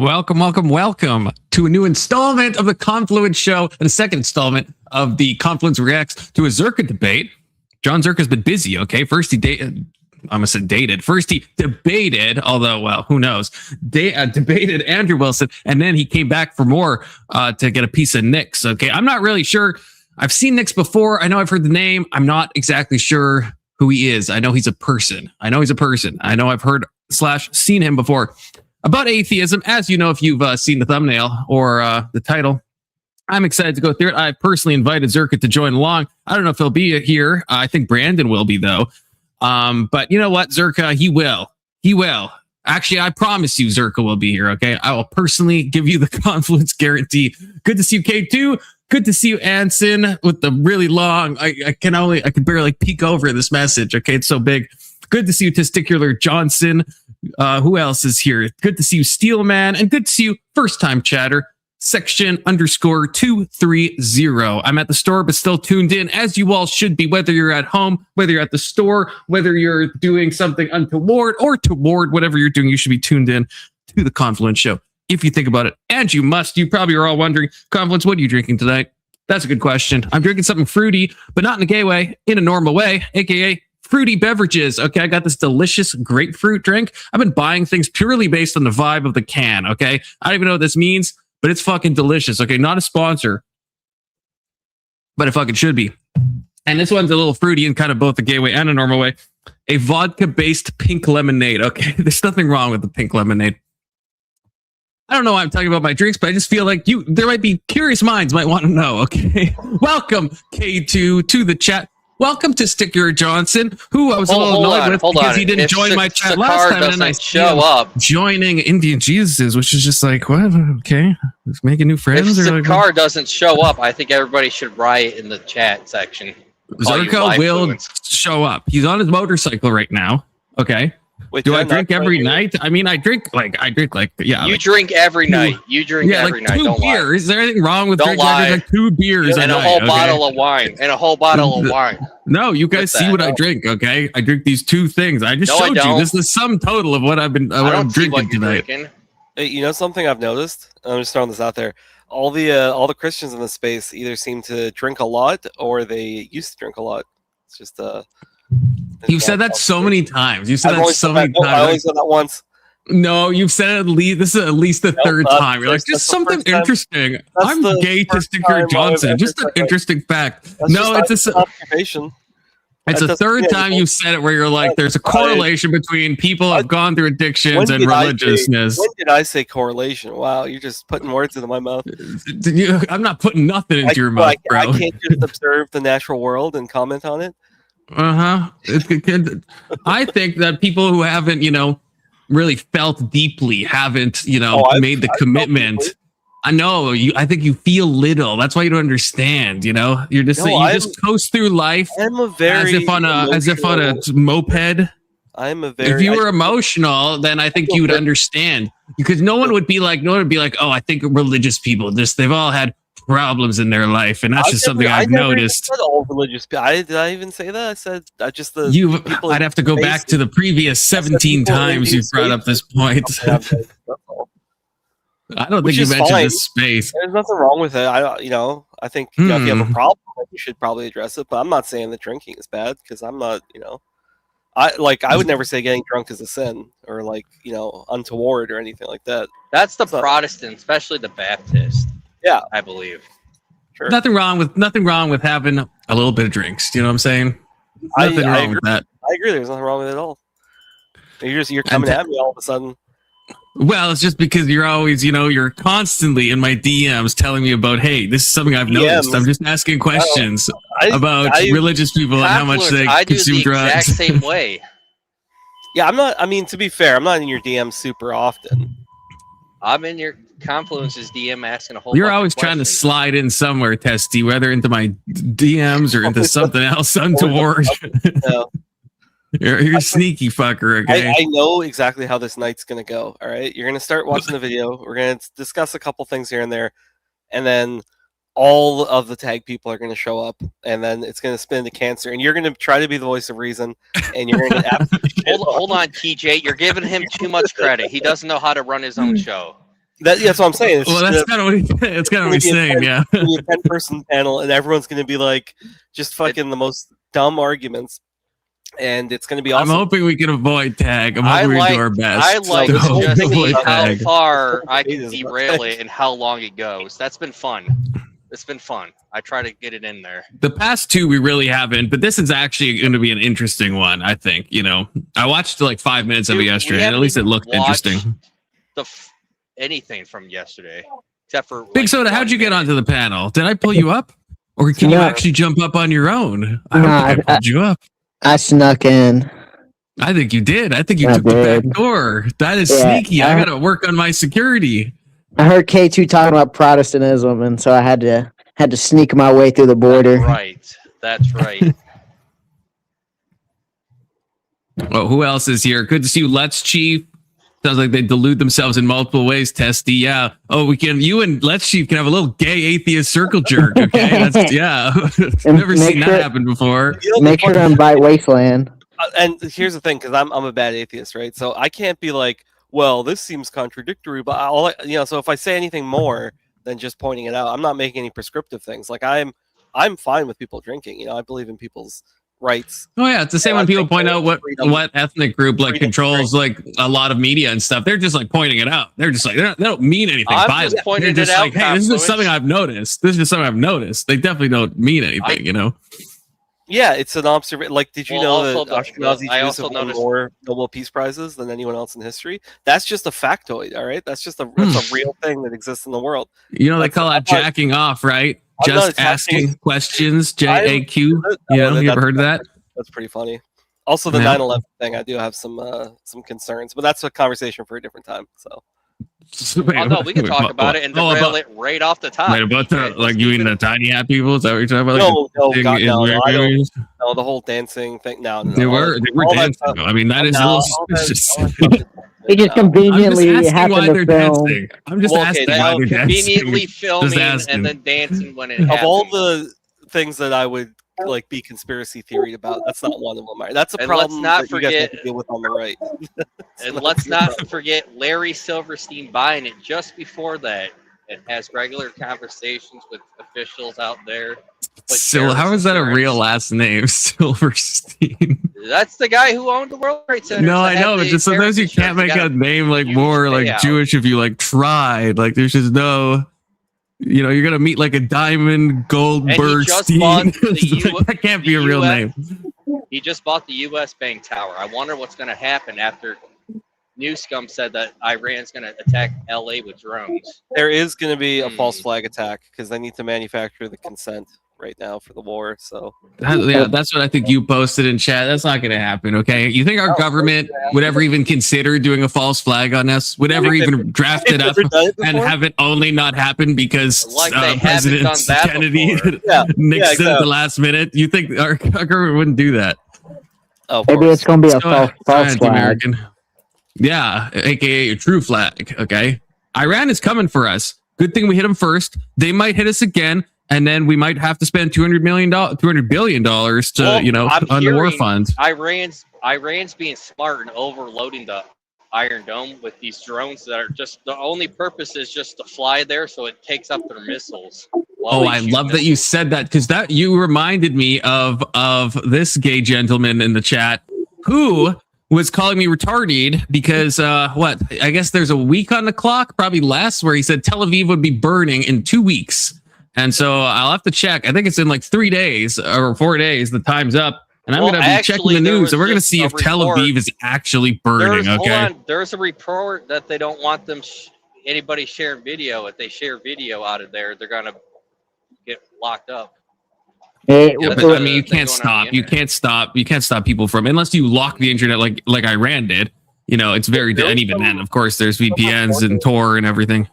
Welcome to a new installment of the Confluence Show and a second installment of the Confluence Reacts to a Zherka debate. John Zherka's been busy, okay? First he dated. First he debated, although, well, who knows? Debated Andrew Wilson, and then he came back for more to get a piece of Nix, okay? I'm not really sure. I've seen Nix before. I know I've heard the name. I'm not exactly sure who he is. I know he's a person. I know I've heard / seen him before. About atheism, as you know, if you've seen the thumbnail or the title, I'm excited to go through it. I personally invited Zherka to join along. I don't know if he'll be here. I think Brandon will be, though. But you know what, Zherka, he will. Actually, I promise you Zherka will be here, okay? I will personally give you the Confluence guarantee. Good to see you, K2. Good to see you, Anson, with the really long, I can barely peek over this message, okay? It's so big. Good to see you, Testicular Johnson. Who else is here? Good to see you, Steelman, and good to see you, first time chatter, section _230. I'm at the store, but still tuned in, as you all should be, whether you're at home, whether you're at the store, whether you're doing something untoward or toward, whatever you're doing, you should be tuned in to the Confluence Show. If you think about it, and you must, you probably are all wondering, Confluence, what are you drinking tonight? That's a good question. I'm drinking something fruity, but not in a gay way, in a normal way, aka fruity beverages. Okay, I got this delicious grapefruit drink. I've been buying things purely based on the vibe of the can. Okay, I don't even know what this means, but it's fucking delicious. Okay, not a sponsor, but it fucking should be. And this one's a little fruity in kind of both the gay way and a normal way. A vodka-based pink lemonade. Okay, there's nothing wrong with the pink lemonade. I don't know why I'm talking about my drinks, but I just feel like there might be curious minds might want to know. Okay, welcome K2 to the chat. Welcome to Sticker Johnson, who I was a little annoyed with because he didn't join my chat last time, and then I show up joining Indian Jesuses, which is just like, what? Okay, let's make new friends. If Searkar doesn't show up, I think everybody should riot in the chat section. Zherka will show up. He's on his motorcycle right now. Okay. Wait, do I drink every night? I mean, I drink like yeah. You drink every night. You drink every night. Two beers. Is there anything wrong with drinking like 2 beers and a whole bottle of wine? And a whole bottle of wine. No, you guys see what I drink, okay? I drink these 2 things. I just showed you. This is the sum total of what I'm drinking tonight. Hey, you know something I've noticed? I'm just throwing this out there. All the Christians in this space either seem to drink a lot or they used to drink a lot. It's just You've said that so many times. You've said that so many times. I only said that once. No, you've said it at least. This is at least the third time. You're like, just something interesting. I'm gay to Sticker Johnson. Just an interesting fact. No, it's a observation. It's the third time you've said it where you're like, there's a correlation between people have gone through addictions and religiousness. When did I say correlation? Wow, you're just putting words into my mouth. I'm not putting nothing into your mouth, bro. I can't just observe the natural world and comment on it. I think that people who haven't, really felt deeply, haven't, made the commitment. I know I think you feel little. That's why you don't understand. You're just you just coast through life as if on a moped. If you were emotional, then I think you would understand, because no one would be like, oh, I think religious people they've all had problems in their life, and that's just something I've noticed. All religious people. Did I even say that? I said just the. I'd have to go back to the previous 17 times you've brought up this point. I don't think you mentioned this space. There's nothing wrong with it. I think if you have a problem, you should probably address it. But I'm not saying that drinking is bad, because I'm not. I would never say getting drunk is a sin or untoward or anything like that. That's the Protestant, especially the Baptist. Yeah, I believe. Sure. Nothing wrong with having a little bit of drinks. Do you know what I'm saying? Nothing wrong with that. I agree. There's nothing wrong with it at all. You're coming at me all of a sudden. Well, it's just because you're always, you're constantly in my DMs telling me about, hey, this is something I've noticed. I'm just asking questions about religious people and how much they consume drugs. I do the exact same way. Yeah, I'm not. I mean, to be fair, I'm not in your DMs super often. I'm in your Confluence's DM asking a whole. You're always trying to slide in somewhere, Testy, whether into my DMs or into something else untoward. No. You're a sneaky fucker, okay? I know exactly how this night's going to go, all right? You're going to start watching the video. We're going to discuss a couple things here and there, and then all of the tag people are going to show up, and then it's going to spin into cancer, and you're going to try to be the voice of reason, and you're going to hold on, TJ. You're giving him too much credit. He doesn't know how to run his own show. That's what I'm saying. It's Well, that's kind of what he's saying. Yeah. It's gonna be a 10-person panel, and everyone's going to be like, just fucking the most dumb arguments, and it's going to be awesome. I'm hoping we can avoid tag. I'm hoping we do our best. I like to just avoid see how tag. far I can derail it and how long it goes. That's been fun. It's been fun. I try to get it in there. The past two we really haven't, but this is actually going to be an interesting one. I think. I watched like 5 minutes of it yesterday, and at least it looked interesting. Anything from yesterday, except for Big Soda. How'd you get onto the panel? Did I pull you up, or can you actually jump up on your own? I pulled you up. I snuck in. I think you did. I think you took the back door. That is sneaky. I got to work on my security. I heard K2 talking about Protestantism, and so I had to sneak my way through the border. That's right. Well, who else is here? Good to see you, Let's Chief. Sounds like they delude themselves in multiple ways, Testy. Yeah. Oh, you and Let's Chief can have a little gay atheist circle jerk. Okay. Never seen that happen before. Make sure to invite Wasteland. And here's the thing, because I'm a bad atheist, right? So I can't be like, well, this seems contradictory, but so if I say anything more than just pointing it out, I'm not making any prescriptive things. Like I'm fine with people drinking. I believe in people's rights. Oh yeah, it's the same when people point out what ethnic group controls like a lot of media and stuff. They're just like pointing it out. They're just like they don't mean anything by it. They're just like, hey, this is just something I've noticed. This is just something I've noticed. They definitely don't mean anything, Yeah, it's an observation. Like, did you know that Ashkenazi Jews have won more Nobel Peace Prizes than anyone else in history? That's just a factoid, all right? That's just a real thing that exists in the world. They call that jacking off, right? Just asking questions, JAQ. You ever heard of that? That's pretty funny. Also, the 9/11 thing, I do have some concerns, but that's a conversation for a different time. So. No, we can talk about it and derail it right off the top. Wait, about you mean the tiny hat people? Is that what you're talking about? No, the whole dancing thing. No, they were dancing. I mean, that is a little suspicious. He just conveniently happened to film. I'm just asking why they're conveniently filming and then dancing when it happens. Of all the things that I would be conspiracy theory about, that's not one of them. Right? That's a problem. Let's not forget you guys have to deal with on the right. And let's not forget Larry Silverstein buying it just before that. It has regular conversations with officials out there. So how is that a real last name, Silverstein? That's the guy who owned the World Trade Center. No, I know, but just sometimes you can't make a name more Jewish if you tried. There's just no, you're gonna meet a Diamond Goldberg Stein. That can't be a real name. He just bought the U.S. Bank Tower. I wonder what's gonna happen after Newscom said that Iran's gonna attack L.A. with drones. There is gonna be a false flag attack because they need to manufacture the consent right now for the war. So that's what I think you posted in chat. That's not going to happen. Okay, you think our government would ever even consider doing a false flag on us? Would ever even draft it up and have it only not happen because President Kennedy nixed it at the last minute? You think our government wouldn't do that? Oh, maybe it's going to be a false flag. Yeah, aka a true flag. Okay, Iran is coming for us. Good thing we hit them first. They might hit us again. And then we might have to spend $200 billion to, on the war fund. Iran's being smart and overloading the Iron Dome with these drones that are just the only purpose is just to fly there, so it takes up their missiles. I love that you said that because you reminded me of this gay gentleman in the chat who was calling me retarded because I guess there's a week on the clock, probably less, where he said Tel Aviv would be burning in 2 weeks. And so I'll have to check. I think it's in 3 days or 4 days. The time's up. And I'm going to be checking the news. And we're going to see if Tel Aviv is actually burning. Hold on. There's a report that they don't want them anybody sharing video. If they share video out of there, they're going to get locked up. But you can't stop. You can't stop people from, unless you lock the internet like Iran did. It's very, and even then, of course, there's VPNs and Tor and everything.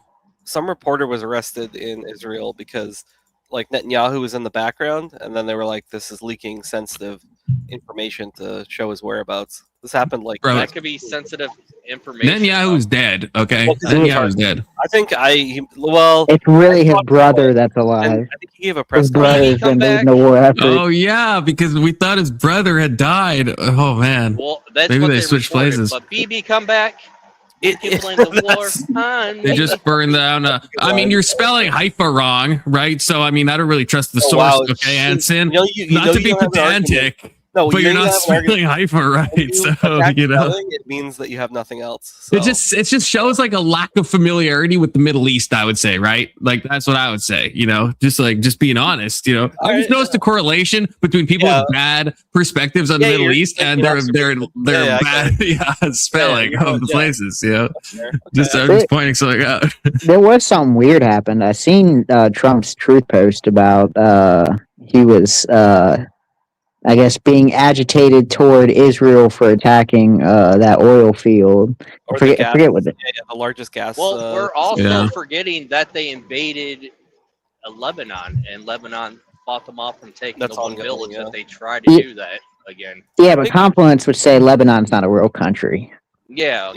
Some reporter was arrested in Israel because Netanyahu was in the background, and then they were like, this is leaking sensitive information to show his whereabouts. This happened that could be sensitive information. Netanyahu's dead. Okay, Netanyahu's dead. I think it's really his brother that's alive. I think he gave a press his brother's been leading the war effort. Oh yeah, because we thought his brother had died. Oh man. Well, that's maybe what they switched places. But BB come back. You can blame the war on They me. just burned down. I mean, you're spelling Haifa wrong, right? So I mean, I don't really trust the Oh, source. wow. Okay, Anson. You Not know to you be don't have an argument. pedantic, No, but you're know you not don't have an argument. spelling Haifa right. When you So attack you know, spelling, it means that you have nothing else. So. it just shows like a lack of familiarity with the Middle East. I would say, right? Like that's what I would say. You know, just being honest. You know, I just noticed a correlation between people with bad perspectives on the Middle East and their bad spelling of the places. You know, I'm just pointing something out. There was something weird happened. I seen Trump's truth post about he was I guess being agitated toward Israel for attacking that oil field. I forget what it. Yeah, the largest gas. Well, we're also forgetting that they invaded Lebanon, and Lebanon fought them off from taking the one village that they tried to do that again. Yeah, but Confluence would say Lebanon's not a real country. Yeah,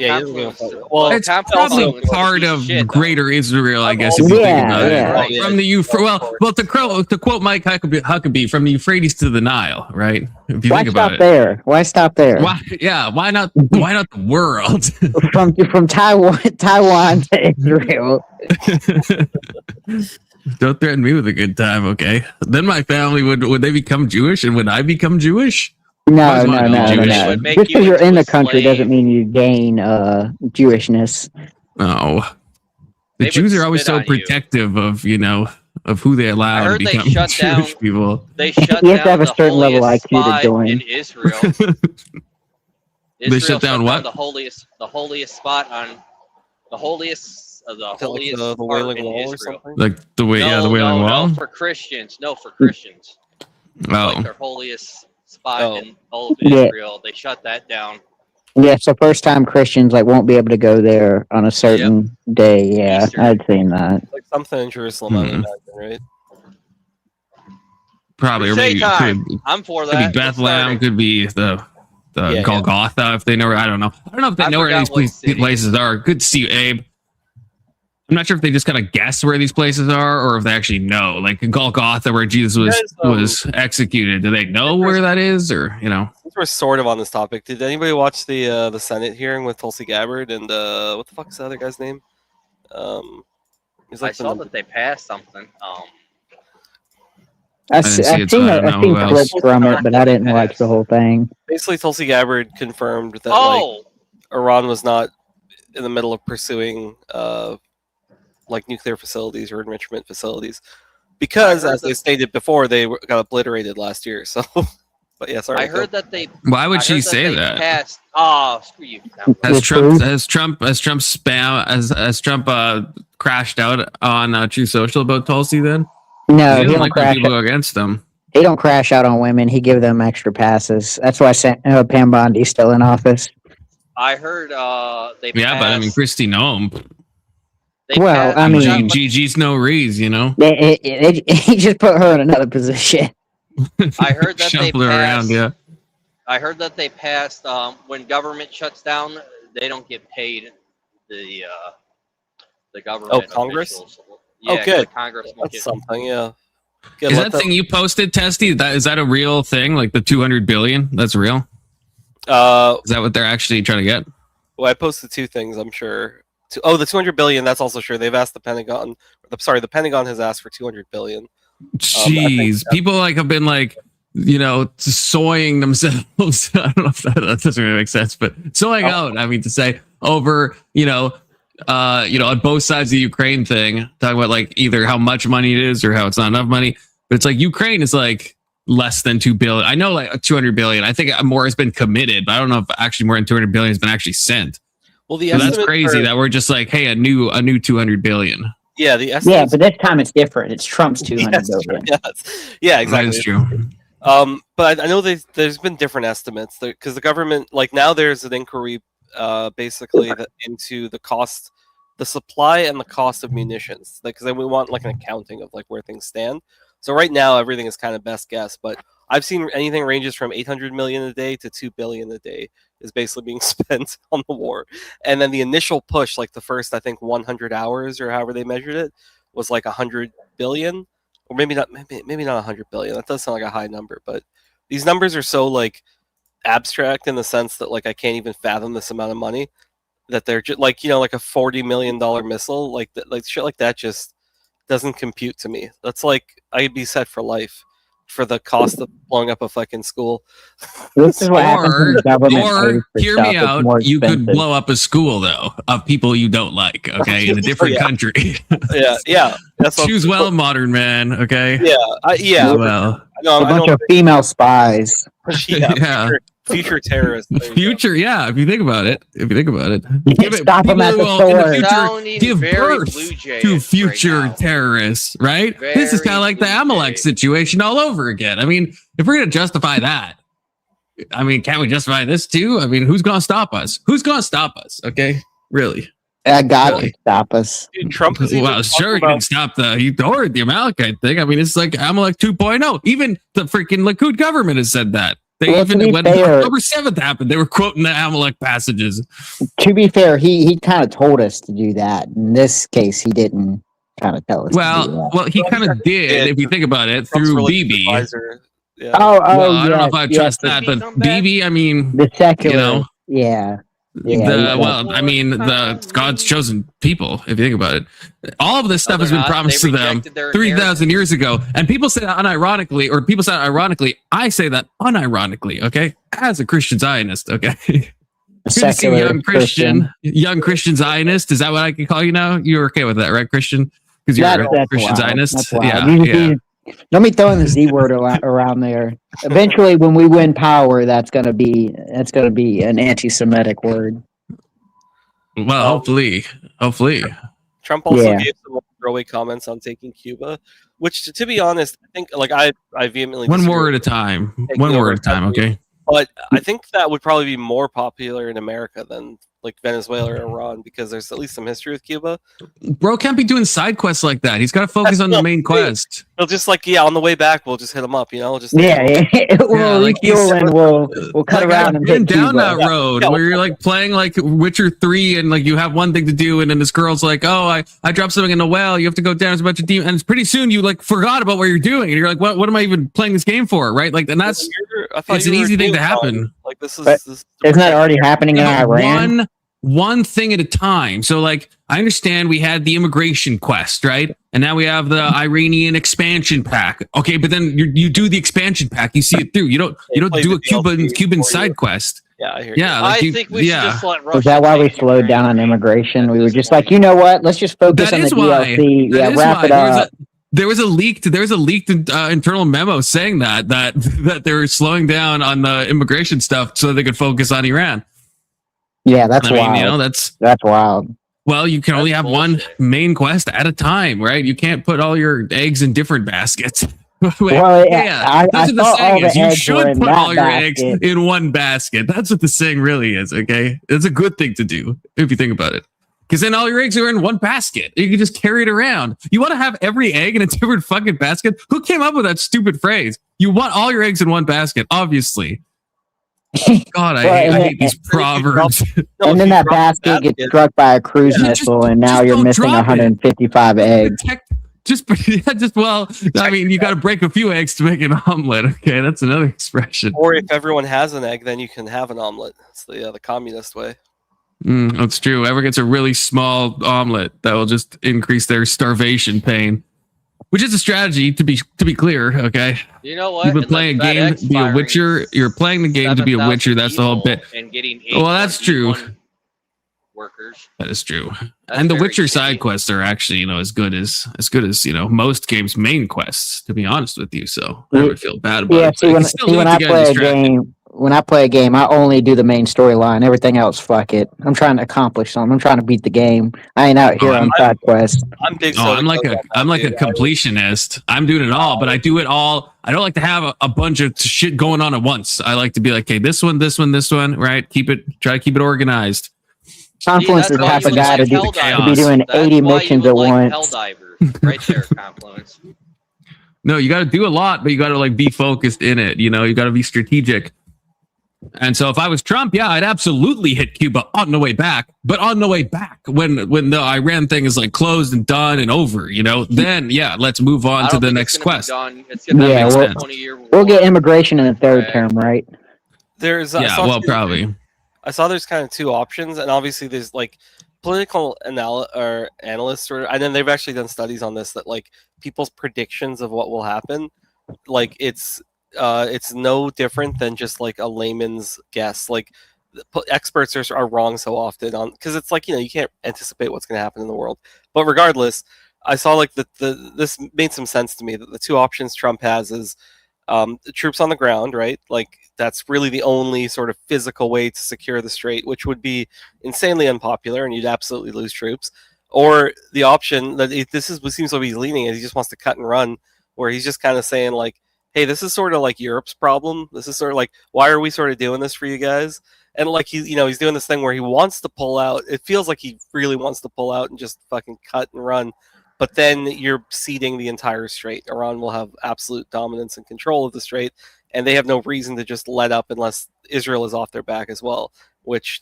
well, it's probably part of greater Israel, I guess. If you think about it, from the to quote Mike Huckabee, from the Euphrates to the Nile, right? If you think about it, why stop there? Why not the world? from Taiwan to Israel. Don't threaten me with a good time, okay? Then my family would they become Jewish, and would I become Jewish? No. Just because you're in the country doesn't mean you gain Jewishness. No. The Jews are always so protective of who they allow to become Jewish people. They shut you have to have a certain level of IQ to join. In Israel. They shut down what? The holiest spot on the holiest of the holiest the Wailing Wall or something. Like the Wailing Wall. No, for Christians. No, for Christians. Oh. Like their holiest spot in all of Israel. They shut that down. Yeah, so first time Christians won't be able to go there on a certain day. Yeah, Easter. I'd seen that. Like something in Jerusalem, I would imagine, right? Probably. I'm for that. Could be Bethlehem. Could be the Golgotha if they know where. I don't know. I don't know if they know where these places are. Good to see you, Abe. I'm not sure if they just kind of guess where these places are, or if they actually know. Like Golgotha, where Jesus was executed. Do they know where that is, or Since we're sort of on this topic, did anybody watch the Senate hearing with Tulsi Gabbard and what the fuck's the other guy's name? I saw that they passed something. I've seen clips from it, but I didn't watch the whole thing. Basically, Tulsi Gabbard confirmed that Iran was not in the middle of pursuing nuclear facilities or enrichment facilities, because as they stated before, they got obliterated last year. So, but yeah, sorry. I heard that they. Why would she say that? Passed, screw you. Has Trump crashed out on True Social about Tulsi? Then no, he don't like when people go against them. He don't crash out on women. He give them extra passes. That's why Pam Bondi's still in office. I heard they. Yeah, but I mean, Kristi Noem. Gigi's no reason, He just put her in another position. I heard that they passed. Around, I heard that they passed. When government shuts down, they don't get paid. The government. Oh, Congress. Officials. Yeah, good. Congress. That's something. Yeah. Is that thing you posted, Testy? Is that a real thing? Like the 200 billion? That's real. Is that what they're actually trying to get? Well, I posted two things. I'm sure. The 200 billion. That's also sure. They've asked the Pentagon. The Pentagon has asked for 200 billion. Jeez, people have been soying themselves. I don't know if that doesn't really make sense, but soying out. I mean to say over on both sides of the Ukraine thing, talking about either how much money it is or how it's not enough money. But it's Ukraine is less than 2 billion. I know 200 billion. I think more has been committed, but I don't know if actually more than 200 billion has been actually sent. Well, that's crazy that we're just hey, a new 200 billion. Yeah, but this time it's different. It's Trump's 200 billion. Yeah, exactly. That is true. But I know there's been different estimates because the government, now there's an inquiry basically into the cost, the supply and the cost of munitions. Because then we want an accounting of where things stand. So right now everything is kind of best guess, but I've seen anything ranges from 800 million a day to 2 billion a day is basically being spent on the war. And then the initial push, the first, I think 100 hours or however they measured it, was 100 billion, or maybe not 100 billion. That does sound like a high number, but these numbers are so abstract in the sense that I can't even fathom this amount of money. that they're just like like a $40 million missile, like shit like that just doesn't compute to me. That's like I'd be set for life for the cost of blowing up a fucking school. This is what happens when the government pays Or for hear stuff. me It's out, more you could expensive. blow up a school though of people you don't like, okay, in a different Yeah. country. Yeah. That's what, Choose well, modern man, okay? Yeah. Choose well. No, A bunch of female spies. yeah, Yeah. future terrorists. There you go. Future, yeah, if you think about it. You can't stop them at the people who will, in store. the future, Sounding give very birth Blue Jay to right future now. terrorists, right? This is Very kind of like the Blue Amalek Jay. situation all over again. I mean, if we're going to justify that, I mean, can't we justify this too? I mean, who's going to stop us? Who's going to stop us? Okay, really? God Really? can stop us. Dude, Trump is even Well, sure, he can stop the Amalekite thing. I mean, it's like Amalek 2.0. Even the freaking Likud government has said that. They Well, to even be when fair- October 7th happened, they were quoting the Amalek passages. To be fair, he kind of told us to do that. In this case, he didn't kind of tell us to do that. Well, he kind of did, if you think about it, Trump's through religious BB. advisor. Yeah. Oh, Well, I don't know yes, if I yes, trust the- that, but Come back. BB, I mean, The secular, you know, yeah. well, I mean, the God's chosen people, if you think about it. All of this stuff has been promised to them 3,000 years ago. And people say that unironically, or people say that ironically. I say that unironically, okay? As a Christian Zionist, okay? Good to see you, secular young Christian Zionist. Is that what I can call you now? You're okay with that, right, Christian? Because you're a Christian wild. Zionist. That's wild. Yeah. Don't be throwing the Z word around there. Eventually, when we win power, that's gonna be an anti-Semitic word. Well, hopefully. Trump also Yeah. gave some throwaway comments on taking Cuba, which, to be honest, I think I vehemently One disagree word at with a time. Taking One over word at a time, countries. okay? But I think that would probably be more popular in America than like Venezuela or Iran, because there's at least some history with Cuba. Bro can't be doing side quests like that. He's got to focus That's on the not main the thing. quest. He'll just on the way back, we'll just hit him up, just Yeah. We'll like refuel and we'll cut Like, around I've and been hit down Cuba. that road Yeah, where you're like playing like Witcher 3 and like you have one thing to do and then this girl's like, oh, I dropped something in the well, you have to go down, there's a bunch of demons, and pretty soon you like forgot about what you're doing and you're like, what am I even playing this game for, right? Like, and that's it's an easy thing to happen. Like this is, But this is Isn't that already happening in Yeah, but Iran? one thing at a time. So like I understand we had the immigration quest, right? And now we have the Iranian expansion pack. Okay, but then you do the expansion pack, you see it through. You don't play do a the DLC Cuban for you. side quest. Yeah, I hear you. Yeah, like I think we should just let Russia. Is that why we take slowed down on Ukraine. immigration? We At were this just point. like, you know what? Let's just focus That on the is why. DLC. That Yeah, is wrap why. it up. There was a leaked internal memo saying that they were slowing down on the immigration stuff so they could focus on Iran. Yeah, that's I mean, wild. that's wild. well, you can only have one bullshit. main quest at a time, right? You can't put all your eggs in different baskets. Well, That's I what the thought all saying the is. You eggs were should in put that all your eggs basket. in one basket. That's what the saying really is, okay? It's a good thing to do if you think about it. Because then all your eggs are in one basket. You can just carry it around. You want to have every egg in a different fucking basket? Who came up with that stupid phrase? You want all your eggs in one basket, obviously. God, I hate these proverbs. And then that basket gets struck by a cruise Yeah, missile, and now just you're don't missing drop it. 155 eggs. I mean, you got to break a few eggs to make an omelet. Okay, that's another expression. Or if everyone has an egg, then you can have an omelet. It's the communist way. That's true. Whoever gets a really small omelet, that will just increase their starvation pain, which is a strategy to be clear. Okay, You know what? you've been In the playing a game FedEx to be a firing Witcher. You're playing the game to be a 7,000 Witcher. That's the whole people bit. And getting Well, that's true. Workers. That is true. That's And the very Witcher shitty. side quests are actually, as good as most games' main quests. To be honest with you, so I never feel bad about Yeah, it. see, but when, it's still see, when neat I to get play a distracted. game, I only do the main storyline. Everything else, fuck it. I'm trying to accomplish something. I'm trying to beat the game. I ain't out here on side quests. I'm big. Oh, I'm like a completionist. I'm doing it all, but I do it all. I don't like to have a bunch of shit going on at once. I like to be like, okay, this one, right? Try to keep it organized. Confluence is the type of guy to be doing 80 missions at once. Helldivers, right there, Confluence. No, you got to do a lot, but you got to be focused in it. You got to be strategic. And so if I was Trump, yeah, I'd absolutely hit Cuba on the way back. But on the way back, when the Iran thing is closed and done and over, then yeah, let's move on to the next quest. It's gonna be Yeah, a we'll- 20-year war. We'll get immigration in the third Okay. term, right? There's Yeah, well, probably. I saw there's kind of two options, and obviously there's like political analysts, and then they've actually done studies on this that like people's predictions of what will happen, like it's no different than just like a layman's guess. Like experts are wrong so often on because it's like you can't anticipate what's going to happen in the world. But regardless, I saw like this made some sense to me that the two options Trump has is the troops on the ground, right? Like that's really the only sort of physical way to secure the strait, which would be insanely unpopular, and you'd absolutely lose troops. Or the option that this is what seems to be he's leaning, is he just wants to cut and run, where he's just kind of saying like, "Hey, this is sort of like Europe's problem. This is sort of like, why are we sort of doing this for you guys?" And like he's doing this thing where he wants to pull out. It feels like he really wants to pull out and just fucking cut and run. But then you're ceding the entire strait. Iran will have absolute dominance and control of the strait, and they have no reason to just let up unless Israel is off their back as well. Which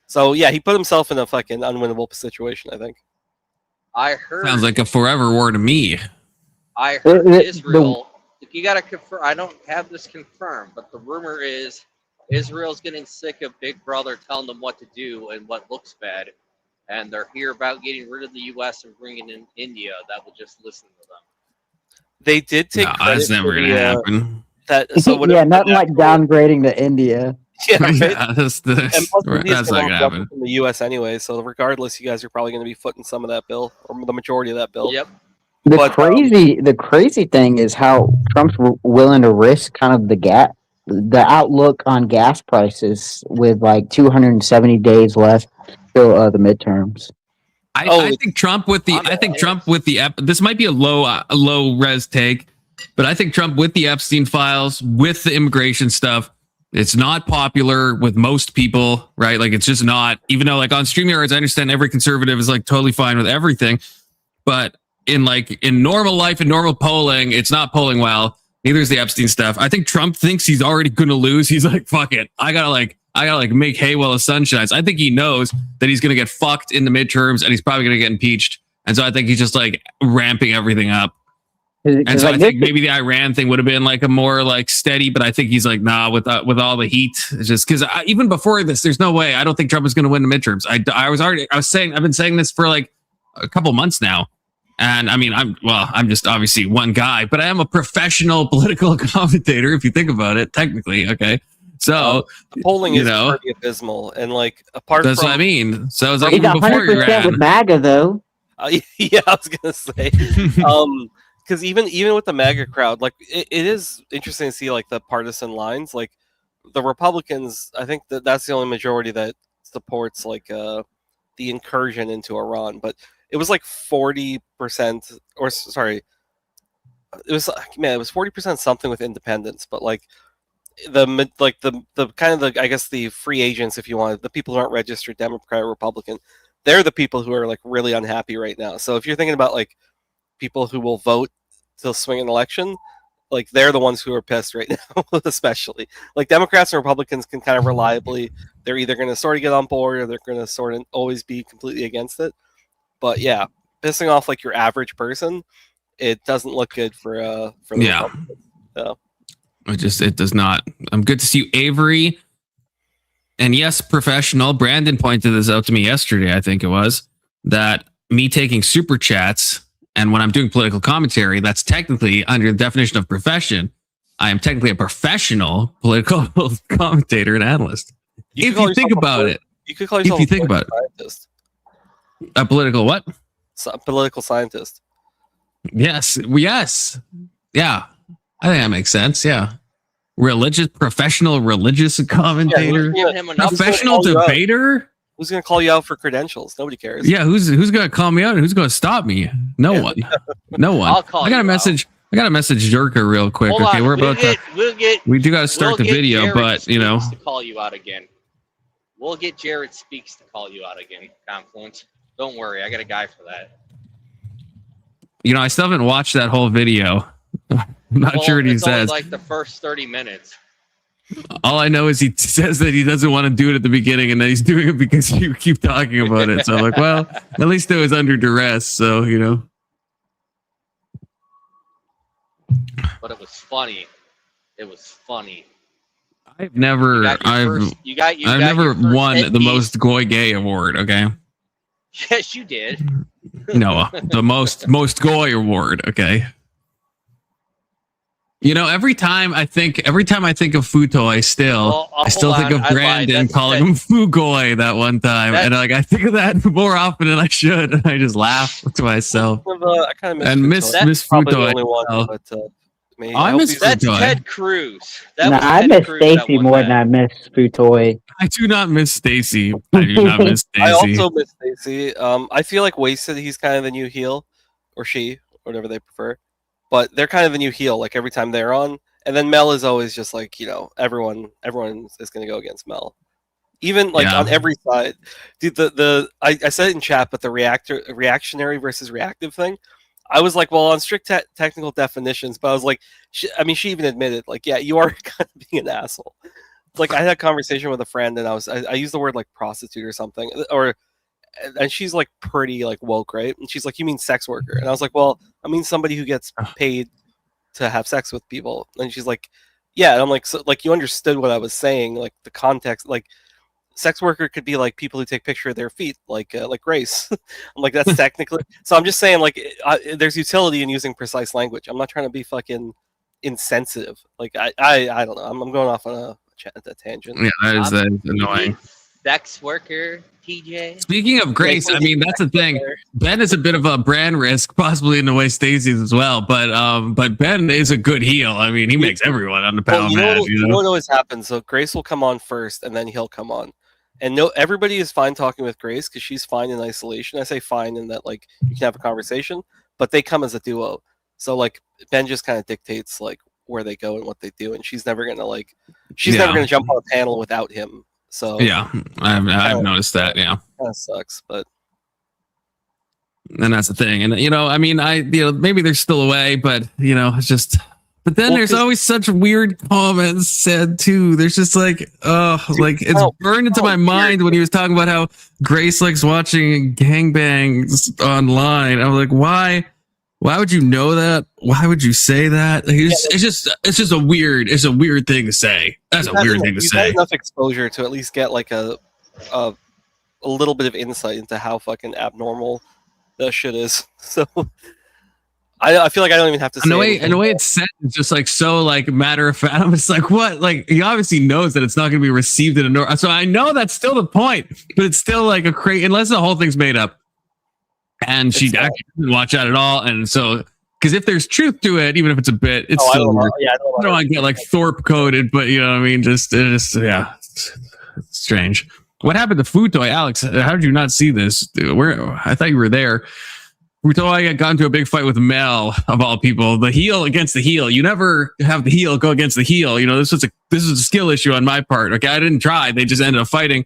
so yeah, he put himself in a fucking unwinnable situation, I think. I heard. Sounds like a forever war to me. I heard Israel. You gotta confirm. I don't have this confirmed, but the rumor is Israel's getting sick of Big Brother telling them what to do and what looks bad, and they're here about getting rid of the U.S. and bringing in India that will just listen to them. They did take credit. That's never going to happen. Yeah, nothing like downgrading to India. Yeah, right? Yeah, that's not going to happen. From the U.S. anyway, so regardless, you guys are probably going to be footing some of that bill, or the majority of that bill. Yep. The crazy thing is how Trump's willing to risk kind of the outlook on gas prices with like 270 days left till the midterms. I think Trump with the this might be a low res take, but I think Trump with the Epstein files, with the immigration stuff, it's not popular with most people, right? Like it's just not, even though like on StreamYards, I understand every conservative is like totally fine with everything, but in normal life and normal polling, it's not polling well. Neither is the Epstein stuff. I think Trump thinks he's already going to lose. He's like, fuck it. I gotta make hay while the sun shines. I think he knows that he's going to get fucked in the midterms and he's probably going to get impeached. And so I think he's just like ramping everything up. And so I think maybe the Iran thing would have been like a more like steady, but I think he's like, nah, with all the heat, it's just because even before this, there's no way. I don't think Trump is going to win the midterms. I've been saying this for like a couple months now. And I mean, I'm just obviously one guy, but I am a professional political commentator, if you think about it, technically. Okay. So the polling is pretty abysmal. And like, apart that's from. what I mean. So it's like, even before you ran. With MAGA, though. Yeah, I was going to say. Because even with the MAGA crowd, like, it is interesting to see like the partisan lines. Like, the Republicans, I think that's the only majority that supports like the incursion into Iran. But it was like 40%, or sorry, it was 40% something with independents, but like the kind of the I guess the free agents, if you want, the people who aren't registered Democrat or Republican, they're the people who are like really unhappy right now. So if you're thinking about like people who will vote to swing an election, like they're the ones who are pissed right now, especially like Democrats and Republicans can kind of reliably, they're either going to sort of get on board or they're going to sort of always be completely against it. But yeah, pissing off like your average person, it doesn't look good for the Republicans. So. It does not. I'm good to see you, Avery. And yes, professional. Brandon pointed this out to me yesterday, I think it was, that me taking super chats and when I'm doing political commentary, that's technically under the definition of profession. I am technically a professional political commentator and analyst. If you think about it. You could call yourself a political scientist. A political what? A political scientist. Yes. Yeah. I think that makes sense. Yeah. Professional religious commentator. Professional debater. Who's going to call you out for credentials? Nobody cares. Yeah. Who's going to call me out and who's going to stop me? No one. No one. I got a message. I got to message Searka real quick. Hold okay. On. We're about to. We do got to start the video, Jared but you know. To call you out again. We'll get Jared Speaks to call you out again. Confluence. Don't worry, I got a guy for that. You know, I still haven't watched that whole video. I'm not sure what he says. Only like the first 30 minutes. All I know is he says that he doesn't want to do it at the beginning, and that he's doing it because you keep talking about it. So I'm like, well, at least it was under duress. So you know. But it was funny. It was funny. I've never I've never won the most goy gay award, okay? Yes, you did. No, the most goy award, okay? You know, every time I think of Futoy, I still think of Brandon calling him Fugoy that one time, and like I think of that more often than I should, and I just laugh to myself. I kind of miss Futoy. I miss That's Futoy. Ted Cruz. I miss Stacy more than I miss Futoy. I do not miss Stacy. I do not miss Stacy. I also miss Stacy. I feel like Wasted, he's kind of the new heel, or she, whatever they prefer. But they're kind of the new heel, like every time they're on. And then Mel is always just like, you know, everyone is going to go against Mel. Even like on every side. Dude, I said it in chat, but the reactionary versus reactive thing, I was like, well, on strict technical definitions, but I was like, she even admitted, like, yeah, you are kind of being an asshole. Like, I had a conversation with a friend, and I used the word like prostitute or something, and she's like pretty like woke, right? And she's like, you mean sex worker? And I was like, well, I mean somebody who gets paid to have sex with people. And she's like, yeah. And I'm like, so like you understood what I was saying, like the context, like sex worker could be like people who take picture of their feet, like Grace. I'm like, that's technically. So I'm just saying, like, there's utility in using precise language. I'm not trying to be fucking insensitive. Like I don't know. I'm going off on a tangent. Yeah, that is annoying. Sex worker, TJ. Speaking of Grace, I mean that's the thing. Ben is a bit of a brand risk, possibly in the way Stacey's as well. But Ben is a good heel. I mean, he makes everyone on the panel mad. You know what always happens? So Grace will come on first, and then he'll come on. And no, everybody is fine talking with Grace because she's fine in isolation. I say fine in that like you can have a conversation, but they come as a duo. So like Ben just kind of dictates like where they go and what they do, and she's never gonna jump on a panel without him. So yeah, I've noticed that. Yeah, kind of sucks, but and that's the thing. And you know, I mean, maybe they're still away, but you know, it's just. But then there's always such weird comments said too. There's just like, like it's burned into my mind when he was talking about how Grace likes watching gangbangs online. I was like, why? Why would you know that? Why would you say that? Like, it's just a weird thing to say. That's a weird thing to say. You've had enough exposure to at least get like a little bit of insight into how fucking abnormal that shit is. So I feel like I don't even have to say and the way it's said is just like so like matter of fact. I'm just like, what? Like he obviously knows that it's not going to be received in a so I know that's still the point, but it's still like a crazy unless the whole thing's made up. And she actually didn't watch that at all. And so, because if there's truth to it, even if it's a bit, it's still weird. I don't want to get like Thorpe coded, but you know what I mean? Just yeah, it's strange. What happened to Futoy? Alex, how did you not see this? I thought you were there. Futoy got into a big fight with Mel, of all people. The heel against the heel. You never have the heel go against the heel. You know, this was a skill issue on my part. Okay, I didn't try. They just ended up fighting.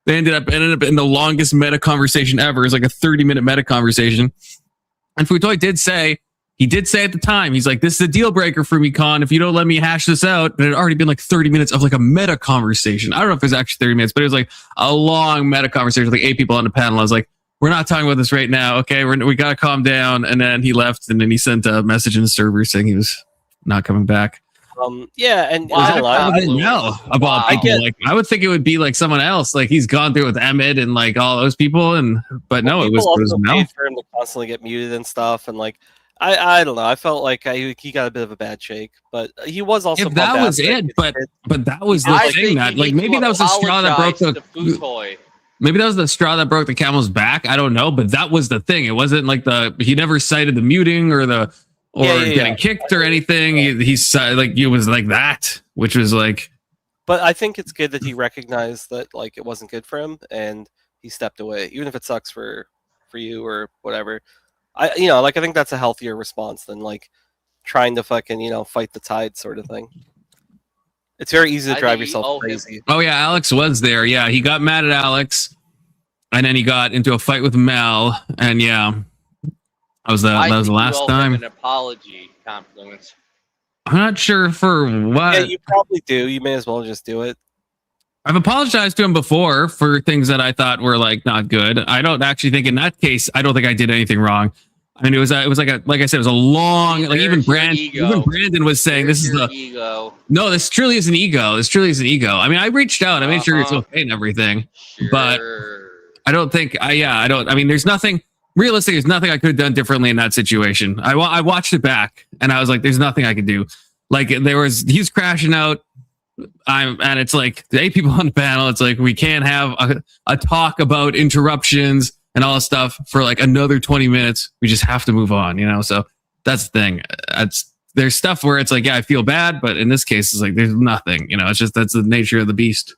They ended up in the longest meta conversation ever. It's like a 30-minute meta conversation. And Futoy did say at the time, he's like, this is a deal breaker for me, Khan. If you don't let me hash this out, but it had already been like 30 minutes of like a meta conversation. I don't know if it was actually 30 minutes, but it was like a long meta conversation with like 8 people on the panel. I was like, we're not talking about this right now. Okay, we got to calm down. And then he left, and then he sent a message in the server saying he was not coming back. Yeah, and I would think it would be like someone else. Like he's gone through with Emmett and like all those people, but no, it was Mel. For him to constantly get muted and stuff, and like I don't know. I felt like he got a bit of a bad shake, but he was also. If that was it, but that was the thing that like maybe that was the straw that broke the. Maybe that was the straw that broke the camel's back. I don't know, but that was the thing. It wasn't like he never cited the muting or getting kicked or anything. He's like it was like that, which was like. But I think it's good that he recognized that like it wasn't good for him and he stepped away, even if it sucks for you or whatever. I think that's a healthier response than like trying to fucking fight the tide sort of thing. It's very easy to drive yourself crazy. Oh yeah, Alex was there. Yeah, he got mad at Alex, and then he got into a fight with Mel, and yeah. That was the last time. An apology, Confluence. I'm not sure for what. Yeah, you probably do. You may as well just do it. I've apologized to him before for things that I thought were like not good. I don't actually think in that case, I don't think I did anything wrong. I mean, it was like I said, it was a long, like even Ego. Brandon was saying There's this is your the ego. no, this truly is an ego. This truly is an ego. I mean, I reached out, I made sure it's okay and everything, but I don't think I don't. I mean, there's nothing realistic. There's nothing I could have done differently in that situation. I watched it back and I was like, there's nothing I could do. Like he's crashing out. And it's like the 8 people on the panel. It's like we can't have a talk about interruptions and all this stuff for like another 20 minutes. We just have to move on, you know? So that's the thing. There's stuff where it's like, yeah, I feel bad, but in this case, it's like there's nothing, you know, it's just that's the nature of the beast.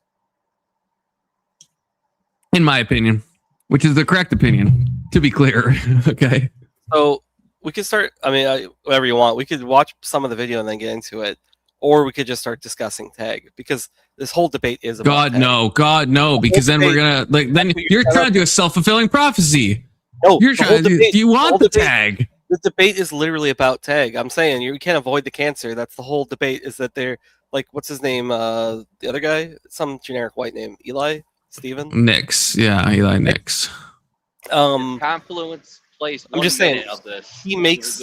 In my opinion, which is the correct opinion, to be clear. Okay. So we could start, I mean, whatever you want. We could watch some of the video and then get into it. Or we could just start discussing tag, because this whole debate is about God no, because then we're gonna then you're trying to do a self-fulfilling prophecy. No, you're trying to do you want the tag. The debate is literally about tag. I'm saying you can't avoid the cancer. That's the whole debate, is that they're like, what's his name? The other guy? Some generic white name. Eli? Steven? Nix. Yeah, Eli Nix. Confluence plays I'm just saying of this. He makes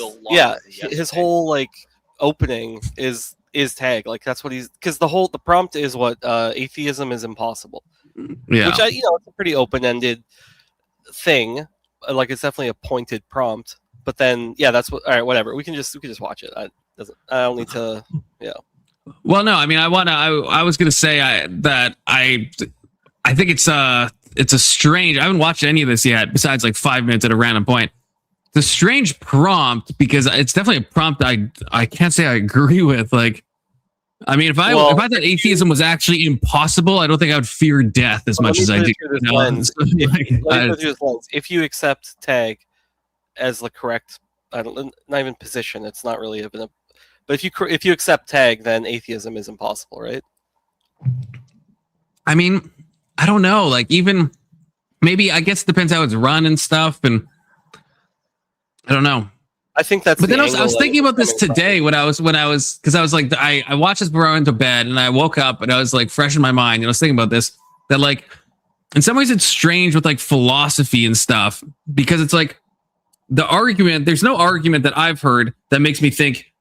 his whole like opening is tag, like that's what he's, because the prompt is what atheism is impossible, yeah, which it's a pretty open-ended thing, like it's definitely a pointed prompt, but then that's what, all right, whatever, we can just watch it. I don't need to well, no, I mean, I was gonna say that I think it's a strange, I haven't watched any of this yet besides like 5 minutes at a random point. The strange prompt, because it's definitely a prompt I can't say I agree with. Like, I mean, if I thought atheism was actually impossible, I don't think I would fear death as much as I do. If you accept tag as the correct, not even position, it's not really even a. But if you accept tag, then atheism is impossible, right? I mean, I don't know. Like, even maybe, I guess it depends how it's run and stuff, and I don't know. I think that's. But then I was thinking about this today when I was because I was like, I watched this before I went to bed, and I woke up and I was like fresh in my mind, and I was thinking about this, that like in some ways it's strange with like philosophy and stuff, because it's like there's no argument that I've heard that makes me think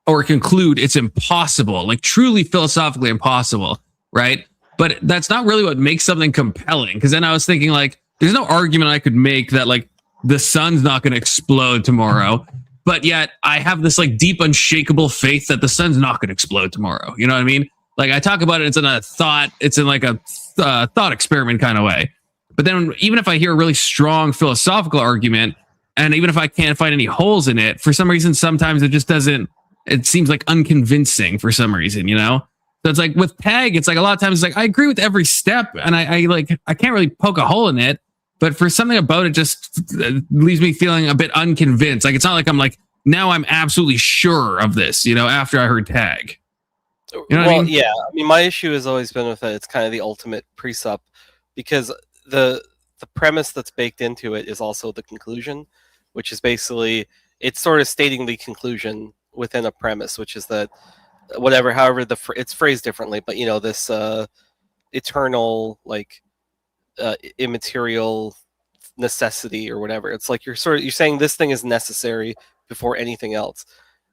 or conclude it's impossible, like truly philosophically impossible, right? But that's not really what makes something compelling, because then I was thinking like there's no argument I could make that like the sun's not going to explode tomorrow, but yet I have this like deep, unshakable faith that the sun's not going to explode tomorrow. You know what I mean? Like I talk about it, it's in like a thought experiment kind of way. But then even if I hear a really strong philosophical argument, and even if I can't find any holes in it, for some reason, sometimes it just doesn't, it seems like unconvincing for some reason, you know? So it's like with tag, it's like a lot of times it's like I agree with every step, and I can't really poke a hole in it. But for something about it just leaves me feeling a bit unconvinced. Like, it's not like I'm like, now I'm absolutely sure of this, you know, after I heard tag. You know what I mean? Yeah. I mean, my issue has always been with it. It's kind of the ultimate presup, because the premise that's baked into it is also the conclusion, which is basically, it's sort of stating the conclusion within a premise, which is that however it's phrased differently, but you know, this eternal, like, immaterial necessity or whatever. It's like you're saying this thing is necessary before anything else,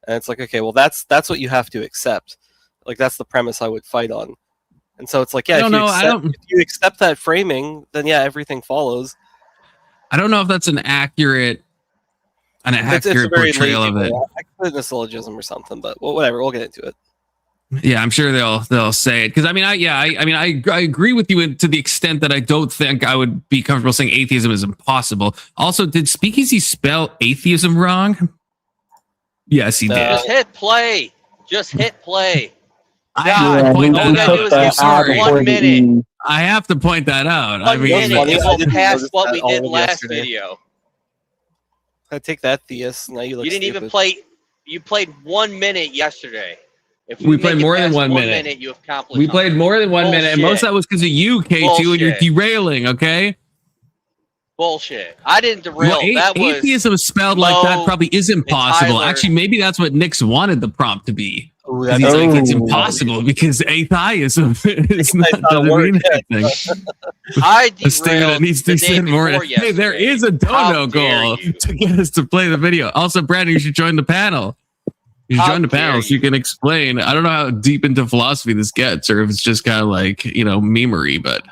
and it's like, okay, well that's what you have to accept. Like that's the premise I would fight on. And so it's like, if you accept that framing, then everything follows. I don't know if that's an accurate portrayal of it. I could put in a syllogism or something, but whatever, we'll get into it. Yeah, I'm sure they'll say it, because I mean, I agree with you to the extent that I don't think I would be comfortable saying atheism is impossible. Also, did Speakeasy spell atheism wrong? Yes, he did. Just hit play. I have to point that out. Sorry. 1 minute. I have to point that out. I mean, it will pass what we did last video. I take that, Theus. Now you look. You didn't even play. You played 1 minute yesterday. If we played more than 1 minute. You accomplished. We played more than 1 minute, and most of that was because of you, K2, and you're derailing. Okay. Bullshit. I didn't derail. That was atheism spelled like that probably is impossible. Actually, maybe that's what Nix wanted the prompt to be. Ooh, He's like, it's Oh. impossible because atheism is not a doesn't word mean yet. anything. I A statement that derailed needs to the be day said more. before Hey, there yesterday. is a How dono dare goal you. to get us to play the video. Also, Brandon, you should join the panel. You should How join the panel dare so you you. can explain. I don't know how deep into philosophy this gets, or if it's just kind of like, memery, but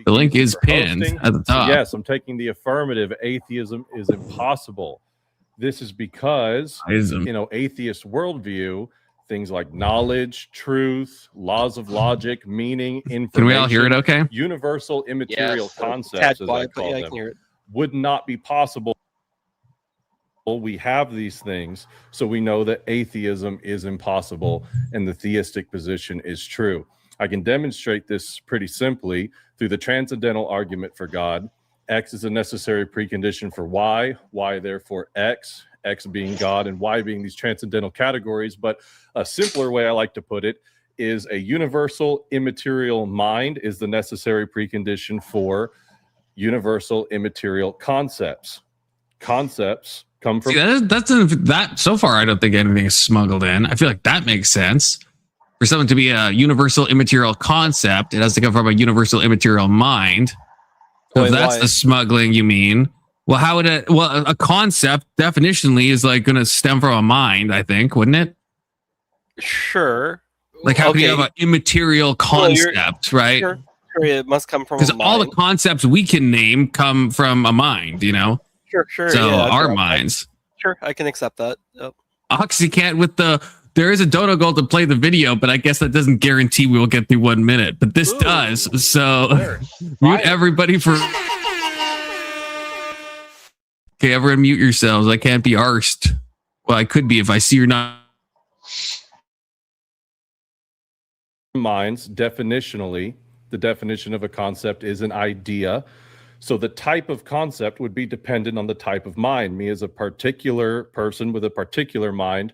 the link is for pinned hosting. at the So top. yes, I'm taking the affirmative. Atheism is impossible. This is because, Atheism. atheist worldview, things like knowledge, truth, laws of logic, meaning, information. Can we all hear it okay? Universal immaterial Yes. concepts, Tad as I quiet, but call yeah, I them, can hear it. would not be possible. We have these things, so we know that atheism is impossible and the theistic position is true. I can demonstrate this pretty simply through the transcendental argument for God. X is a necessary precondition for Y therefore X being God and Y being these transcendental categories. But a simpler way I like to put it is a universal immaterial mind is the necessary precondition for universal immaterial concepts. Concepts come from... See, that so far, I don't think anything is smuggled in. I feel like that makes sense. For something to be a universal immaterial concept, it has to come from a universal immaterial mind. So Wait, if that's why? the smuggling you mean, well, how would it? Well, a concept definitionally is like going to stem from a mind, I think, wouldn't it? Sure. Like, how can you Okay. have an immaterial concept, right? Sure. It must come from Because a all the mind. concepts we can name come from a mind, Sure. So yeah, our okay. minds. Sure, I can accept that. Yep. Oxycat with there is a dono goal to play the video, but I guess that doesn't guarantee we will get through 1 minute. But this Ooh. does. So Sure. mute Fire. everybody for. Okay, everyone mute yourselves. I can't be arsed. Well, I could be if I see you're not. minds. Definitionally, the definition of a concept is an idea. So the type of concept would be dependent on the type of mind. Me as a particular person with a particular mind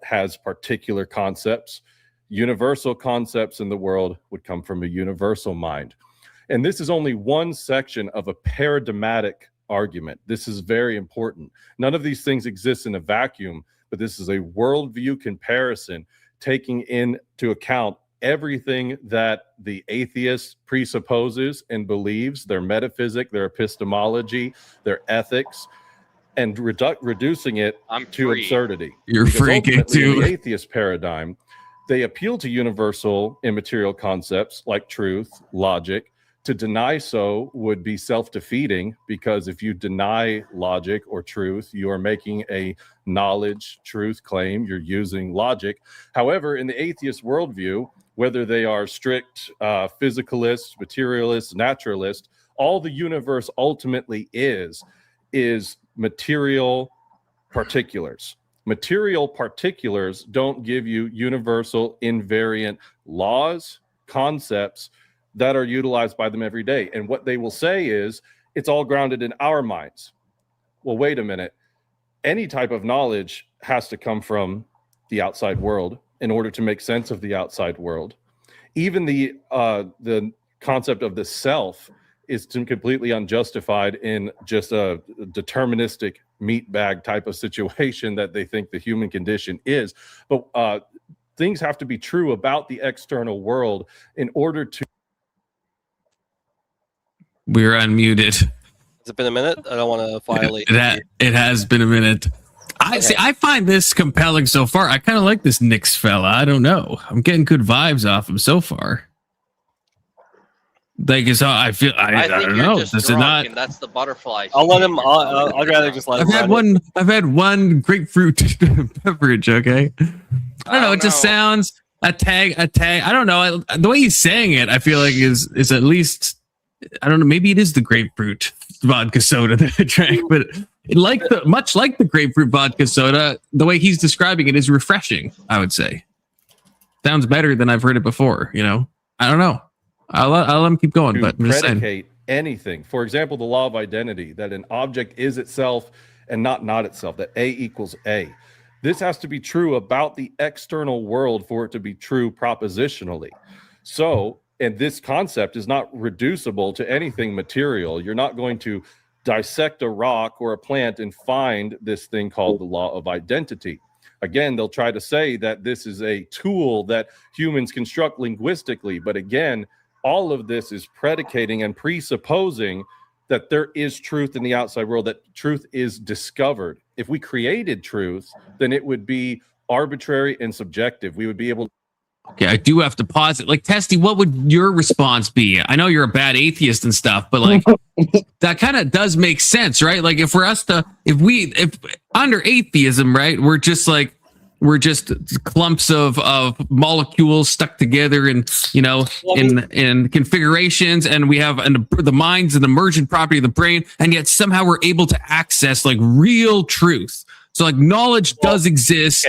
has particular concepts. Universal concepts in the world would come from a universal mind. And this is only one section of a paradigmatic argument. This is very important. None of these things exist in a vacuum, but this is a worldview comparison taking into account everything that the atheist presupposes and believes, their metaphysic, their epistemology, their ethics, and reducing it to free. absurdity. You're Because freaking ultimately, in too. the atheist paradigm, they appeal to universal immaterial concepts like truth, logic. To deny so would be self-defeating, because if you deny logic or truth, you are making a knowledge truth claim. You're using logic. However, in the atheist worldview, whether they are strict physicalists, materialists, naturalists, all the universe ultimately is material particulars. Material particulars don't give you universal invariant laws, concepts that are utilized by them every day. And what they will say is, it's all grounded in our minds. Well, wait a minute. Any type of knowledge has to come from the outside world in order to make sense of the outside world. Even the concept of the self is completely unjustified in just a deterministic meat bag type of situation that they think the human condition is. But things have to be true about the external world in order to... We're unmuted. Has it been a minute? I don't want to violate. It has been a minute. I find this compelling so far. I kind of like this Nix fella. I don't know. I'm getting good vibes off him so far. Like, I think I don't you're know. just This is drunk, not. and that's the butterfly. I'll let shit him. you're telling I'd me. rather just let him. I've had one grapefruit beverage. Okay. I don't know. It just sounds a tag. I don't know. The way he's saying it, I feel like is at least. I don't know. Maybe it is the grapefruit vodka soda that I drank, but much like the grapefruit vodka soda, the way he's describing it is refreshing. I would say sounds better than I've heard it before. I don't know. I'll let him keep going, but I'm just saying. Predicate anything. For example, the law of identity, that an object is itself and not itself, that A equals A. This has to be true about the external world for it to be true propositionally. So, and this concept is not reducible to anything material. You're not going to dissect a rock or a plant and find this thing called the law of identity. Again, they'll try to say that this is a tool that humans construct linguistically. But again, all of this is predicating and presupposing that there is truth in the outside world, that truth is discovered. If we created truth, then it would be arbitrary and subjective. We would be able. Okay, I do have to pause it. Like, Testy, what would your response be? I know you're a bad atheist and stuff, but like that kind of does make sense, right? Like if under atheism, right, we're just clumps of molecules stuck together in configurations, and we have the mind's an emergent property of the brain, and yet somehow we're able to access like real truth. So like knowledge does exist,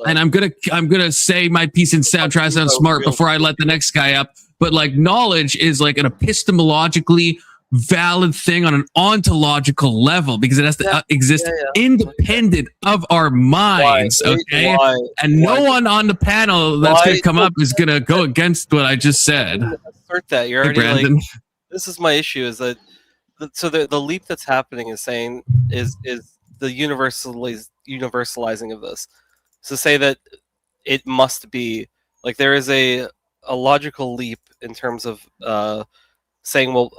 and I'm gonna say my piece and try to sound smart before I let the next guy up. But like knowledge is like an epistemologically valid thing on an ontological level because it has to exist independent of our minds. And no one on the panel that's gonna come up is gonna go against what I just said. Assert that you're already like, this is my issue. Is that so the leap that's happening is saying is the universalizing of this. So say that it must be like there is a logical leap in terms of saying, well,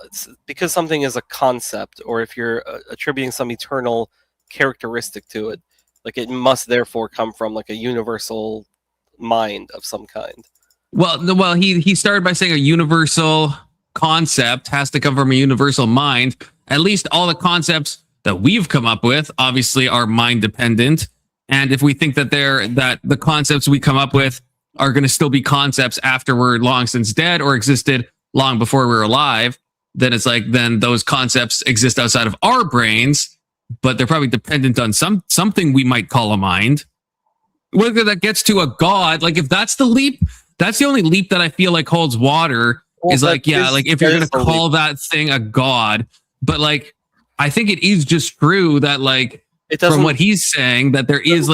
because something is a concept, or if you're attributing some eternal characteristic to it, like it must therefore come from like a universal mind of some kind. Well, he started by saying a universal concept has to come from a universal mind. At least all the concepts that we've come up with obviously are mind dependent, and if we think that the concepts we come up with are going to still be concepts after we're long since dead or existed long before we were alive, then it's like then those concepts exist outside of our brains, but they're probably dependent on something we might call a mind. Whether that gets to a god, like if that's the leap, that's the only leap that I feel like holds water. Is like if you're going to call that thing a god, but like. I think it is just true that like from what he's saying that there is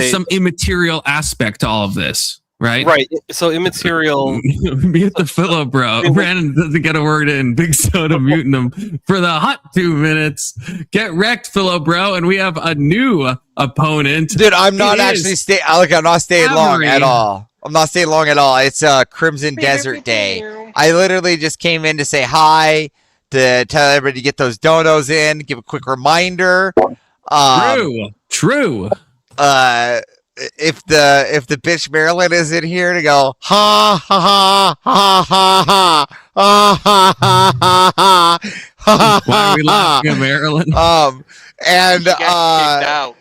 some immaterial aspect to all of this, right? Right. So immaterial. Mute the Philo, bro. Brandon doesn't get a word in. Big Soda muting him for the hot 2 minutes. Get wrecked, Philo, bro. And we have a new opponent. Dude, I'm not actually I'm not staying long at all. I'm not staying long at all. It's Crimson Desert Day. I literally just came in to say hi, to tell everybody to get those donos in, give a quick reminder. True. If the bitch Marilyn is in here to go ha ha ha ha ha ha ha ha ha. Why are we laughing at Marilyn? And she got kicked out.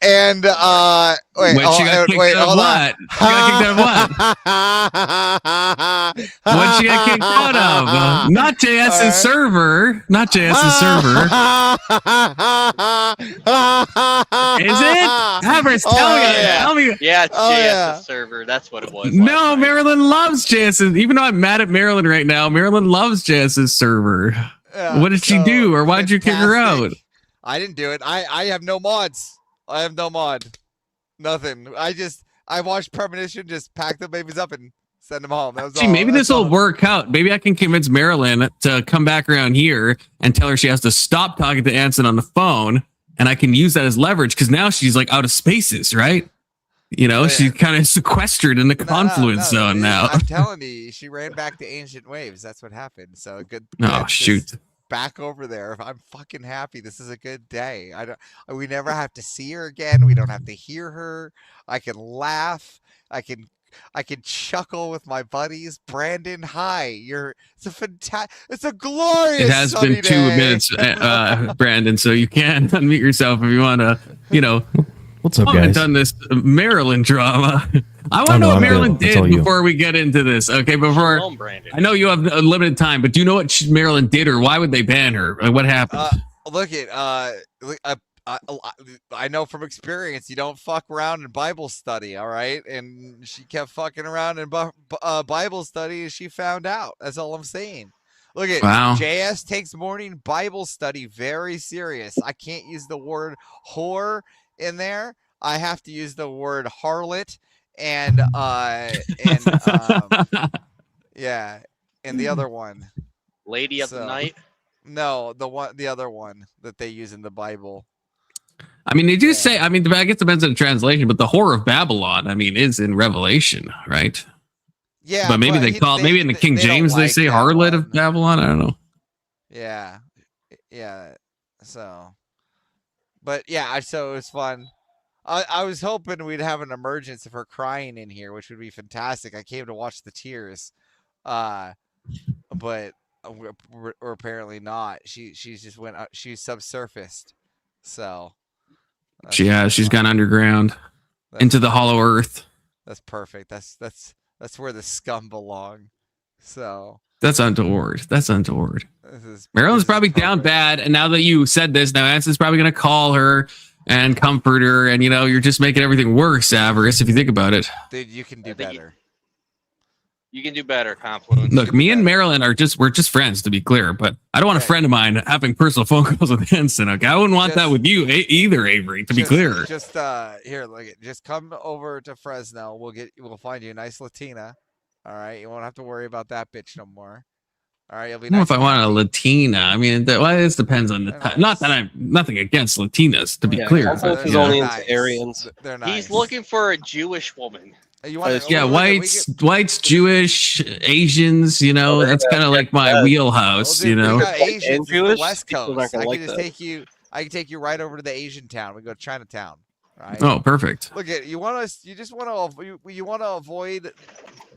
And wait, when she got kicked out of what? She got kicked out of what? What she got kicked out of? Not JS's server. Not JS's server. Is it? Havers, tell me. Yeah, it's JS's server. That's what it was. No, Marilyn loves JS's. Even though I'm mad at Marilyn right now, Marilyn loves JS's server. What did she do, or why did you kick her out? I didn't do it. I have no mods. I have no mod. Nothing. I watched Premonition just pack the babies up and send them home. That was all. Maybe this will work out. Maybe I can convince Marilyn to come back around here and tell her she has to stop talking to Anson on the phone, and I can use that as leverage because now she's like out of spaces, right? You know, she's kind of sequestered in the confluence zone now. I'm telling you, she ran back to ancient waves. That's what happened. So good. Oh, shoot. Back over there. I'm fucking happy. This is a good day. We never have to see her again. We don't have to hear her. I can laugh. I can chuckle with my buddies. Brandon, hi. It's a glorious. It has been 2 minutes, Brandon. So you can unmute yourself if you want to. What's up, guys? Done this Maryland drama. I want to know what Maryland did before we get into this. Okay, I know you have a limited time, but do you know what Maryland did, or why would they ban her? Like, what happened? I know from experience you don't fuck around in Bible study, all right? And she kept fucking around in Bible study, and she found out. That's all I'm saying. Look at JS takes morning Bible study very serious. I can't use the word whore in there. I have to use the word harlot and the other one. Lady of the Night? No, the other one that they use in the Bible. I mean, they do say. I mean, I guess it depends on the translation, but the whore of Babylon, I mean, is in Revelation, right? Yeah, but maybe maybe in the King James they say harlot of Babylon. I don't know. Yeah. So, but yeah, so it was fun. I was hoping we'd have an emergence of her crying in here, which would be fantastic. I came to watch the tears, but or apparently not. She's just went. She's subsurfaced. So. She's gone underground into the hollow earth. That's perfect. That's where the scum belong. So. That's untoward. Marilyn's probably down bad, and now that you said this, now Anson's probably going to call her and comfort her, and you're just making everything worse, Avarice. If you think about it, dude, you can do better. You can do better, Confluence. Look, me and Marilyn we're just friends, to be clear, but I don't want a friend of mine having personal phone calls with Anson. Okay, I wouldn't want that with you either, Avery. To be clear, just here, look, just come over to Fresno. We'll find you a nice Latina. All right, you won't have to worry about that bitch no more. All right, you'll be. I don't know if I want a Latina. I mean, this depends on the time. Not that I'm nothing against Latinas, to be clear. But, only into Aryans. They're nice. He's looking for a Jewish woman. Whites, Jewish, Asians. That's kind of like my wheelhouse. We got Asians in the West Coast. I can take you right over to the Asian town. We go to Chinatown. Right? Oh, perfect. Look at you just want to avoid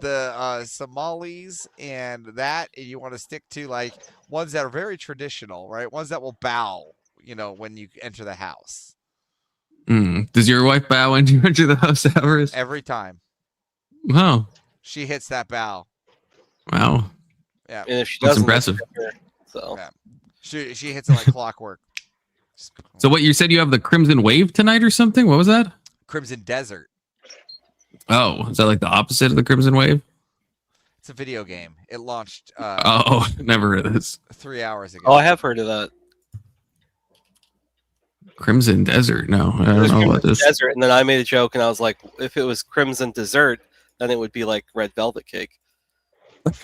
the Somalis and you want to stick to like ones that are very traditional, right? Ones that will bow, when you enter the house. Does your wife bow when you enter the house, Avarice? Every time. Wow. She hits that bow. Wow. Yeah. And if she That's impressive. Yeah. She hits it like clockwork. So what you said, you have the Crimson Wave tonight or something? What was that? Crimson Desert. Oh, is that like the opposite of the Crimson Wave? It's a video game. It launched. Never heard of this. 3 hours ago. Oh, I have heard of that. Crimson Desert. No, I don't know about this. Desert, and then I made a joke, and I was like, if it was Crimson Dessert, then it would be like red velvet cake.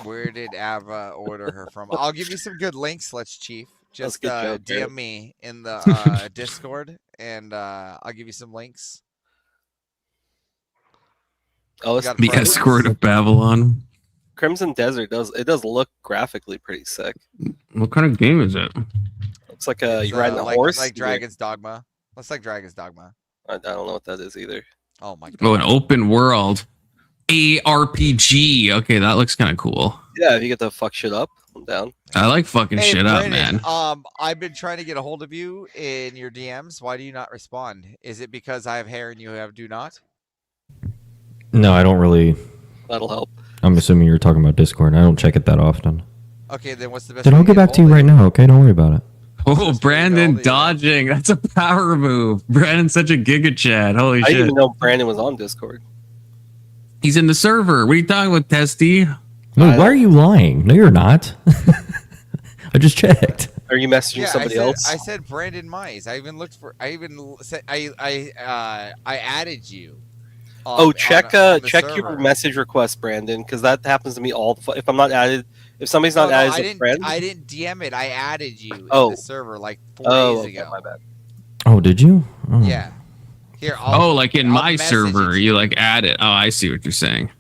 Where did Ava order her from? I'll give you some good links, Let's Chief. Just DM me in the Discord, and I'll give you some links. Oh, it's the Escort of Babylon. Crimson Desert does look graphically pretty sick. What kind of game is it? Looks like you're riding a horse. Like Dragon's Dogma. Looks like Dragon's Dogma. I don't know what that is either. Oh my god. Oh, an open world ARPG. Okay, that looks kind of cool. Yeah, if you get to fuck shit up, I'm down. I like fucking shit up, man. I've been trying to get a hold of you in your DMs. Why do you not respond? Is it because I have hair and you do not? No, I don't really. That'll help. I'm assuming you're talking about Discord. I don't check it that often. Okay, then what's the best? Then I'll get back to you right now. Okay, don't worry about it. Oh, Brandon dodging. That's a power move. Brandon's such a giga chad. Holy shit. I didn't even know Brandon was on Discord. He's in the server. What are you talking about, Testy? No, why are you lying? No, you're not. I just checked. Are you messaging somebody else? I said Brandon Mize. I even looked for. I even said I added you. Check your message request, Brandon, because that happens to me all. If I'm not added, if somebody's not added as a friend, I didn't DM it. I added you in the server like 4 days ago. My bad. Oh, did you? Oh. Yeah. Here. Like in my server, you like add it. Oh, I see what you're saying.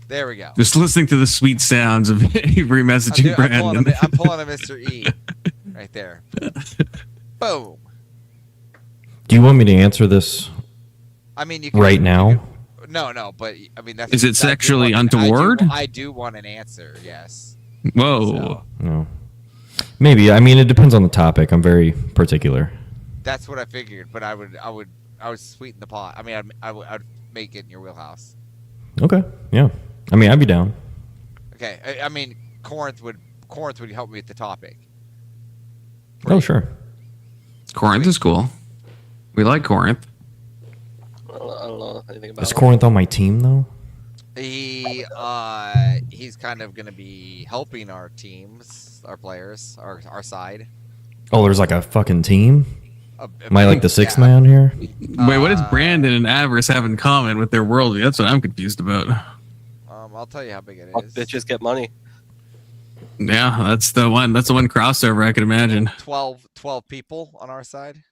There we go. Just listening to the sweet sounds of Avery messaging Brandon. I'm pulling a Mr. E right there. Boom. Do you want me to answer this? I mean, you can, right now. No, but I mean, that's. Is it sexually untoward? I do want an answer. Yes. Whoa. So, no. Maybe. I mean, it depends on the topic. I'm very particular. That's what I figured, but I would sweeten the pot. I mean, I'd make it in your wheelhouse. Okay. Yeah. I mean, I'd be down. Okay. I mean, Corinth would help me with the topic. Oh, sure. Corinth is cool. We like Corinth. I don't know anything about. Is Corinth on my team though? He's kind of going to be helping our teams, our players, our side. Oh, there's like a fucking team. Am I like the sixth man here? Wait, what does Brandon and Avarice have in common with their worldview? That's what I'm confused about. I'll tell you how big it is. Bitches get money. Yeah, that's the one. That's the one crossover I can imagine. 12 people on our side.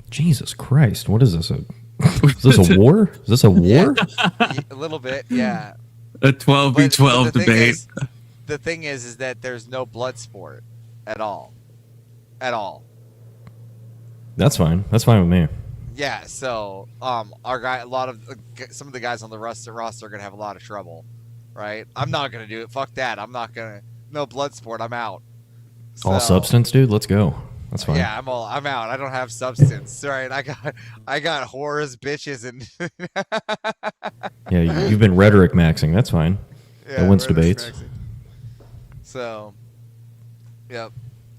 Jesus Christ! What is this? Is this a war? Is this a war? Yeah, a little bit, yeah. A 12v12 debate. The thing is that there's no blood sport at all. At all. That's fine. That's fine with me. Yeah, so our guy, some of the guys on the roster are gonna have a lot of trouble, right? I'm not gonna do it. Fuck that. I'm not gonna. No blood sport. I'm out. All substance, dude. Let's go. That's fine. Yeah, I'm out. I don't have substance. Right? I got whores, bitches, and Yeah, you've been rhetoric maxing. That's fine. yeah, that wins debates. Maxing. So, yep.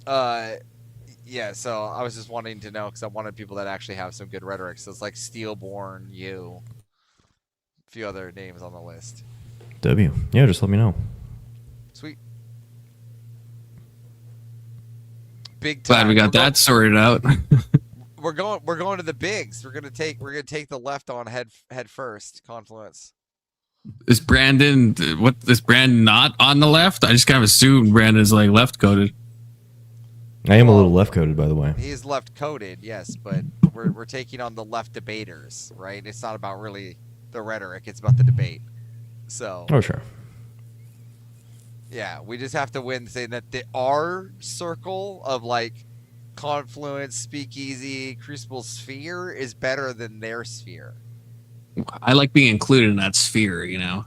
Yeah, so I was just wanting to know because I wanted people that actually have some good rhetoric. So it's like Steelborn, a few other names on the list. W. Yeah, just let me know. Sweet. Big time. Glad we got that sorted out. We're going to the bigs. We're gonna take the left on head first. Confluence. Is Brandon not on the left? I just kind of assumed Brandon's like left coded. I am a little left coded, by the way. He is left coded, yes, but we're taking on the left debaters, right? It's not about really the rhetoric; it's about the debate. So. Oh sure. Yeah, we just have to win, saying that our circle of like Confluence, Speakeasy, Crucible Sphere is better than their sphere. I like being included in that sphere, you know.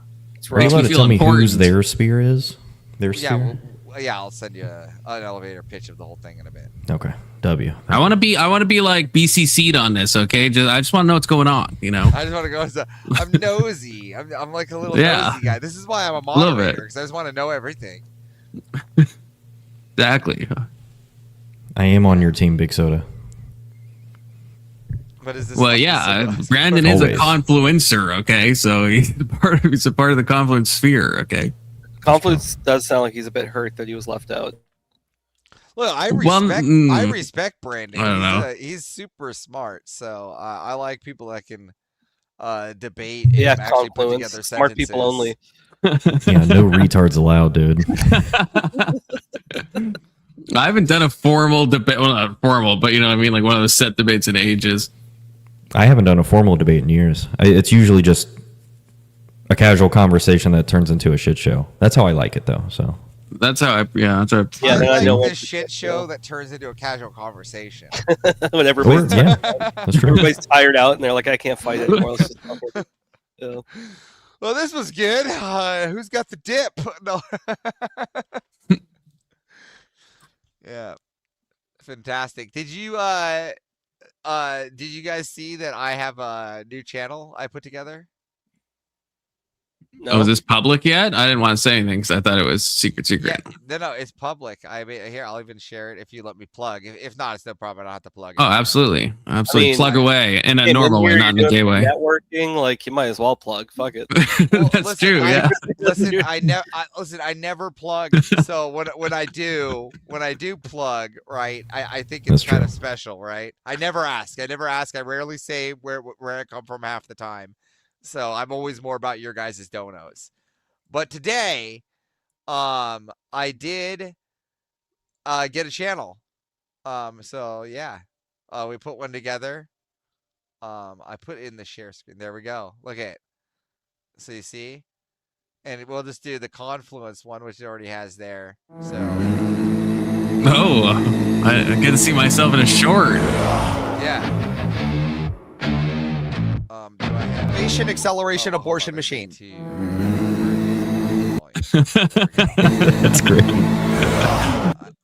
Are you allowed to tell me whose their sphere is? Their sphere? Yeah, I'll send you an elevator pitch of the whole thing in a bit. Okay. W. I want to be like BCC'd on this, okay? I just want to know what's going on, you know. I just want to go. I'm nosy. I'm like a little nosy guy. This is why I'm a moderator, because I just want to know everything. Exactly. I am on your team, Big Soda. But is this Brandon is a confluencer, okay? So he's a part of the confluence sphere, okay? Confluence does sound like he's a bit hurt that he was left out. Look, I respect Brandon. I don't know. He's super smart, so I like people that can debate and actually put together sentences. Smart people only. Yeah, no retards allowed, dude. I haven't done a formal debate. Well, not formal, but you know what I mean? Like one of those set debates in ages. I haven't done a formal debate in years. It's usually just a casual conversation that turns into a shit show. That's how I like it, though. So that's how I like this shit show that turns into a casual conversation. When everybody's that's true. Everybody's tired out and they're like, I can't fight anymore. Let's just talk about it. Yeah. Well, this was good. Who's got the dip? No. Yeah, fantastic. Did you guys see that I have a new channel I put together? No. Oh, is this public yet? I didn't want to say anything because I thought it was secret. Yeah, no, it's public. I mean, here, I'll even share it if you let me plug. If not, it's no problem. I don't have to plug it. Oh, absolutely. Plug away in a normal way, not in a gay way. Networking, like you might as well plug. Fuck it. Well, That's true. Yeah. I never plug. So when I do plug, right? I think it's kind of special, right? I never ask. I rarely say where I come from half the time. So I'm always more about your guys' donos. But today, I did get a channel. So yeah, we put one together. I put it in the share screen. There we go. Look at it. So you see? And we'll just do the Confluence one, which it already has there. So. Oh, I get to see myself in a short. Yeah. Patient acceleration abortion machine. That's great.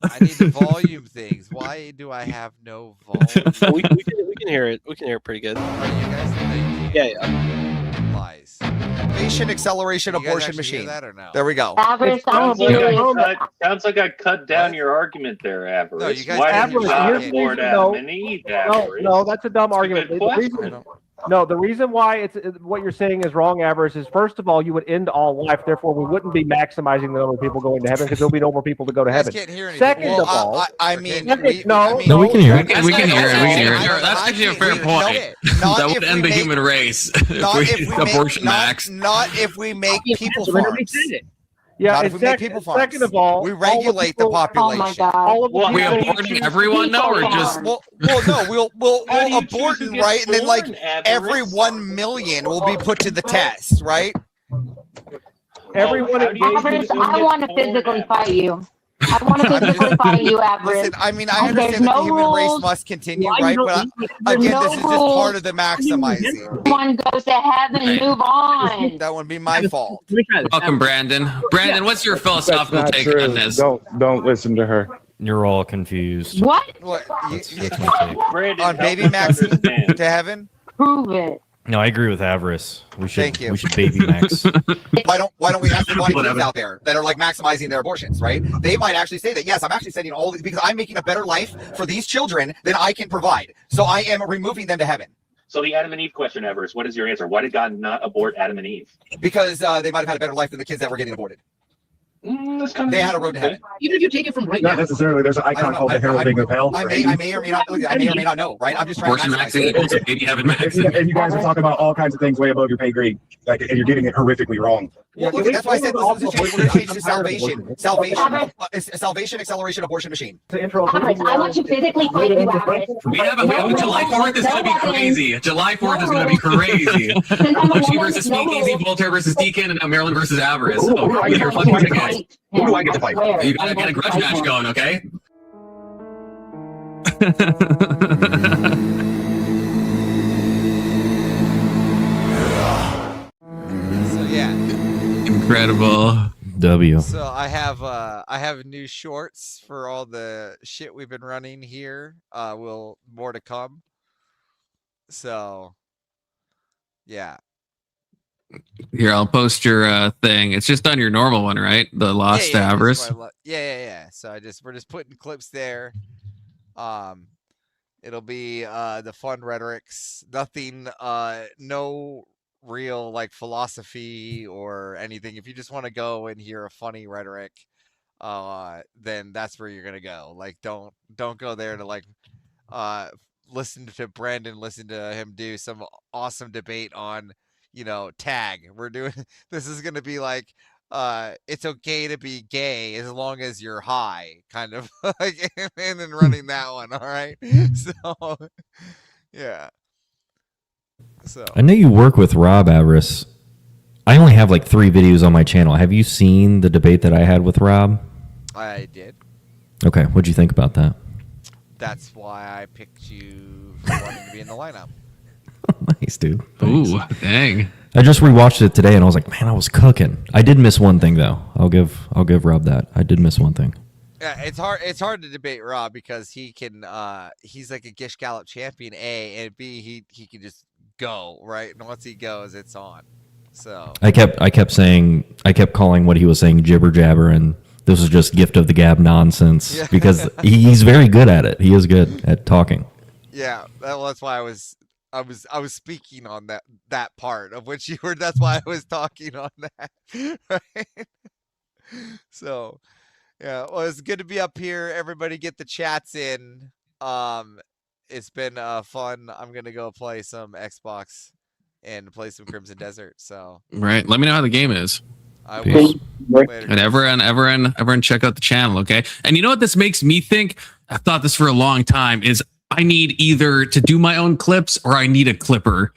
I need the volume things. Why do I have no volume? we can hear it. We can hear it pretty good. Oh, you guys? No, you can't. Yeah. Lies. Patient acceleration abortion machine. That or no? There we go. Sounds like I cut down your argument there, Avarice. No, you guys Why didn't you Avarice, support Adam and Eve, Avarice? No, that's a dumb argument. Good The reason why what you're saying is wrong, Avarice, is first of all, you would end all life. Therefore, we wouldn't be maximizing the number of people going to heaven because there'll be no more people to go to heaven. Can't hear anything. Second of all, I mean, no, we can hear it. We can hear it. That's actually a fair point. That would end the human race. If we abortion max. Not if we make people farms. Yeah, Not and if we make people farms. second of all, we regulate the population. Oh my God. all of the We people- aborting everyone now, or just Well, no, we'll How do you abort choose who it, gets right? And then like born, every Avarice? 1 million will be put to the test, right? everyone how do you Avarice, choose who I gets want to born, physically Avarice? fight you. I want to physically fight you, Avarice. Listen, I mean, I And there's understand that the no human race rules. must continue, Why right? you But there's again, no this is just rules. part of the maximizing. Everyone goes to heaven. Move on. That wouldn't be my fault. welcome, Brandon? Brandon, what's your philosophical take on this? Don't listen to her. You're all confused. What? What? That's my take. Brandon, On help baby us maxing understand. to heaven? Prove it. No, I agree with Avarice. We should. Thank you. We should baby max. Why don't we have some body Whatever. kids out there that are like maximizing their abortions, right? They might actually say that, yes, I'm actually sending all these because I'm making a better life for these children than I can provide. So I am removing them to heaven. So the Adam and Eve question, Everest, what is your answer? Why did God not abort Adam and Eve? Because they might have had a better life than the kids that were getting aborted. That's kind of They had a road to heaven. Even if you take it from right Not now, necessarily. There's an I don't icon know. called the heralding of hell. I may or may not know, right? I'm just trying to Abortion maximize maxing it. equals baby heaven If you maxing. guys are talking about all kinds of things way above your pay grade, like, and you're getting it horrifically wrong. Well, look, that's why I said we're going to change to salvation. Salvation, acceleration, abortion machine. Avarice, I want to physically fight you, Avarice. We have a July 4th is going to be crazy. July 4th is going to be crazy. Bushy versus Speakeasy, Voltaire versus Deacon, and now Maryland versus Avarice. Oh, you're fucking again. Who do I get to fight? You gotta get a grudge match going, okay? So yeah. Incredible. W. So I have new shorts for all the shit we've been running here. More to come. So yeah. Here, I'll post your thing. It's just on your normal one, right? The Lost yeah, Avarice. Yeah. So we're just putting clips there. It'll be the fun rhetorics. Nothing no real like philosophy or anything. If you just want to go and hear a funny rhetoric, then that's where you're gonna go. Like don't go there to like listen to Brandon, listen to him do some awesome debate on, tag. We're doing this is gonna be like it's okay to be gay as long as you're high, kind of like, and then running that one. All right. So yeah. So I know you work with Rob Avarice. I only have like 3 videos on my channel. Have you seen the debate that I had with Rob? I did. Okay, what'd you think about that? That's why I picked you for wanting to be in the lineup. Nice, dude. Thanks. Ooh, dang. I just rewatched it today and I was like, man, I was cooking. I did miss one thing though. I'll give Rob that. I did miss one thing. Yeah, it's hard to debate Rob because he can he's like a Gish Gallop champion, A, and B, he can just go, right? And once he goes, it's on. So I kept calling what he was saying jibber jabber, and this was just gift of the gab nonsense. Yeah. Because he's very good at it. He is good at talking. yeah, that's why I was speaking on that part of which you were. That's why I was talking on that. Right? So yeah, well, it's good to be up here. Everybody get the chats in. It's been fun. I'm gonna go play some Xbox and play some Crimson Desert. So Right. Let me know how the game is. I Peace. will. Later. And everyone check out the channel, okay? And you know what this makes me think? I've thought this for a long time, is I need either to do my own clips or I need a clipper.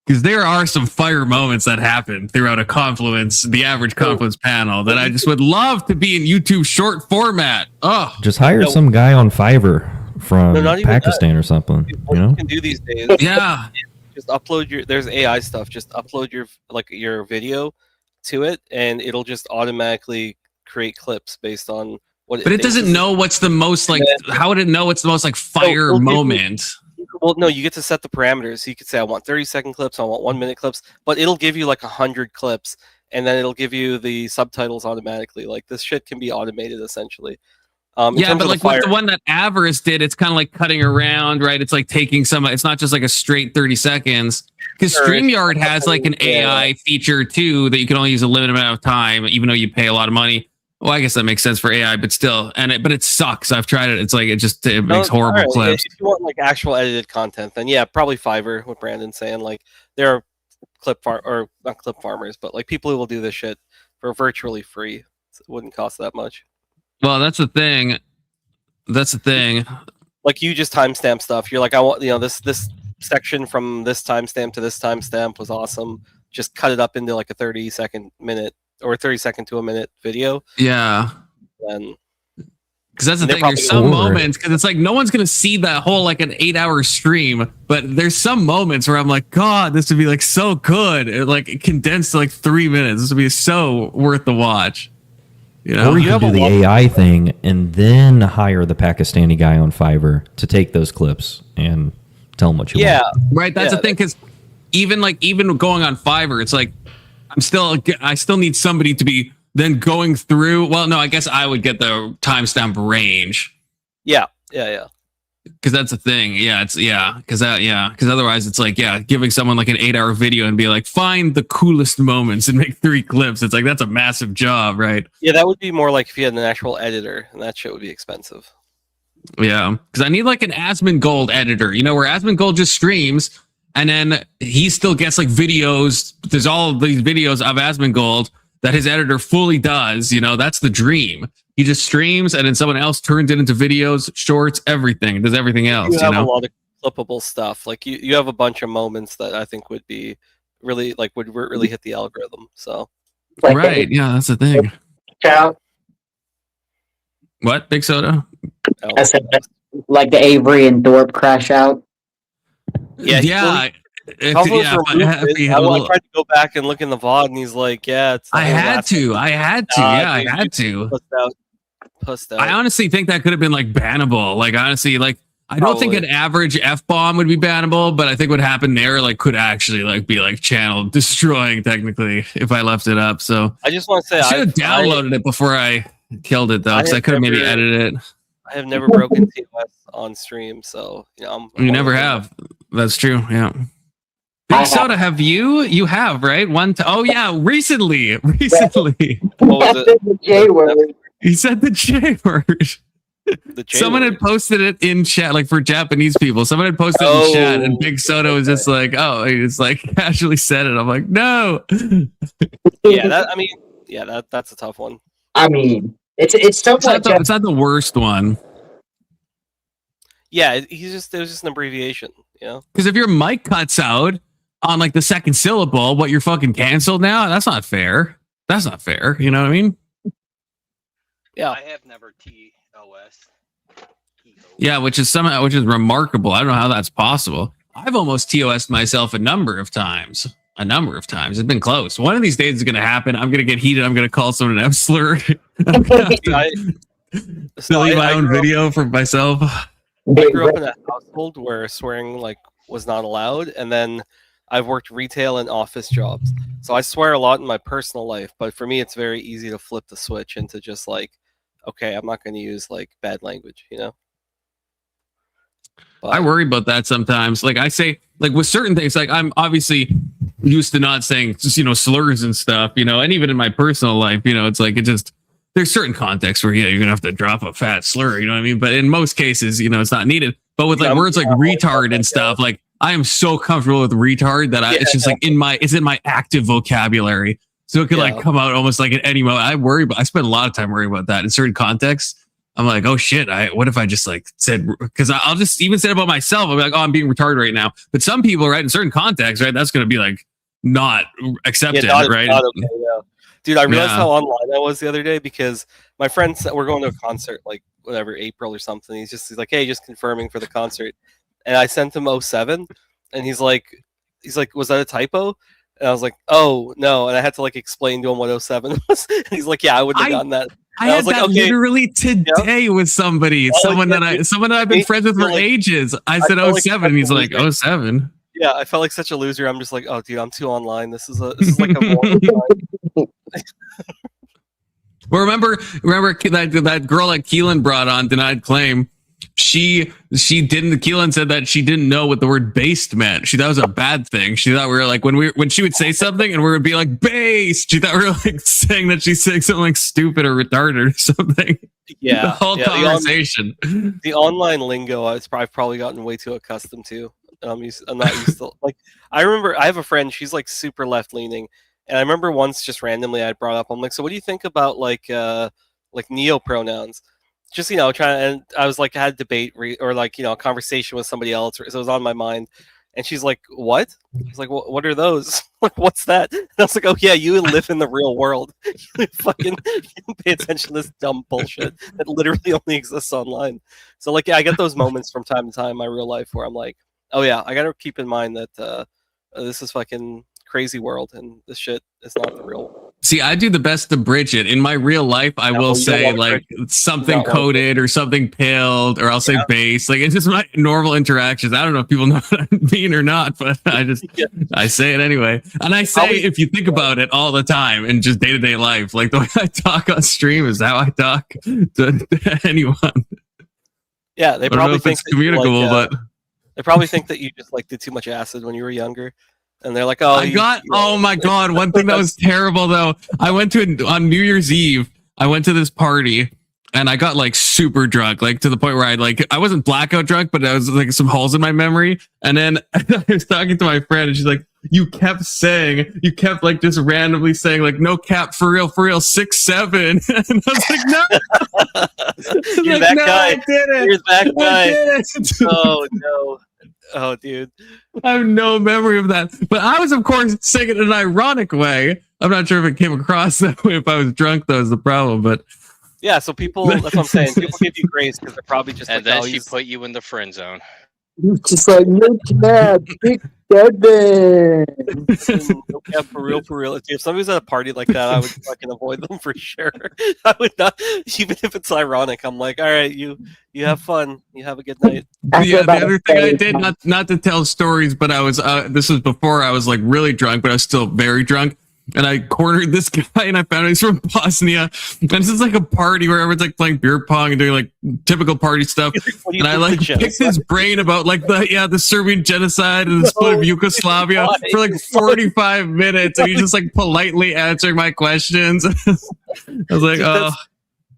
Because there are some fire moments that happen throughout the average Confluence panel that I just would love to be in YouTube short format. Oh, Just hire some guy on Fiverr from Pakistan or something. What you can do these days, yeah. just upload there's AI stuff. Just upload your video to it, and it'll just automatically create clips based on what. But it doesn't know what's the most like. How would it know what's the most like fire moment? Well, no, you get to set the parameters. So you could say, I want 30-second clips, I want 1-minute clips, but it'll give you like 100 clips, and then it'll give you the subtitles automatically. Like this shit can be automated essentially. Yeah, but like with the one that Avarice did, it's kind of like cutting around, right? It's like taking it's not just like a straight 30 seconds. Because StreamYard has like an AI feature too that you can only use a limited amount of time, even though you pay a lot of money. Well, I guess that makes sense for AI, but still, but it sucks. I've tried it. It's like it makes horrible clips. If you want like actual edited content, then yeah, probably Fiverr. What Brandon's saying, like there are not clip farmers, but like people who will do this shit for virtually free. It wouldn't cost that much. Well, that's the thing. Like you just timestamp stuff. You're like, I want this section from this timestamp to this timestamp was awesome. Just cut it up into like a 30-second minute or 30-second to a minute video. Yeah. And because that's the thing. There's some moments because it's like no one's gonna see that whole like an 8-hour stream, but there's some moments where I'm like, God, this would be like so good. Like condensed to like 3 minutes. This would be so worth the watch. You know, or you can do the AI thing and then hire the Pakistani guy on Fiverr to take those clips and tell him what you want. Right. That's the thing, because even going on Fiverr, it's like I still need somebody to be then going through. Well, no, I guess I would get the timestamp range. Yeah. Because that's the thing. Because otherwise it's like, giving someone like an 8-hour video and be like, find the coolest moments and make 3 clips. It's like, that's a massive job, right? Yeah, that would be more like if you had an actual editor, and that shit would be expensive. Yeah, because I need like an Asmongold editor, where Asmongold just streams and then he still gets like videos. There's all of these videos of Asmongold that his editor fully does. That's the dream. He just streams and then someone else turns it into videos, shorts, everything, does everything else. You have a lot of clippable stuff. Like you have a bunch of moments that I think would be really would really hit the algorithm. So right, that's the thing. Ciao. What, Big Soda? I said like the Avery and Thorpe crash out. I tried to go back and look in the VOD, and he's like, I had to. Pussed out. I honestly think that could have been like bannable. Like honestly, like I don't think an average F-bomb would be bannable, but I think what happened there could actually be channel destroying technically if I left it up. So I just want to say I should have downloaded it before I killed it though, because I could have maybe edited it. I have never broken TOS on stream, so you never have. That's true. Yeah. Big Soda, have you? You have, right? Recently. What was it? The J word. He said the J word. Someone had posted it in chat, for Japanese people. Someone had posted it in chat, and Big Soda was just like, "Oh," he just casually said it. I'm like, "No." That's a tough one. I mean, it's not the worst one. Yeah, it was just an abbreviation, Because if your mic cuts out on the second syllable, what, you're fucking canceled now? That's not fair. That's not fair. You know what I mean? Yeah, I have never TOS. Yeah, which is remarkable. I don't know how that's possible. I've almost TOS'd myself a number of times. It's been close. One of these days is going to happen. I'm going to get heated. I'm going to call someone an F slur. I'm going to delete my own video for myself. I grew up in a household where swearing was not allowed, and then I've worked retail and office jobs, so I swear a lot in my personal life. But for me, it's very easy to flip the switch into just okay, I'm not going to use bad language, But I worry about that sometimes. I say, with certain things, I'm obviously used to not saying slurs and stuff, and even in my personal life, it's there's certain contexts where you're gonna have to drop a fat slur, you know what I mean? But in most cases, it's not needed. But with words like retard and stuff, I am so comfortable with retard that it's just it's in my active vocabulary. So it could come out almost at any moment. I spend a lot of time worrying about that in certain contexts. I'm like, oh shit, what if I just said, because I'll just even say it about myself. I'll be like, oh, I'm being retarded right now. But some people, right, in certain contexts, right, that's gonna be not accepted, right? Not okay, yeah. Dude, I realized how online I was the other day because my friends said we're going to a concert, April or something. He's like, hey, just confirming for the concert. And I sent him 07, and he's like, was that a typo? And I was like, oh no. And I had to explain to him what 07 was. And he's like, yeah, I wouldn't have done that. I had that literally today with somebody, someone that I've been friends with for ages. I said 07, and he's like, 07. Yeah, I felt like such a loser. I'm just like, oh, dude, I'm too online. This is like a Well, remember that girl that Keelan brought on denied claim. She didn't. Keelan said that she didn't know what the word based meant. She thought it was a bad thing. She thought we were when she would say something and we would be like based. She thought we were saying that she's saying something stupid or retarded or something. Yeah, the whole conversation. The online lingo, I've probably gotten way too accustomed to. I'm not used to I remember I have a friend. She's super left leaning, And I remember once just randomly I brought up, I'm like, so what do you think about like neo pronouns? Just and I was like, I had a debate or like a conversation with somebody else, so it was on my mind. And she's like, what? I was like, well, what are those? Like, what's that? And I was like, oh yeah, you live in the real world. You fucking pay attention to this dumb bullshit that literally only exists online. So like, yeah, I get those moments from time to time in my real life where I'm like, oh yeah, I gotta keep in mind that this is fucking crazy world and this shit is not the real world. See, I do the best to bridge it. In my real life, I will say like something coded or something pilled, or I'll say base. Like it's just my normal interactions. I don't know if people know what I mean or not, but I say it anyway. And I say, if you think about it all the time in just day-to-day life, like the way I talk on stream is how I talk to anyone. Yeah, they probably think it's communicable, but they probably think that you just like did too much acid when you were younger. And they're like, oh, oh my God. One thing that was terrible though. I went on New Year's Eve, I went to this party and I got like super drunk, like to the point where I wasn't blackout drunk, but I was like some holes in my memory. And then I was talking to my friend and she's like, you kept like just randomly saying like, no cap, for real, 6'7". And I was like, no. You're like, that no, guy. I didn't. You're that I guy. didn't. Oh no. Oh, dude. I have no memory of that. But I was, of course, saying it in an ironic way. I'm not sure if it came across that way. If I was drunk, that was the problem. But yeah, so people, that's what I'm saying. People give you grace because they're probably just and like, then she put you in the friend zone. Just like, no cap, big Devin. No cap, for real. If somebody's at a party like that, I would fucking avoid them for sure. I would not, even if it's ironic. I'm like, all right, you have fun. You have a good night. Yeah, the other thing I did, not to tell stories, but I was, this was before I was like really drunk, but I was still very drunk. And I cornered this guy and I found out he's from Bosnia. And this is like a party where everyone's like playing beer pong and doing like typical party stuff. And I like picked his brain about like the Serbian genocide and the split of Yugoslavia for like 45 minutes. And he's just like politely answering my questions. I was like, oh.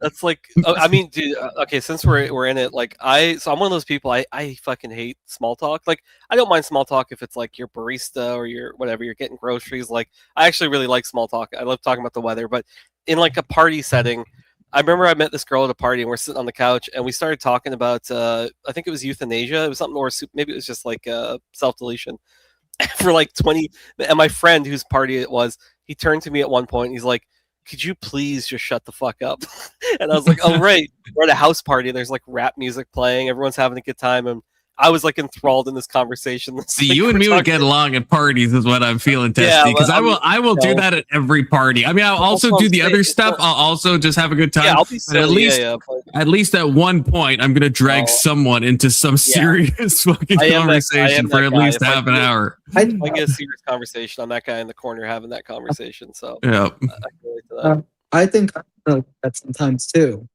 That's like, I mean, dude. Okay, since we're in it, like I'm one of those people. I fucking hate small talk. Like I don't mind small talk if it's like your barista or your whatever. You're getting groceries. Like I actually really like small talk. I love talking about the weather. But in like a party setting, I remember I met this girl at a party and we're sitting on the couch and we started talking about I think it was euthanasia. It was something, or maybe it was just like self-deletion for like 20. And my friend whose party it was, he turned to me at one point and he's like, could you please just shut the fuck up? And I was like, oh, right. We're at a house party. There's like rap music playing. Everyone's having a good time. And I was like enthralled in this conversation. See, you and me would get along at parties is what I'm feeling, Testy. Because I will do that at every party. I mean, I'll also do the other stuff. I'll also just have a good time. Yeah, I'll be silly. At least at one point, I'm going to drag someone into some serious fucking conversation for at least half an hour. I get a serious conversation. I'm that guy in the corner having that conversation. So yeah, I can relate to that. I think that sometimes too.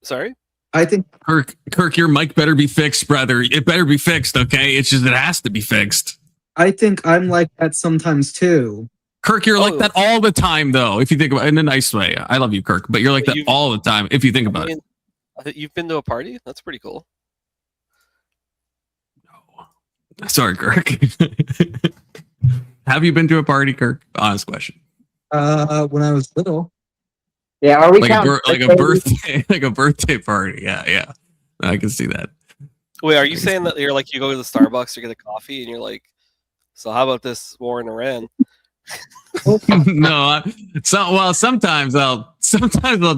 Sorry? I think Kirk, your mic better be fixed, brother. It better be fixed, okay? It's just it has to be fixed. I think I'm like that sometimes too. Kirk, you're like that all the time, though. If you think about it in a nice way, I love you, Kirk, but you're like that all the time. If you think about it, you've been to a party. That's pretty cool. No, sorry, Kirk. Have you been to a party, Kirk? Honest question. When I was little. Yeah, are we like a birthday party? Yeah, I can see that. Wait, are you saying that you're like you go to the Starbucks to get a coffee and you're like, so how about this war in Iran? No, sometimes I'll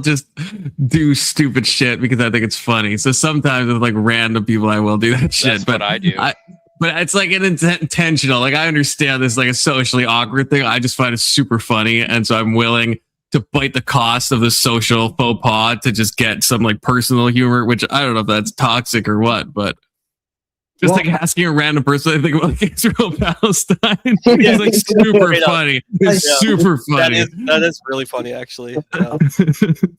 just do stupid shit because I think it's funny. So sometimes with like random people, I will do that shit. That's what I do. But it's like an intentional. Like I understand this is like a socially awkward thing. I just find it super funny, and so I'm willing to bite the cost of the social faux pas to just get some like personal humor, which I don't know if that's toxic or what, but just like asking a random person, I think about like Israel Palestine. It's like super funny. It's super funny. That is really funny, actually. Yeah.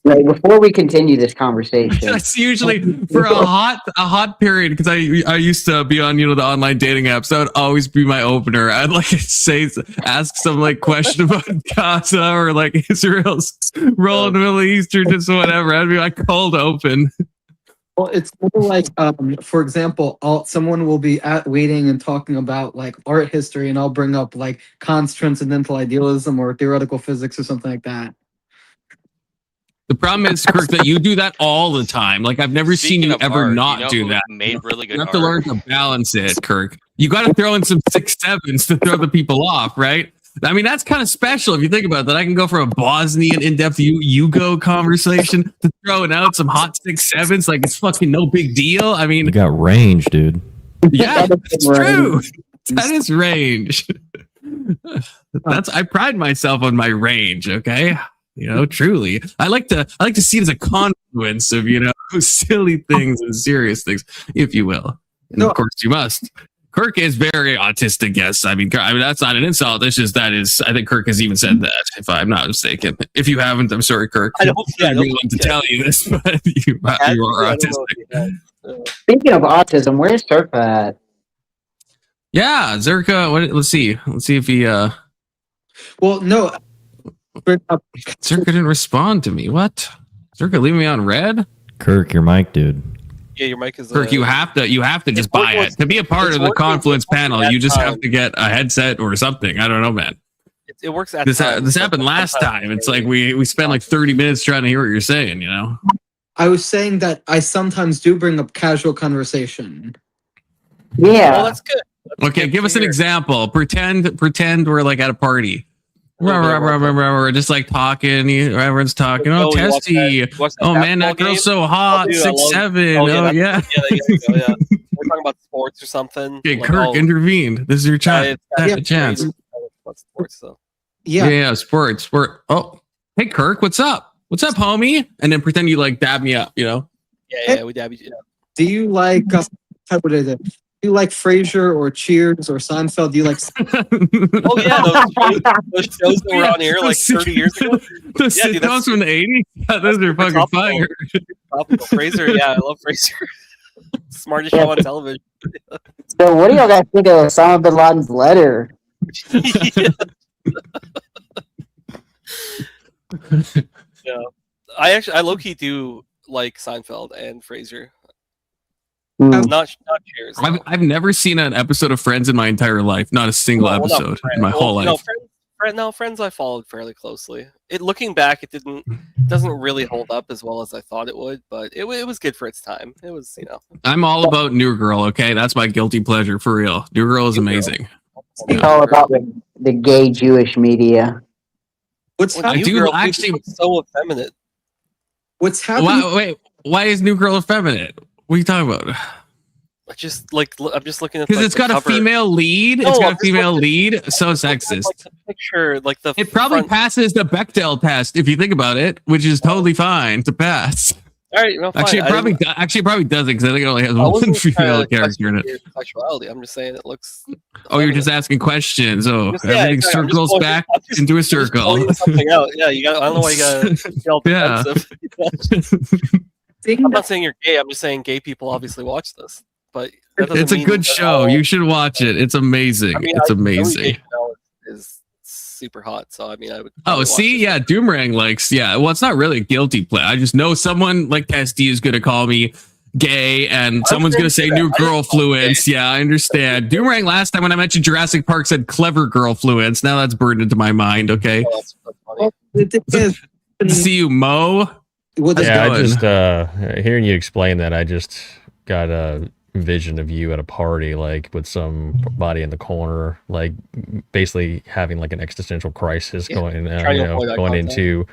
Right, before we continue this conversation, that's usually for a hot period because I used to be on the online dating apps. That would always be my opener. I'd like ask some like question about Gaza or like Israel's role in the Middle East or just whatever. I'd be like cold open. Well, it's more like, for example, someone will be waiting and talking about like art history, and I'll bring up like Kant's transcendental idealism or theoretical physics or something like that. The problem is, Kirk, that you do that all the time. Like, I've never seen you ever art, not you know do who that. made really good You have to art? learn to balance it, Kirk. You got to throw in some 6-7s to throw the people off, right? I mean, that's kind of special if you think about that. I can go from a Bosnian in-depth Yugo conversation to throwing out some hot 6-7s like it's fucking no big deal. I mean, You got range, dude. yeah, that's true. That is range. I pride myself on my range. Okay, truly, I like to see it as a confluence of silly things and serious things, if you will. And of course, you must. Kirk is very autistic. Yes, I mean that's not an insult. It's just I think Kirk has even said that, if I'm not mistaken. If you haven't, I'm sorry, Kirk. I don't want to tell you this, but you are autistic. Speaking of autism, where's Searka at? Yeah, Zherka. Let's see if he. Well, no. Zherka didn't respond to me. What? Zherka, leave me on red. Kirk, your mic, dude. Yeah, your mic is. Kirk, you have to just buy it to be a part of the Confluence panel. You just have to get a headset or something. I don't know, man. It works. This happened last time. It's like we spent like 30 minutes trying to hear what you're saying. I was saying that I sometimes do bring up casual conversation. Yeah. Well, that's good. Okay, give us an example. Pretend we're like at a party. We're just like talking. Everyone's talking. Oh, Testy. Oh man, that girl's so hot. 6'7". Oh yeah. Yeah. We're talking about sports or something. Okay, Kirk, intervened. This is your chance. Chance. Sports, so. Yeah, sports. Oh, hey Kirk, what's up? What's up, homie? And then pretend you like dab me up. Yeah, we dab you. Do you like what is it? Do you like Frasier or Cheers or Seinfeld? Do you like? Oh yeah, those shows that were on here like 30 years ago. Those sitcoms from the 80s. Yeah, those are fucking fire. Frasier, yeah, I love Frasier. Smartest show on television. So, what do y'all guys think of Osama bin Laden's letter? Yeah, I low key do like Seinfeld and Frasier. Not Cheers. I've never seen an episode of Friends in my entire life. Not a single episode in my whole life. Friends I followed fairly closely. Looking back, it doesn't really hold up as well as I thought it would, but it was good for its time. It was, I'm all about New Girl. Okay, that's my guilty pleasure for real. New Girl is amazing. It's all about the gay Jewish media. What's happening? So effeminate. What's happening? Wait, why is New Girl effeminate? What are you talking about? I'm just looking at because it's got a female lead. It's got a female lead. So sexist. Like the picture, it probably passes the Bechdel test if you think about it, which is totally fine to pass. All right, actually, it probably doesn't because I think it only has one female character in it. Sexuality. I'm just saying it looks. Oh, you're just asking questions. Oh, everything circles back into a circle. Something out. Yeah, you got. I don't know why you got. Yeah. I'm not saying you're gay. I'm just saying gay people obviously watch this. But it's a good show. You should watch it. It's amazing. It's amazing. Is super hot. So I mean, I would. Oh, see, yeah, Doomerang likes. Yeah, well, it's not really a guilty play. I just know someone like Testy is going to call me gay, and someone's going to say New Girl Fluence. Yeah, I understand. Doomerang last time when I mentioned Jurassic Park said Clever Girl Fluence. Now that's burned into my mind. Okay. That's funny. See you, Mo. Yeah, I just hearing you explain that, I just got a vision of you at a party, like with somebody in the corner, like basically having like an existential crisis going into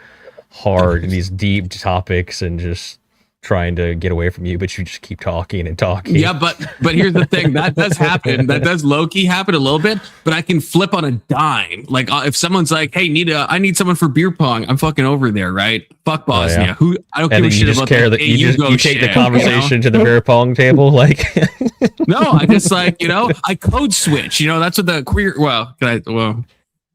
these deep topics and just trying to get away from you, but you just keep talking and talking. Yeah, but here's the thing. That does happen. That does low-key happen a little bit, but I can flip on a dime. Like if someone's like, hey, I need someone for beer pong, I'm fucking over there, right? Fuck Bosnia. Oh, yeah. I don't give a shit about that. You take the conversation to the beer pong table, like no, I just like, I code switch. That's what the queer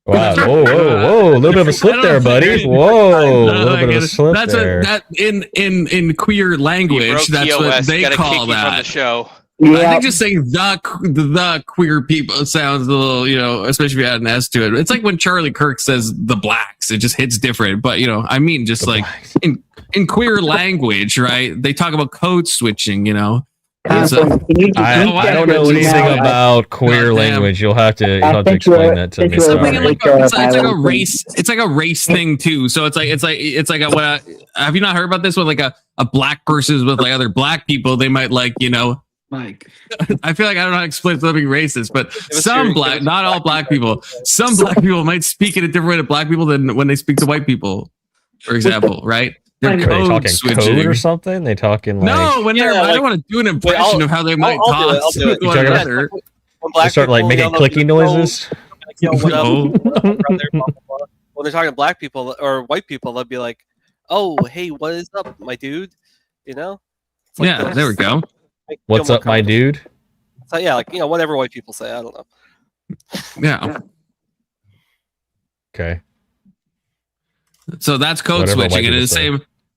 Wow! Whoa! A little bit of a slip there, buddy. Whoa! A little bit of a slip that's there. That's what in queer language. That's what they call that. From the show. Yeah. I think just saying the queer people sounds a little, especially if you add an S to it. It's like when Charlie Kirk says the blacks, it just hits different. But I mean, just like in in queer language, right? They talk about code switching, you know. I don't know anything about queer language. You'll have to explain that to me. It's like a race thing too. So it's like have you not heard about this with like a black person with like other black people? They might like, you know, Mike. I feel like I don't know how to explain without being racist, but not all black people, some black people might speak in a different way to black people than when they speak to white people, for example, right? Are they talking code or something? They talking like I don't want to do an impression of how they might talk to one another. They start like making clicky noises. When they're talking to black people or white people, they'll be like, "Oh, hey, what is up, my dude?" You know? Like there we go. What's up, my dude? So yeah, like, you know, whatever white people say. I don't know. Yeah. Okay. So that's code switching, and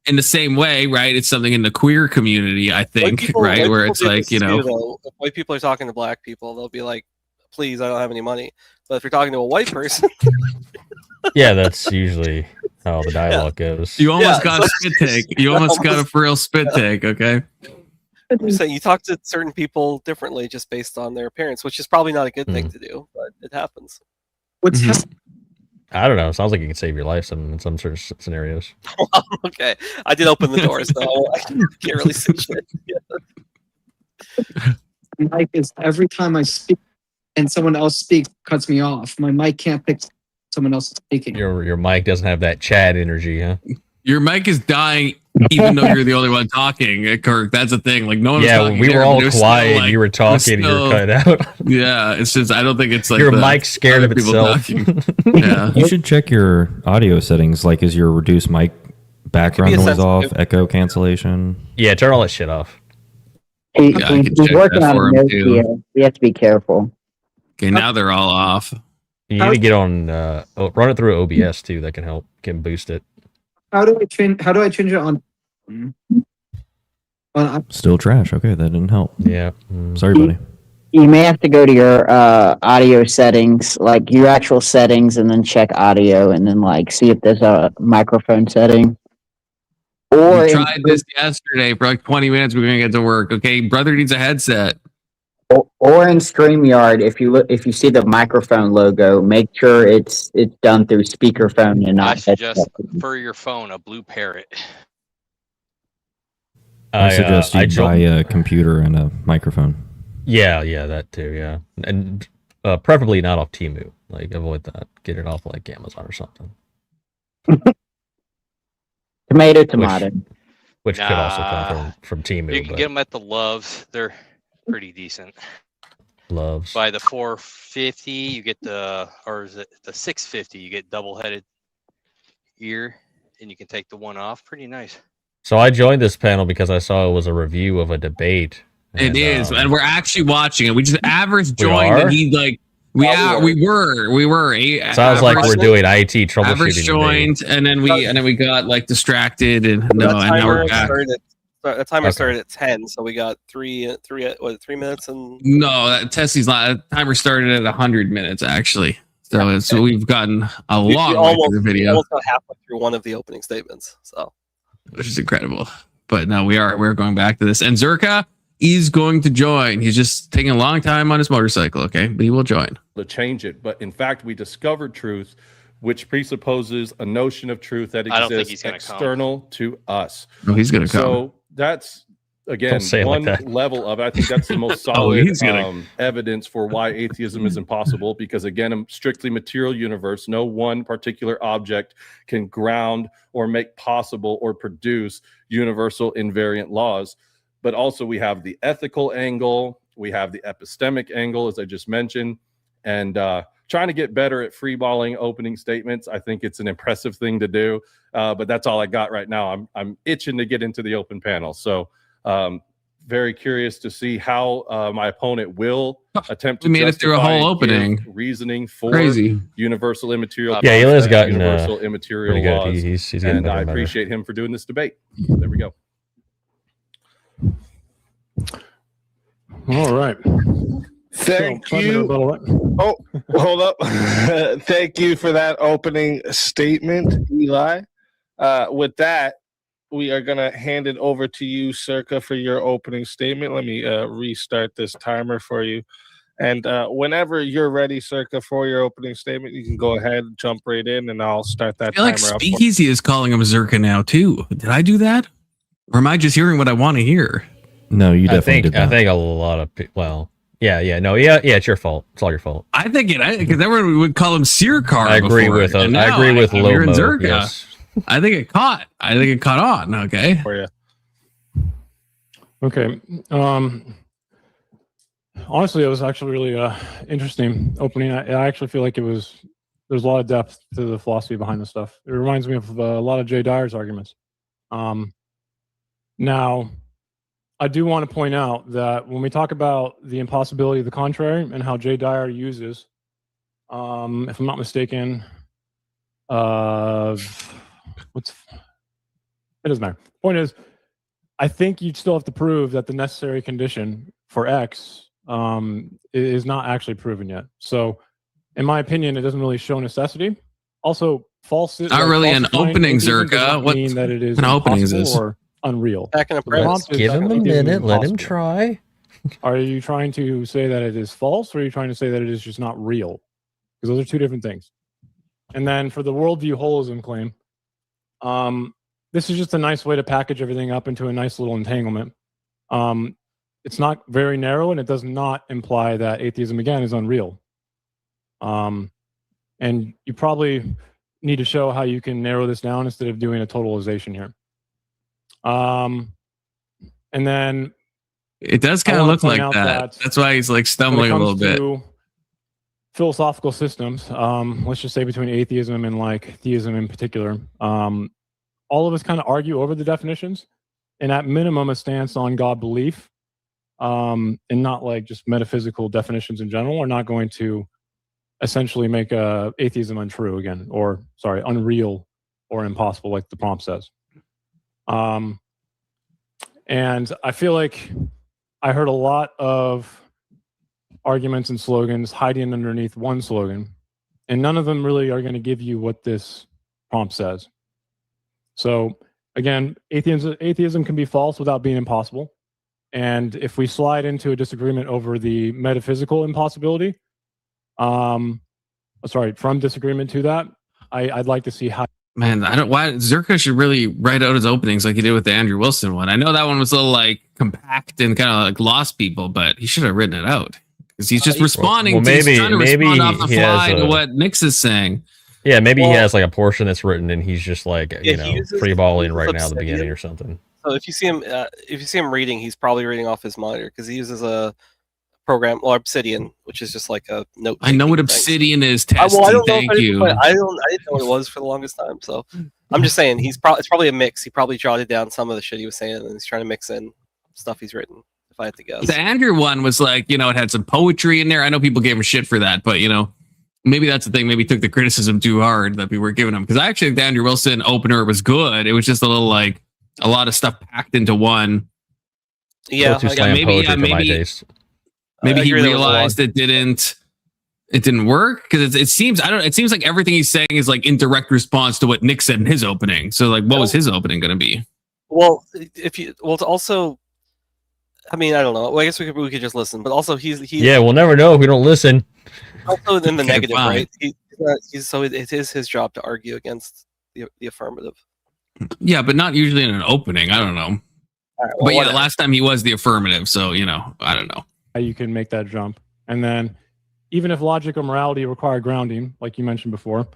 in the same way, right? It's something in the queer community, I think, right? Where it's like, you know, if white people are talking to black people, they'll be like, "Please, I don't have any money." But if you're talking to a white person, yeah, that's usually how the dialogue goes. You almost got a spit take. You almost got a for real spit take. Okay. I'm saying you talk to certain people differently just based on their appearance, which is probably not a good thing to do, but it happens. I don't know. It sounds like it can save your life in some sort of scenarios. Okay, I did open the door, so I can't really see shit. Mike is every time I speak and someone else speaks, cuts me off. My mic can't pick someone else speaking. Your mic doesn't have that Chad energy, huh? Your mic is dying, even though you're the only one talking, Kirk. That's the thing. Like no one. Yeah, was talking we were all quiet. Still, and you were talking. You were cut out. Yeah, it's just I don't think it's like your mic's scared of itself. Yeah, you should check your audio settings. Like, is your reduced mic background noise off? Echo cancellation. Yeah, turn all that shit off. He's working on it here. We have to be careful. Okay, now they're all off. You need to get on. Run it through OBS too. That can help. Can boost it. How do I change it on? Still trash. Okay, that didn't help. Yeah. Sorry, buddy. You may have to go to your audio settings, like your actual settings, and then check audio, and then like see if there's a microphone setting. Or we tried this yesterday for like 20 minutes. We're gonna get to work. Okay, brother needs a headset. Or in StreamYard, if you see the microphone logo, make sure it's done through speakerphone and not. I suggest for your phone a blue parrot. I suggest you buy a computer and a microphone. Yeah, that too. Yeah, and preferably not off Temu. Like avoid that. Get it off like Amazon or something. Tomato. Which could also come from Temu. You can get them at the Loves. They're pretty decent. Loves. By the 450, you get the 650, you get double-headed ear, and you can take the one off. Pretty nice. So I joined this panel because I saw it was a review of a debate. It is, and we're actually watching it. We just Avarice joined, and he like we were. Sounds like we're doing IT troubleshooting. Avarice joined, and then we got like distracted, and now we're back. The timer started at 10, so we got three minutes and. No, that timer started at 100 minutes actually. So we've gotten a long way through the video. Almost got halfway through one of the opening statements, so. Which is incredible. But no, we're going back to this, and Zherka is going to join. He's just taking a long time on his motorcycle, okay? But he will join. To change it, but in fact, we discovered truth, which presupposes a notion of truth that exists external to us. No, he's going to come. So that's again one level of it. I think that's the most solid evidence for why atheism is impossible. Because again, a strictly material universe, no one particular object can ground or make possible or produce universal invariant laws. But also we have the ethical angle, we have the epistemic angle, as I just mentioned, and trying to get better at freeballing opening statements. I think it's an impressive thing to do, but that's all I got right now. I'm itching to get into the open panel. So very curious to see how my opponent will attempt to made it through a whole opening reasoning for universal immaterial. Yeah, he has gotten universal immaterial laws. He's and I appreciate him for doing this debate. There we go. All right. Thank you. Oh, hold up. Thank you for that opening statement, Eli. With that, we are going to hand it over to you, Searka, for your opening statement. Let me restart this timer for you. And whenever you're ready, Searka, for your opening statement, you can go ahead and jump right in, and I'll start that I feel like timer up. Speakeasy is calling him Zherka now, too. Did I do that? Or am I just hearing what I want to hear? No, you definitely did that. I think a lot of people, well, yeah, it's your fault. It's all your fault. I think because everyone would call him Searkar. I agree with I agree with Lomo. Zherka. Yes. I think it caught. I think it caught on. Okay. For you. Okay. Honestly, it was actually really interesting opening. I actually feel like there's a lot of depth to the philosophy behind this stuff. It reminds me of a lot of Jay Dyer's arguments. Now, I do want to point out that when we talk about the impossibility of the contrary and how Jay Dyer uses, if I'm not mistaken, it doesn't matter. Point is, I think you'd still have to prove that the necessary condition for X is not actually proven yet. So, in my opinion, it doesn't really show necessity. Also, not really an opening, Zherka. What mean that it is an opening is this? Or unreal. Give him a minute. Let him try. Are you trying to say that it is false, or are you trying to say that it is just not real? Because those are two different things. And then for the worldview holism claim, this is just a nice way to package everything up into a nice little entanglement. It's not very narrow, and it does not imply that atheism, again, is unreal. And you probably need to show how you can narrow this down instead of doing a totalization here. And then it does kind of look like that. That's why he's like stumbling a little bit. Philosophical systems, let's just say between atheism and like theism in particular, all of us kind of argue over the definitions, and at minimum a stance on God belief, and not like just metaphysical definitions in general, are not going to essentially make atheism untrue again, or sorry, unreal or impossible, like the prompt says. And I feel like I heard a lot of arguments and slogans hiding underneath one slogan, and none of them really are going to give you what this prompt says. So again, atheism can be false without being impossible. And if we slide into a disagreement over the metaphysical impossibility, from disagreement to that, I'd like to see how. Man, why Zherka should really write out his openings like he did with the Andrew Wilson one. I know that one was a little like compact and kind of like lost people, but he should have written it out because he's just responding. Well, maybe he's trying to respond off the he fly has to what Nix is saying. Yeah, maybe he has like a portion that's written and he's just like free balling right now at the beginning or something. So if you see him reading, he's probably reading off his monitor because he uses a program, or Obsidian, which is just like a note. I know what Obsidian is. I Testing. don't know. Thank you. I didn't know what it was for the longest time. So I'm just saying it's probably a mix. He probably jotted down some of the shit he was saying, and he's trying to mix in stuff he's written. If I had to guess, the Andrew one was like, it had some poetry in there. I know people gave him shit for that, but maybe that's the thing. Maybe he took the criticism too hard that we were giving him, because I actually think the Andrew Wilson opener was good. It was just a little like a lot of stuff packed into one. Yeah, maybe he realized it didn't work, because it seems like everything he's saying is like in direct response to what Nick said in his opening. So like, what was his opening going to be? Well, it's also, I mean, I don't know. Well, I guess we could just listen, but also he's we'll never know if we don't listen. Also in the negative, right? So it is his job to argue against the affirmative. Yeah, but not usually in an opening. I don't know. Right, but yeah, last time he was the affirmative, so I don't know. You can make that jump. And then even if logic or morality require grounding, like you mentioned before,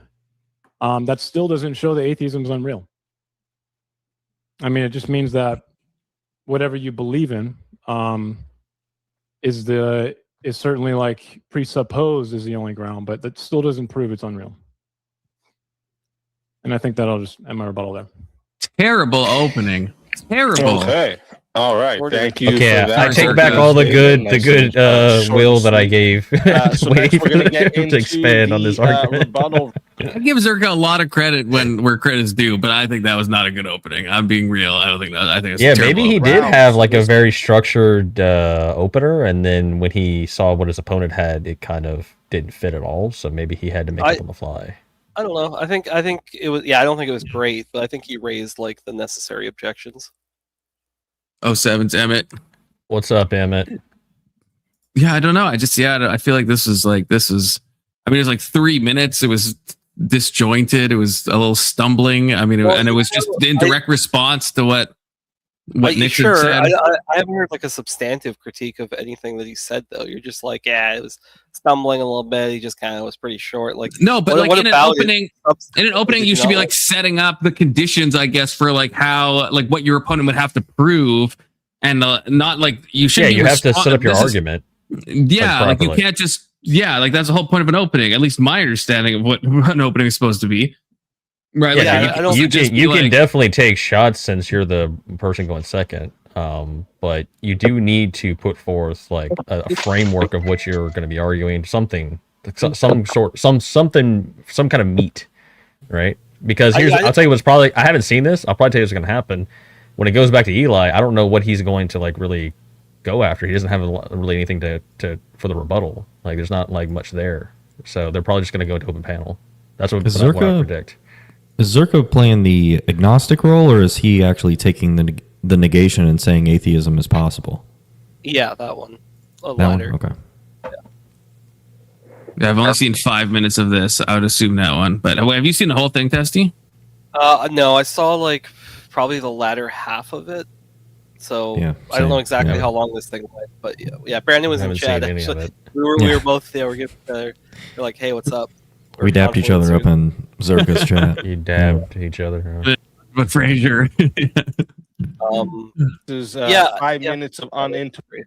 that still doesn't show that atheism is unreal. I mean, it just means that whatever you believe in is certainly like presupposed is the only ground, but that still doesn't prove it's unreal. And I think that'll just end my rebuttal there. Terrible opening. Terrible. Okay. All right. Thank you. Okay, for that. I take back all the good will that I gave. So next we're going to get into expand on this argument. Rebuttal. I give Zherka a lot of credit where credit's due, but I think that was not a good opening. I'm being real. I don't think that. I think it's maybe he did have like a very structured opener, and then when he saw what his opponent had, it kind of didn't fit at all. So maybe he had to make it on the fly. I don't know. I think it was. Yeah, I don't think it was great, but I think he raised like the necessary objections. 07's Emmett. What's up, Emmett? Yeah, I don't know. I feel like this was. I mean, it was like 3 minutes. It was disjointed. It was a little stumbling. I mean, it was just in direct response to what Nix had said. I haven't heard like a substantive critique of anything that he said though. You're just like, yeah, it was stumbling a little bit. He just kind of was pretty short. Like no, but what in an opening, you should be like setting up the conditions, I guess, for like how like what your opponent would have to prove, and not like you should. Yeah, you have to set up your argument. Yeah, like you can't just. Yeah, like that's the whole point of an opening. At least my understanding of what an opening is supposed to be. Right. Yeah, like, you can definitely take shots since you're the person going second. But you do need to put forth like a framework of what you're going to be arguing, something, some kind of meat, right? Because I'll tell you what's probably, I haven't seen this. I'll probably tell you what's going to happen when it goes back to Eli. I don't know what he's going to like really go after. He doesn't have really anything to for the rebuttal. Like there's not like much there, so they're probably just going to go to open panel. That's what I predict. Is Searka playing the agnostic role, or is he actually taking the negation and saying atheism is possible? Yeah, that one. That one? Okay. Yeah, I've only seen 5 minutes of this. I would assume that one. But have you seen the whole thing, Testy? No, I saw like probably the latter half of it. So yeah, I don't know exactly how long this thing went, but yeah, Brandon was in chat. Actually, we were both there. We're like, hey, what's up? We dapped each other up in Zerka's chat. You dabbed each other. Huh? But Frazier. This is 5 minutes of unintegrated.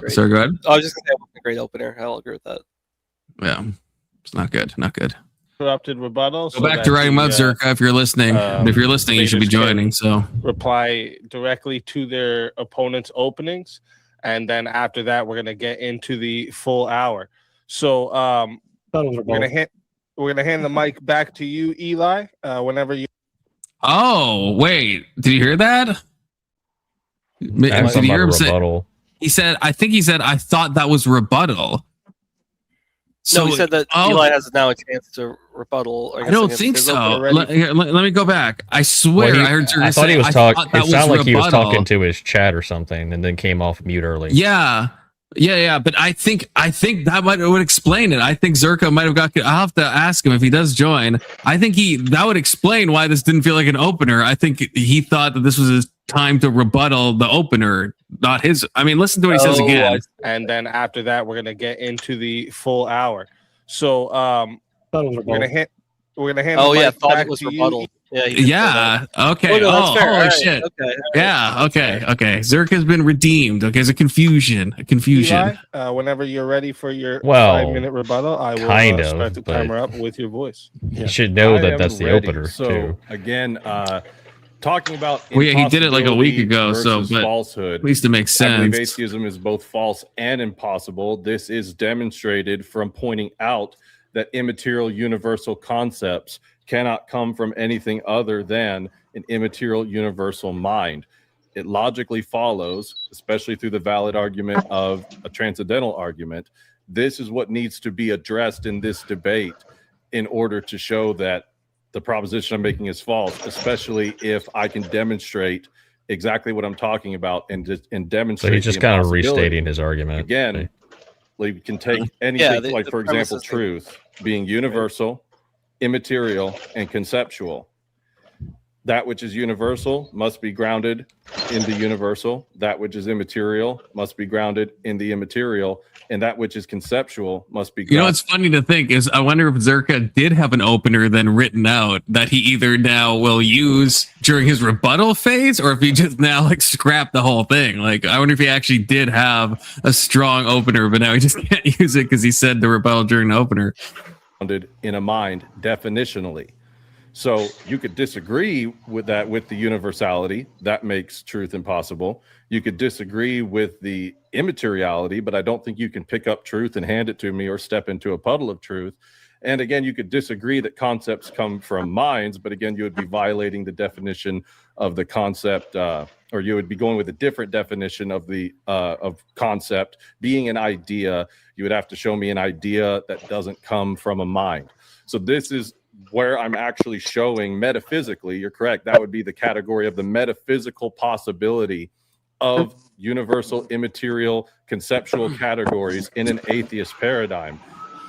Sorry, go ahead. I was just going to say it was a great opener. I'll agree with that. Yeah, it's not good. Not good. Interrupted rebuttal. Go back to writing mud, Searka, if you're listening. If you're listening, you should be joining. So reply directly to their opponent's openings, and then after that, we're gonna get into the full hour. So we're gonna hand the mic back to you, Eli. Whenever you. Oh wait, did you hear that? Did you hear him say? He said, "I think he said I thought that was rebuttal." So he said that Eli has now a chance to rebuttal. I don't think so. Let me go back. I swear I heard Zherka say he was talking. It sounded like he was talking to his chat or something, and then came off mute early. Yeah. But I think that would explain it. I think Zherka might have got. I'll have to ask him if he does join. I think that would explain why this didn't feel like an opener. I think he thought that this was his time to rebuttal the opener, not his. I mean, listen to what he says again. And then after that, we're gonna get into the full hour. So we're gonna hand. Oh yeah, thought it was rebuttal. Yeah. Okay. Oh, holy shit. Okay. Yeah. Okay. Zherka's been redeemed. Okay, it's a confusion. Eli, whenever you're ready for your 5-minute rebuttal, I will start the timer up with your voice. You should know that that's the opener too. Again, talking about he did it like a week ago, so but falsehood. At least it makes sense. I believe atheism is both false and impossible. This is demonstrated from pointing out that immaterial universal concepts cannot come from anything other than an immaterial universal mind. It logically follows, especially through the valid argument of a transcendental argument. This is what needs to be addressed in this debate in order to show that the proposition I'm making is false, especially if I can demonstrate exactly what I'm talking about and demonstrate. So he's just kind of restating his argument. Again, we can take anything like, for example, truth being universal, immaterial, and conceptual. That which is universal must be grounded in the universal. That which is immaterial must be grounded in the immaterial. And that which is conceptual must be grounded. You know what's funny to think is I wonder if Zherka did have an opener then written out that he either now will use during his rebuttal phase, or if he just now like scrapped the whole thing. Like I wonder if he actually did have a strong opener, but now he just can't use it because he said the rebuttal during the opener. In a mind definitionally. So you could disagree with that, with the universality that makes truth impossible. You could disagree with the immateriality, but I don't think you can pick up truth and hand it to me or step into a puddle of truth. And again, you could disagree that concepts come from minds, but again, you would be violating the definition of the concept, or you would be going with a different definition of the of concept being an idea. You would have to show me an idea that doesn't come from a mind. So this is where I'm actually showing metaphysically, you're correct, that would be the category of the metaphysical possibility of universal immaterial conceptual categories in an atheist paradigm.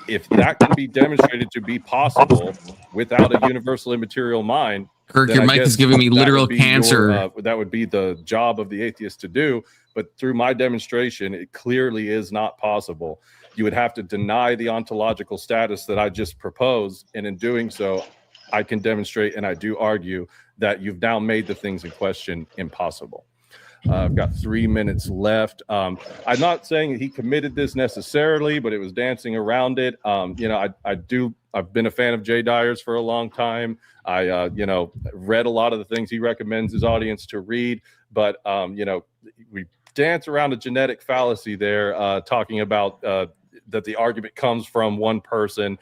If that can be demonstrated to be possible without a universal immaterial mind, Kirk, then your I mic guess is giving me that literal would be cancer. that would be the job of the atheist to do. But through my demonstration, it clearly is not possible. You would have to deny the ontological status that I just proposed. And in doing so, I can demonstrate, and I do argue, that you've now made the things in question impossible. I've got 3 minutes left. I'm not saying he committed this necessarily, but it was dancing around it. I've been a fan of Jay Dyer's for a long time. I read a lot of the things he recommends his audience to read, but we dance around a genetic fallacy there, talking about that the argument comes from one person.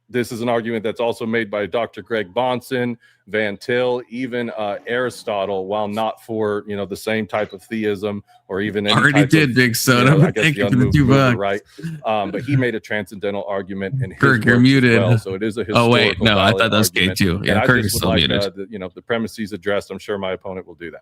This is an argument that's also made by Dr. Greg Bahnsen, Van Til, even Aristotle, while not for the same type of theism or even any already type did, of, Big Soda. Thank you for the $2, right? But he made a transcendental argument in his Kirk, you're works muted. as well, so it is a historical. Oh wait, no, I thought that was argument. K2. Yeah, and I Kirk just is would still like muted. the premises addressed. I'm sure my opponent will do that.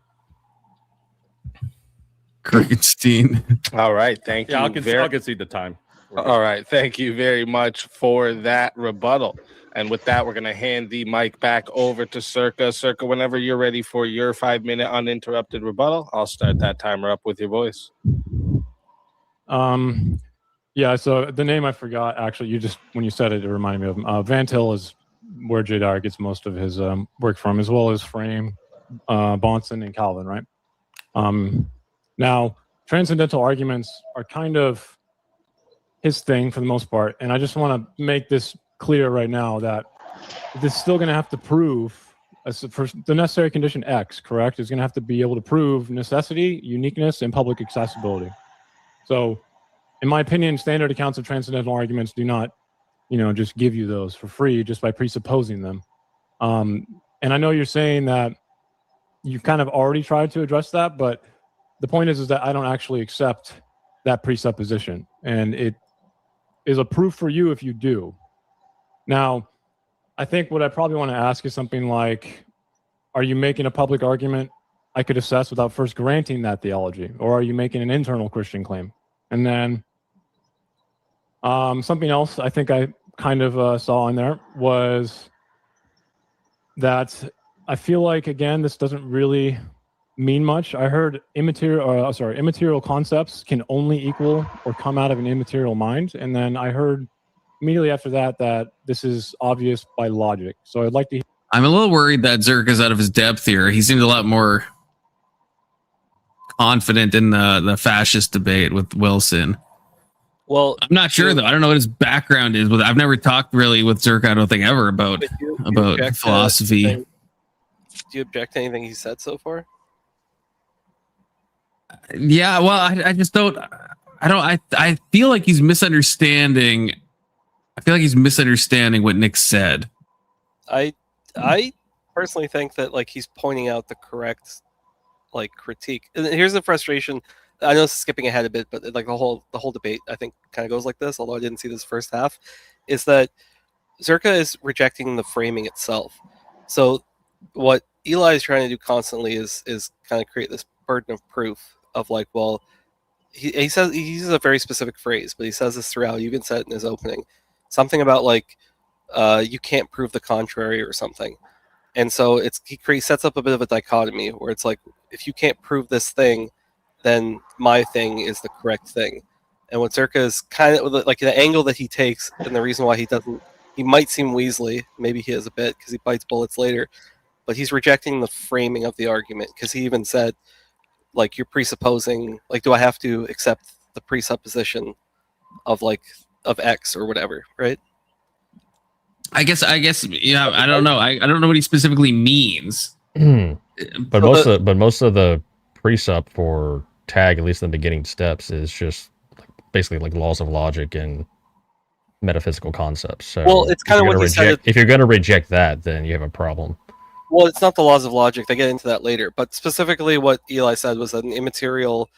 Kirkenstein. All right, thank you. I'll concede the time. All right, thank you very much for that rebuttal. And with that, we're going to hand the mic back over to Searka. Searka, whenever you're ready for your 5-minute uninterrupted rebuttal, I'll start that timer up with your voice. Yeah, so the name I forgot, actually, when you said it, it reminded me of him. Van Til is where Jay Dyer gets most of his work from, as well as Frame, Bahnsen, and Calvin, right? Now, transcendental arguments are kind of his thing for the most part, and I just want to make this clear right now that this is still going to have to prove for the necessary condition X, correct? Is going to have to be able to prove necessity, uniqueness, and public accessibility. So, in my opinion, standard accounts of transcendental arguments do not, just give you those for free just by presupposing them. And I know you're saying that you've kind of already tried to address that, but the point is that I don't actually accept that presupposition, and it is a proof for you if you do. Now, I think what I probably want to ask is something like, are you making a public argument I could assess without first granting that theology? Or are you making an internal Christian claim? And then something else I think I kind of saw in there was that I feel like, again, this doesn't really mean much. I heard immaterial concepts can only equal or come out of an immaterial mind. And then I heard immediately after that this is obvious by logic. So I'd like to. I'm a little worried that Zherka's out of his depth here. He seems a lot more confident in the fascist debate with Wilson. Well, I'm not sure though. I don't know what his background is. I've never talked really with Zherka, I don't think, ever about philosophy. Do you object to anything he said so far? Yeah, well, I just don't. I feel like he's misunderstanding. I feel like he's misunderstanding what Nick said. I personally think that he's pointing out the correct critique. And here's the frustration. I know this is skipping ahead a bit, but the whole debate I think kind of goes like this. Although I didn't see this first half, is that Zherka is rejecting the framing itself. So what Eli is trying to do constantly is kind of create this burden of proof of he says, he uses a very specific phrase, but he says this throughout. You even said it in his opening, something about you can't prove the contrary or something. And so he sets up a bit of a dichotomy where it's if you can't prove this thing, then my thing is the correct thing. And what Zherka is kind of the angle that he takes, and the reason why he might seem Weasley, maybe he is a bit because he bites bullets later, but he's rejecting the framing of the argument, because he even said, you're presupposing, do I have to accept the presupposition of X or whatever, right? I guess, yeah. I don't know. I don't know what he specifically means. But most of the precept for tag, at least in the beginning steps, is just basically laws of logic and metaphysical concepts. So, well, it's kind of what he said. If you're going to reject that, then you have a problem. Well, it's not the laws of logic. They get into that later. But specifically what Eli said was that an immaterial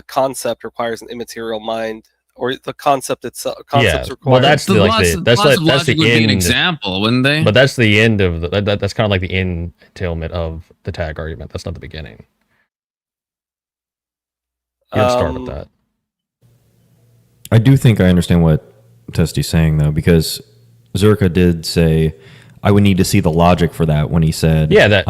concept requires an immaterial mind, or the concept itself. Concepts required. Well, that's the laws of logic would be an end example, wouldn't they? But that's the end of that's kind of like the entailment of the tag argument. That's not the beginning. You have to start with that. I do think I understand what Testy's saying, though, because Zherka did say, I would need to see the logic for that when he said, that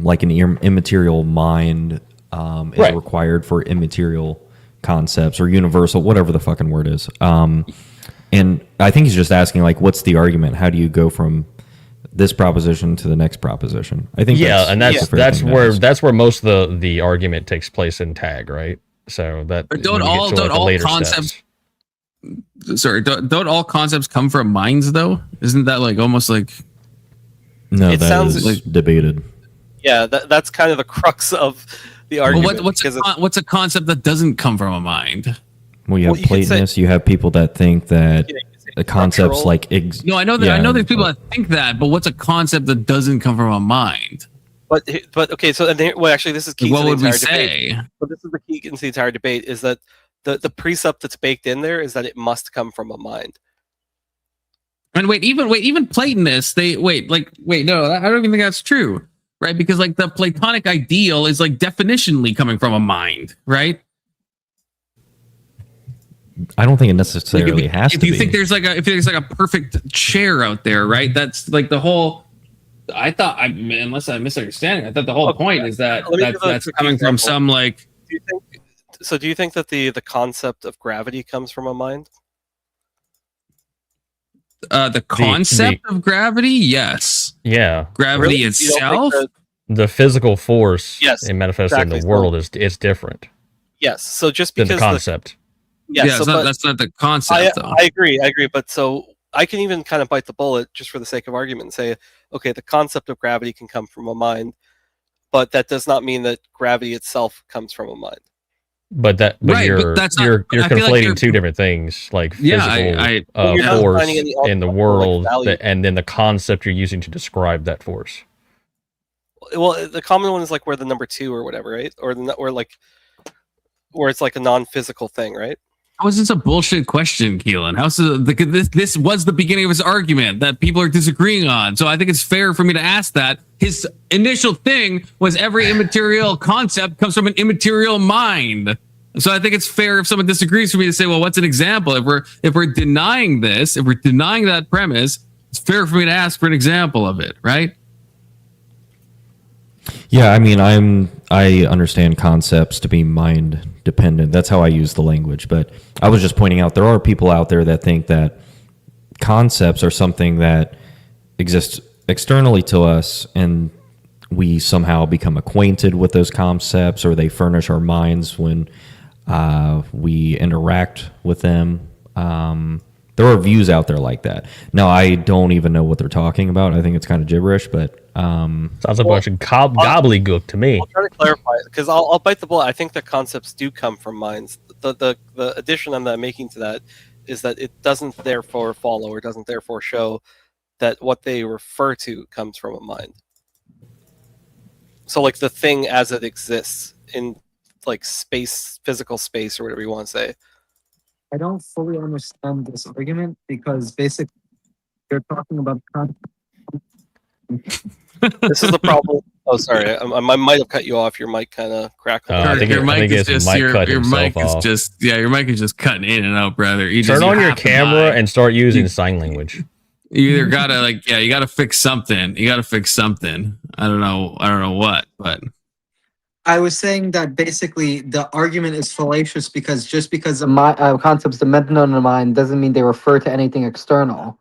like an immaterial mind is required for immaterial concepts or universal, whatever the fucking word is. And I think he's just asking, like, what's the argument? How do you go from this proposition to the next proposition? I think that's where most of the argument takes place in tag, right? So that don't all concepts. Sorry, don't all concepts come from minds though? Isn't that like almost like? No, it sounds like debated. Yeah, that's kind of the crux of the argument. Well, what's a concept that doesn't come from a mind? Well, you have Platonists. You have people that think that the concepts like no, I know that. I know there's people that think that, but what's a concept that doesn't come from a mind? But okay, so actually, this is key. What to the would we entire say? Debate. But this is the key into the entire debate: is that the precept that's baked in there is that it must come from a mind. And even Platonists, no, I don't even think that's true, right? Because like the Platonic ideal is like definitionally coming from a mind, right? I don't think it necessarily has to be. If you think there's like a perfect chair out there, right? That's like the whole. Unless I'm misunderstanding, I thought the whole point is that that's coming from some like. Do you think that the concept of gravity comes from a mind? The concept of gravity, yes. Yeah. Gravity Really? itself? The physical force Yes, manifested in the world is different. Yes. So just because the concept. That's not the concept, though. I agree. But so I can even kind of bite the bullet just for the sake of argument and say, okay, the concept of gravity can come from a mind, but that does not mean that gravity itself comes from a mind. But you're conflating two different things, like physical force in the world, and then the concept you're using to describe that force. Well, the common one is like where the number 2 or whatever, right? Or it's like a non-physical thing, right? How is this a bullshit question, Keelan? This was the beginning of his argument that people are disagreeing on. So I think it's fair for me to ask that. His initial thing was every immaterial concept comes from an immaterial mind. So I think it's fair if someone disagrees for me to say, well, what's an example? If we're denying this, if we're denying that premise, it's fair for me to ask for an example of it, right? Yeah, I mean, I understand concepts to be mind dependent. That's how I use the language. But I was just pointing out there are people out there that think that concepts are something that exists externally to us, and we somehow become acquainted with those concepts, or they furnish our minds when we interact with them. There are views out there like that. Now, I don't even know what they're talking about. I think it's kind of gibberish, but sounds like a bunch of gobbledygook to me. I'll try to clarify it because I'll bite the bullet. I think that concepts do come from minds. The addition I'm making to that is that it doesn't therefore follow or doesn't therefore show that what they refer to comes from a mind. So, like the thing as it exists in like space, physical space, or whatever you want to say. I don't fully understand this argument because basically you're talking about This is the problem. Oh, sorry, I might have cut you off. Your mic kind of crackled. Your mic is just cutting in and out, brother. Turn on your camera and start using sign language. You either gotta you gotta fix something. I don't know what, but. I was saying that basically the argument is fallacious because just because a concept's dependent on the mind doesn't mean they refer to anything external.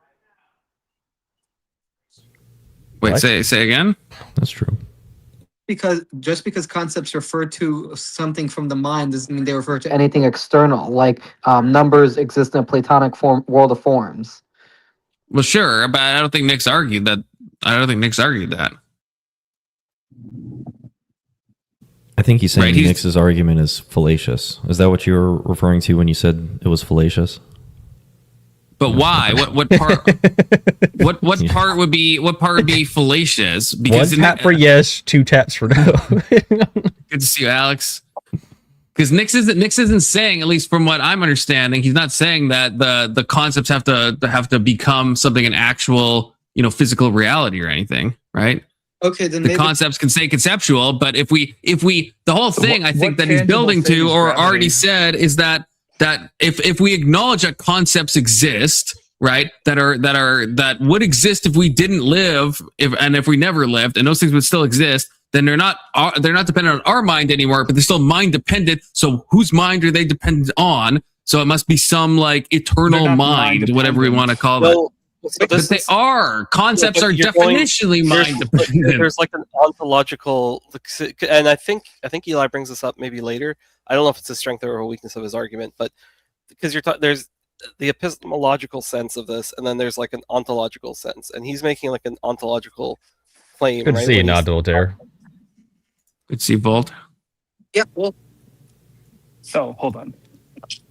Wait, say again? That's true. Because just because concepts refer to something from the mind doesn't mean they refer to anything external, like numbers exist in a Platonic world of forms. Well, sure, but I don't think Nix argued that. I think he's saying Nix's argument is fallacious. Is that what you were referring to when you said it was fallacious? But why? What part? what part would be fallacious? Because 1 tap for yes, 2 taps for no. Good to see you, Alex. Because Nix isn't saying, at least from what I'm understanding, he's not saying that the concepts have to become something an actual, physical reality or anything, right? Okay, then the concepts can stay conceptual, but if we the whole thing I think that he's building to or already said is that if we acknowledge that concepts exist, right, that would exist if we didn't live, if we never lived, and those things would still exist, then they're not dependent on our mind anymore, but they're still mind dependent. So whose mind are they dependent on? So it must be some like eternal mind, whatever we want to call it. So but they are concepts are definitionally mind dependent. There's like an ontological, and I think Eli brings this up maybe later. I don't know if it's a strength or a weakness of his argument, but because there's the epistemological sense of this, and then there's like an ontological sense, and he's making like an ontological claim. Good to see you, not Voltaire. Good to see Volt. Yeah. Well. So hold on.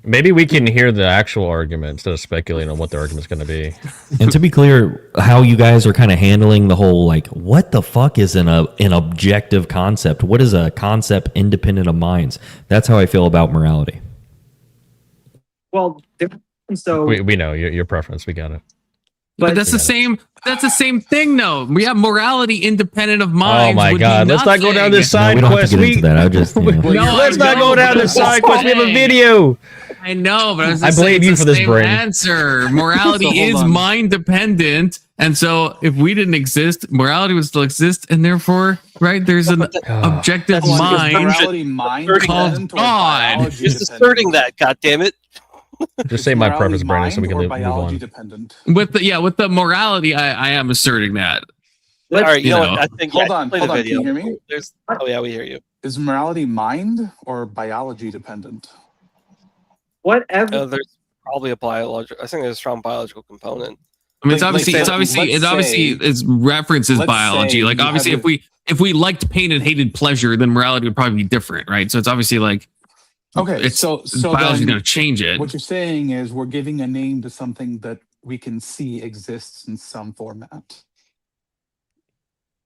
Maybe we can hear the actual argument instead of speculating on what the argument's going to be. And to be clear, how you guys are kind of handling the whole, like, what the fuck is an objective concept? What is a concept independent of minds? That's how I feel about morality. Well, so we know your preference. We got it. But that's the same. That's the same thing, though. We have morality independent of minds. Oh my God! Let's not go down this side quest. Let's not go down this side quest. We have a video. I know, but I blame you for this, brain. Answer: morality is mind dependent, and so if we didn't exist, morality would still exist, and therefore, right? There's an objective mind called God. Just asserting that. God damn it. Just say my preference, Brandon, so we can move on. Dependent? With the morality, I am asserting that. All right, you know what? I think hold on. Can you hear me? Oh yeah, we hear you. Is morality mind or biology dependent? Whatever. There's probably a biological. I think there's a strong biological component. I mean, it obviously references biology. Like obviously, if we liked pain and hated pleasure, then morality would probably be different, right? So it's obviously like. Okay, so biology is going to change it. What you're saying is we're giving a name to something that we can see exists in some format.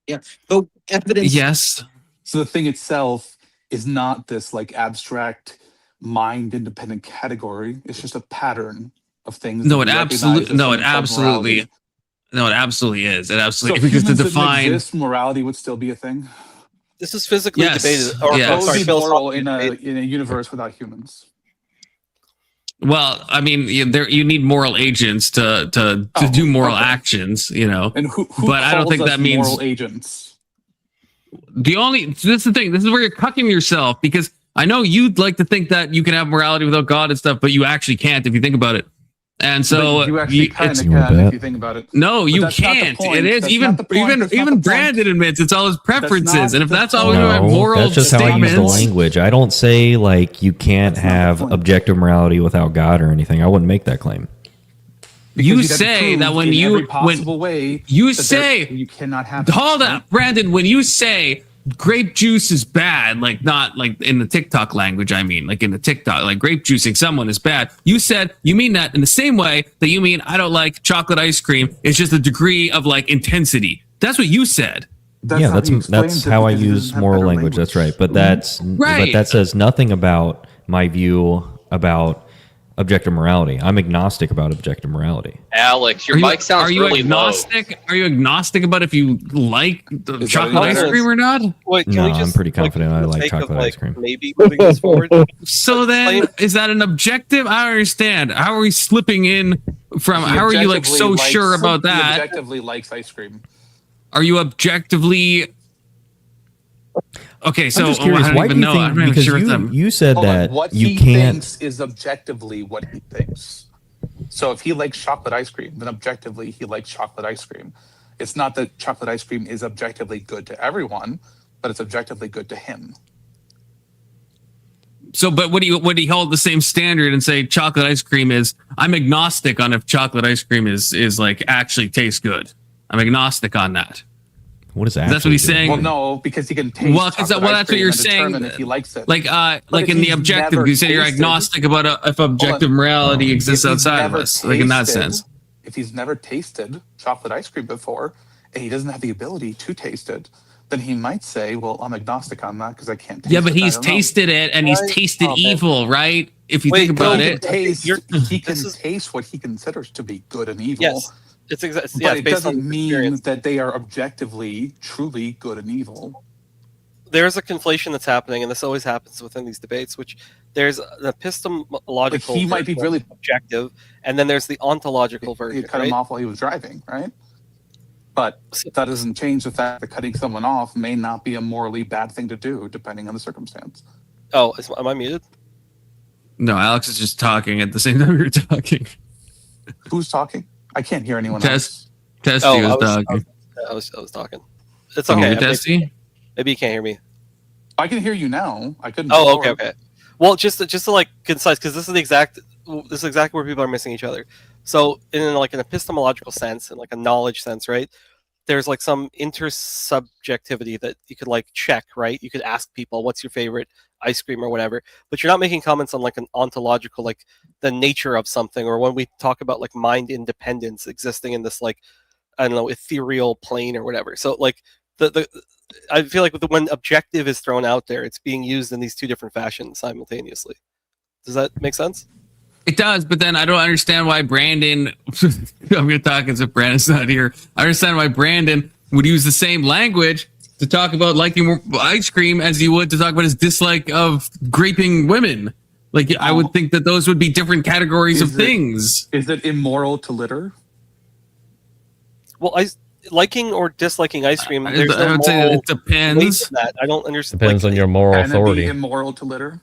Yeah, but evidence. Yes. So the thing itself is not this like abstract mind-independent category. It's just a pattern of things. No, it absolutely is. It absolutely so because to define morality would still be a thing. This is physically debated. Sorry, moral in a universe without humans. Well, I mean, you need moral agents to do moral actions, And who but I don't think that means moral agents. This is the thing. This is where you're cucking yourself, because I know you'd like to think that you can have morality without God and stuff, but you actually can't if you think about it. And so you actually kind of can if you think about it. No, you can't. It is even Brandon admits it's all his preferences, and if that's all we have moral that's just statements. How I use the language. I don't say like you can't have objective morality without God or anything. I wouldn't make that claim. You say that when you say you cannot have. Hold up, Brandon. When you say grape juice is bad, like not like in the TikTok language, I mean, like in the TikTok, like grape juicing someone is bad. You mean that in the same way that you mean I don't like chocolate ice cream. It's just a degree of like intensity. That's what you said. That's how I use moral language. That's right. But that's right. But that says nothing about my view about objective morality. I'm agnostic about objective morality. Alex, your mic sounds really agnostic? low. Are you agnostic about if you like the chocolate ice cream or not? Wait, no, I'm pretty confident I like chocolate ice cream. Maybe moving this forward. So then, is that an objective? I don't understand. How are we slipping in from? How are you like so sure about that? He objectively likes ice cream. Are you objectively? Okay, so I'm just curious, why do you think? Because you said that what you he can't. Thinks is objectively what he thinks. So if he likes chocolate ice cream, then objectively he likes chocolate ice cream. It's not that chocolate ice cream is objectively good to everyone, but it's objectively good to him. So, but would he hold the same standard and say chocolate ice cream is? I'm agnostic on if chocolate ice cream is like actually tastes good. I'm agnostic on that. What is that? That's what he's saying. Well, no, because he can taste. That's what you're saying. If he likes it, like in the objective, you say you're agnostic about if objective morality exists outside of us. Like in that sense. If he's never tasted chocolate ice cream before, and he doesn't have the ability to taste it, then he might say, well, I'm agnostic on that because I can't taste Yeah, but it. he's tasted it and he's tasted Oh, man. evil, right? If you think about he it. can taste what he considers to be good and evil. Yes, it's exactly. But Yeah, it based doesn't on mean experience. that they are objectively, truly good and evil. There's a conflation that's happening, and this always happens within these debates. Which there's an epistemological, he might be really objective, and then there's the ontological version. He cut him off while he was driving, right? But that doesn't change the fact that cutting someone off may not be a morally bad thing to do, depending on the circumstance. Oh, am I muted? No, Alex is just talking at the same time you're talking. Who's talking? I can't hear anyone else. Testy was talking. I was talking. It's Can you okay. hear Testy? Maybe you can't hear me. I can hear you now. I couldn't. Oh, before. okay. Well, just to like concise, because this is exactly where people are missing each other. So, in like an epistemological sense, and like a knowledge sense, right? There's like some intersubjectivity that you could like check, right? You could ask people, "What's your favorite ice cream?" or whatever, but you're not making comments on like an ontological, like the nature of something, or when we talk about like mind independence existing in this like, I don't know, ethereal plane or whatever. So like I feel like when objective is thrown out there, it's being used in these two different fashions simultaneously. Does that make sense? It does, but then I don't understand why Brandon. I'm going to talk as if Brandon's not here. I understand why Brandon would use the same language to talk about liking ice cream as he would to talk about his dislike of graping women. Like, I would think that those would be different categories of things. Is it immoral to litter? Well, liking or disliking ice cream, there's I would say that it depends. That. I don't understand. Depends on your moral Can authority. it be immoral to litter?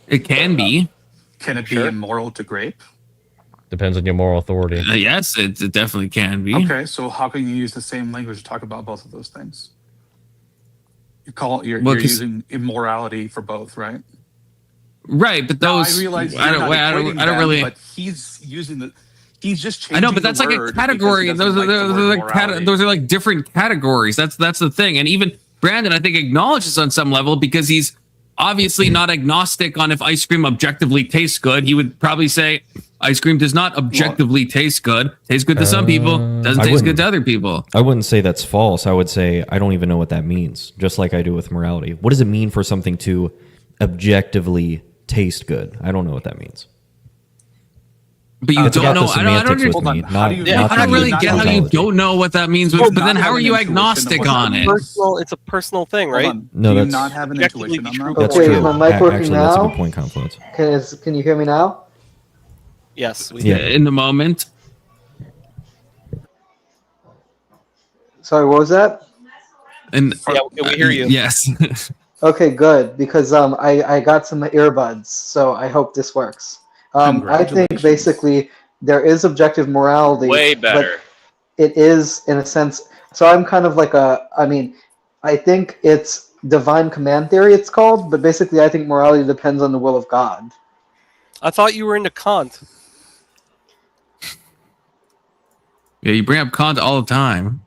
It can be. Can it be immoral to grape? Depends on your moral authority. Yes, it definitely can be. Okay, so how can you use the same language to talk about both of those things? You're using immorality for both, right? Right, but those. I realize I don't really. But he's using he's just changing. I know, but that's like a category. Those are like different categories. That's the thing. And even Brandon, I think, acknowledges on some level because he's obviously not agnostic on if ice cream objectively tastes good. He would probably say ice cream does not objectively taste good. Tastes good to some people, doesn't taste good to other people. I wouldn't say that's false. I would say I don't even know what that means, just like I do with morality. What does it mean for something to objectively taste good? I don't know what that means. But you don't know. I don't really get how you don't know what that means. But then how are you agnostic on it? It's a personal thing, right? No, that's not have an intuition on that? that's Okay, true. is my mic working Actually, that's a now? good point, Confluence. Can you hear me now? Yes. Yeah, in the moment. Sorry, what was that? And yeah, we hear you. Yes. Okay, good, because I got some earbuds, so I hope this works. I think basically there is objective morality. Way better. But it is in a sense. So I'm kind of like I think it's divine command theory. It's called, but basically I think morality depends on the will of God. I thought you were into Kant. Yeah, you bring up Kant all the time.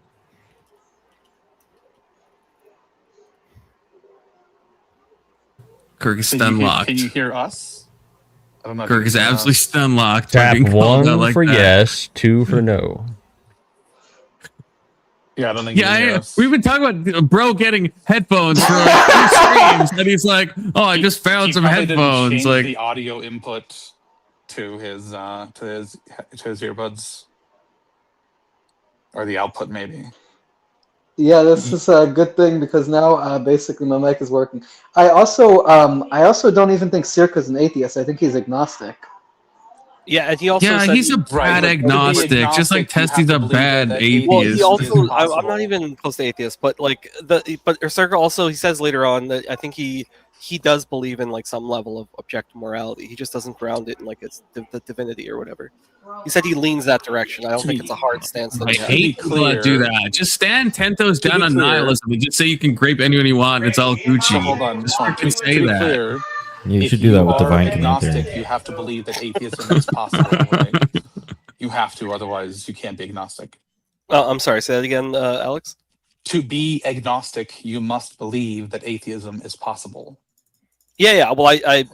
Kirk is stun locked. Can you hear us? I don't know. Kirk is absolutely stun locked. Tap one like for that. yes, two for no. Yeah, I don't think. We've been talking about bro getting headphones for like 2 streams, and he's like, "Oh, I just found some probably didn't headphones." change Like the audio input to his earbuds, or the output maybe. Yeah, this is a good thing because now basically my mic is working. I also don't even think Searka is an atheist. I think he's agnostic. Yeah, and he also said he's a bad agnostic, just like Testy's a bad atheist. Well, he also, I'm not even close to atheist, but like but Searka also, he says later on that I think he does believe in like some level of objective morality. He just doesn't ground it in like it's the divinity or whatever. He said he leans that direction. I don't think it's a hard stance. I hate people that do that. Just stand 10 toes down on nihilism and just say you can grape anyone you want. And it's all Gucci. So hold on. Just fucking say that. Clear, You should do that with divine command agnostic, theory. you have to believe that atheism is possible. Right? You have to, otherwise you can't be agnostic. Oh, I'm sorry. Say that again, Alex. To be agnostic, you must believe that atheism is possible. Yeah. Well, I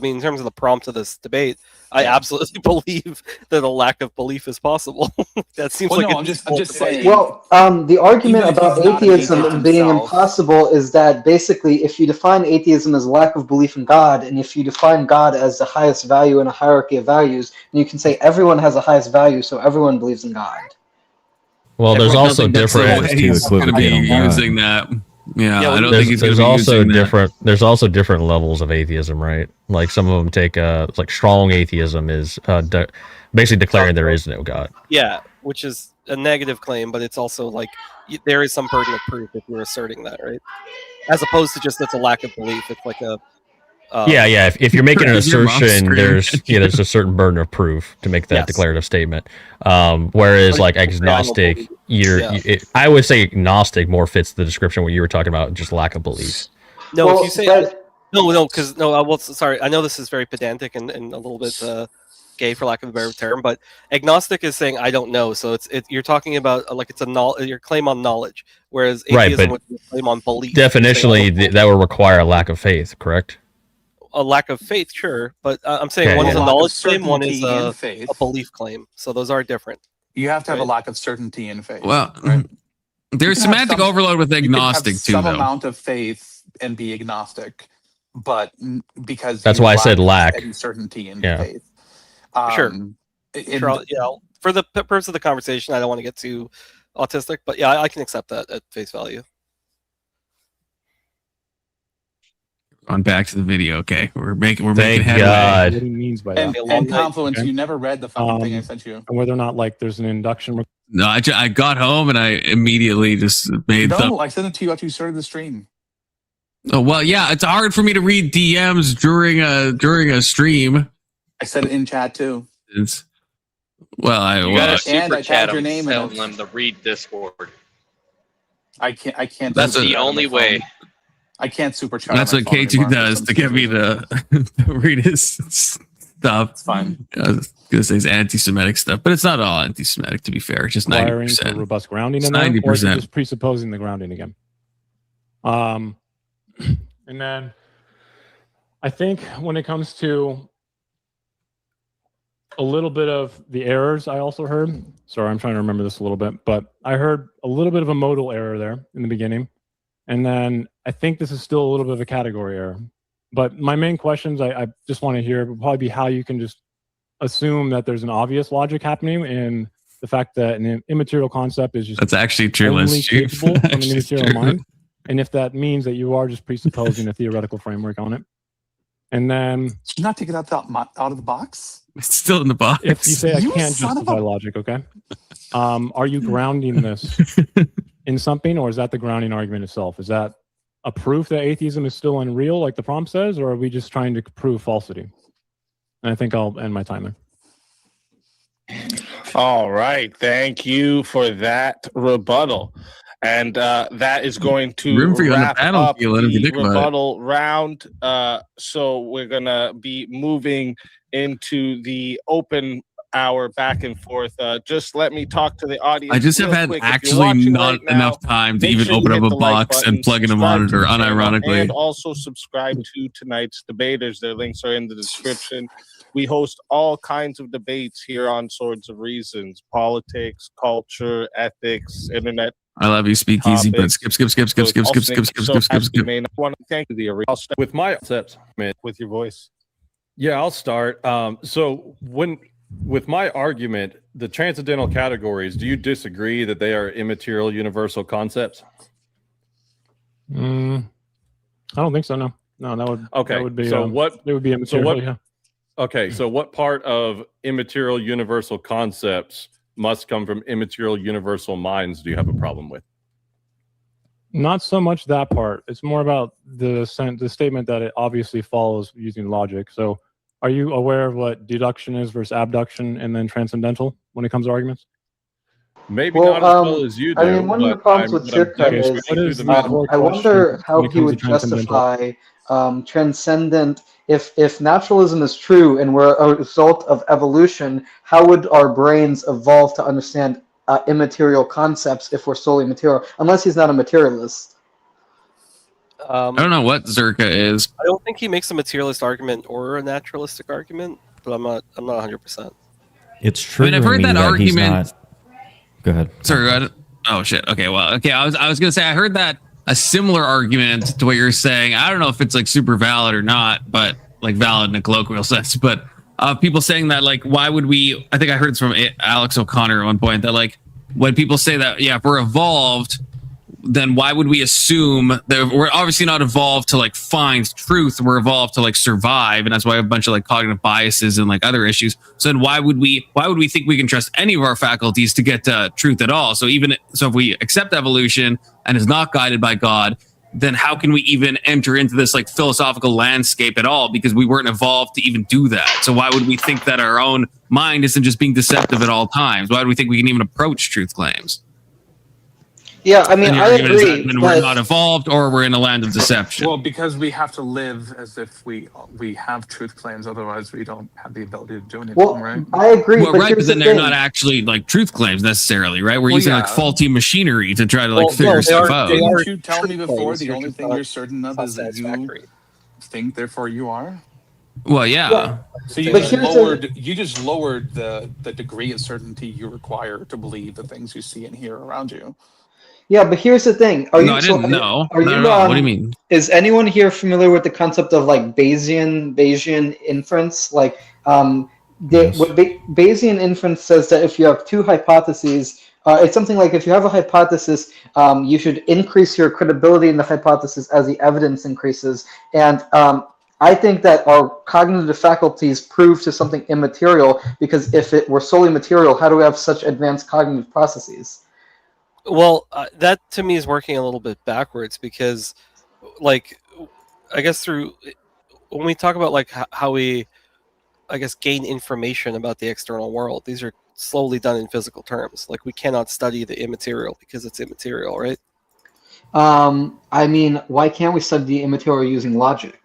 mean, in terms of the prompt of this debate, I absolutely believe that a lack of belief is possible. That seems Well, like no, I'm just saying. Well, the argument Even if about he's not an atheism atheist being himself- impossible is that basically, if you define atheism as lack of belief in God, and if you define God as the highest value in a hierarchy of values, then you can say everyone has the highest value, so everyone believes in God. Well, there's also different ways to equivocate be using that. Yeah, I don't think he's going to be also using different. There's also different levels of atheism, right? Like some of them take like strong atheism is basically declaring there is no God. Yeah, which is a negative claim, but it's also like there is some burden of proof if you're asserting that, right? As opposed to just it's a lack of belief. It's like a yeah. If you're making an Your mom's assertion, screaming. there's a certain burden of proof to make that Yes. declarative statement. Whereas But like it's just agnostic, Yeah. I would say agnostic more fits the description what you were talking about, just lack of belief. No, Well, if you say but- well, sorry, I know this is very pedantic and a little bit gay for lack of a better term, but agnostic is saying I don't know. So you're talking about like it's your claim on knowledge, whereas Right, atheism but would be a claim on belief. Definitionally, that would require a lack of faith, correct? A lack of faith, sure, but I'm saying Okay, one is yeah. a Lack of knowledge claim, one is certainty a and faith. belief claim. So those are different. You have to have Right. a lack of certainty in faith. Well, right? there's You can have semantic some- overload with you can have agnostic too, some though. amount of faith and be agnostic, but because That's you why I said lack. any certainty in Yeah. faith. Sure. in- For the purpose of the conversation, I don't want to get too autistic, but yeah, I can accept that at face value. On back to the video. Okay, we're making Thank headway. God. What he means by and, that. and Confluence, Okay. you never read the fucking thing I sent you. And whether or not like there's an induction. No, I got home and I immediately just made No, the. I sent it to you after you started the stream. Oh well, yeah, it's hard for me to read DMs during a stream. I said it in chat too. It's well, You got to And super I chat tagged your them, name in telling it. them to read Discord. I can't. That's super the chat on only my phone. way. I can't super chat. That's on what my phone K2 anymore for does some to get me stupid to read his stuff. It's fine. I was gonna say it's anti-Semitic stuff, but it's not all anti-Semitic. To be fair, it's just Requiring 90%. for robust grounding in It's that, or is it 90%. just presupposing the grounding again? And then I think when it comes to a little bit of the errors, I also heard. Sorry, I'm trying to remember this a little bit, but I heard a little bit of a modal error there in the beginning, and then I think this is still a little bit of a category error. But my main questions I just want to hear would probably be how you can just assume that there's an obvious logic happening in the fact that an immaterial concept is just That's actually true. only That's true. capable from an Actually immaterial true. mind, and if that means that you are just presupposing a theoretical framework on it, and then Did you not take it out of the box? It's still in the box. if you say I You can't son of justify a- logic, okay, are you grounding this in something, or is that the grounding argument itself? Is that a proof that atheism is still unreal, like the prompt says, or are we just trying to prove falsity? And I think I'll end my time there. All right. Thank you for that rebuttal. And that is going to Room for you on the wrap panel, up Keelan, if you the think about it. rebuttal round. So we're going to be moving into the open hour back and forth. Just let me talk to the audience. I just have real had quick. If you're actually watching not right now, enough time to make even sure you open up hit a the like box button, and plug in a subscribe to monitor, the channel, unironically. and also subscribe to tonight's debaters. Their links are in the description. We host all kinds of debates here on Swords of Reasons: politics, culture, ethics, internet. I love you, speakeasy, but skip. So you may not want to thank the arena. I'll start With my concepts, with your voice. Yeah, I'll start. So with my argument, the transcendental categories, do you disagree that they are immaterial universal concepts? I don't think so. No, that would be So what? It would be immaterial. Yeah. Okay, so what part of immaterial universal concepts must come from immaterial universal minds do you have a problem with? Not so much that part. It's more about the statement that it obviously follows using logic. So, are you aware of what deduction is versus abduction, and then transcendental when it comes to arguments? Maybe Well, not as well as you do. I mean, one of the but problems I'm- with but I'm Searka demonstrating is, through the I metaphor. I wonder when how it he comes would to transcendental. justify transcendent. If naturalism is true and we're a result of evolution, how would our brains evolve to understand immaterial concepts if we're solely material? Unless he's not a materialist. I don't know what Zherka is. I don't think he makes a materialist argument or a naturalistic argument, but I'm not 100%. It's true. I mean, I've heard that argument. Go ahead. Sorry. Oh shit. Okay. Well. Okay. I was gonna say I heard that a similar argument to what you're saying. I don't know if it's like super valid or not, but like valid in a colloquial sense. But people saying that like, why would we? I think I heard this from Alex O'Connor at one point that like when people say that if we're evolved, then why would we assume that we're obviously not evolved to like find truth? We're evolved to like survive, and that's why we have a bunch of like cognitive biases and like other issues. So then why would we think we can trust any of our faculties to get truth at all? So if we accept evolution and is not guided by God, then how can we even enter into this like philosophical landscape at all? Because we weren't evolved to even do that. So why would we think that our own mind isn't just being deceptive at all times? Why do we think we can even approach truth claims? Yeah, I mean, I agree. When we're not evolved, or we're in a land of deception. Well, because we have to live as if we have truth claims, otherwise we don't have the ability to do anything, right? I agree. Well, right, but then they're not actually like truth claims necessarily, right? We're using like faulty machinery to try to like figure stuff out. Didn't you tell me before the only thing you're certain of is that you think, therefore you are? Well, yeah. So you just lowered the degree of certainty you require to believe the things you see and hear around you. Yeah, but here's the thing. I didn't know. What do you mean? Is anyone here familiar with the concept of like Bayesian inference? Like, what Bayesian inference says that if you have two hypotheses, it's something like if you have a hypothesis, you should increase your credibility in the hypothesis as the evidence increases. And I think that our cognitive faculties prove to something immaterial, because if it were solely material, how do we have such advanced cognitive processes? Well, that to me is working a little bit backwards, because, like, I guess when we talk about like how we, I guess, gain information about the external world, these are slowly done in physical terms. Like, we cannot study the immaterial because it's immaterial, right? I mean, why can't we study the immaterial using logic?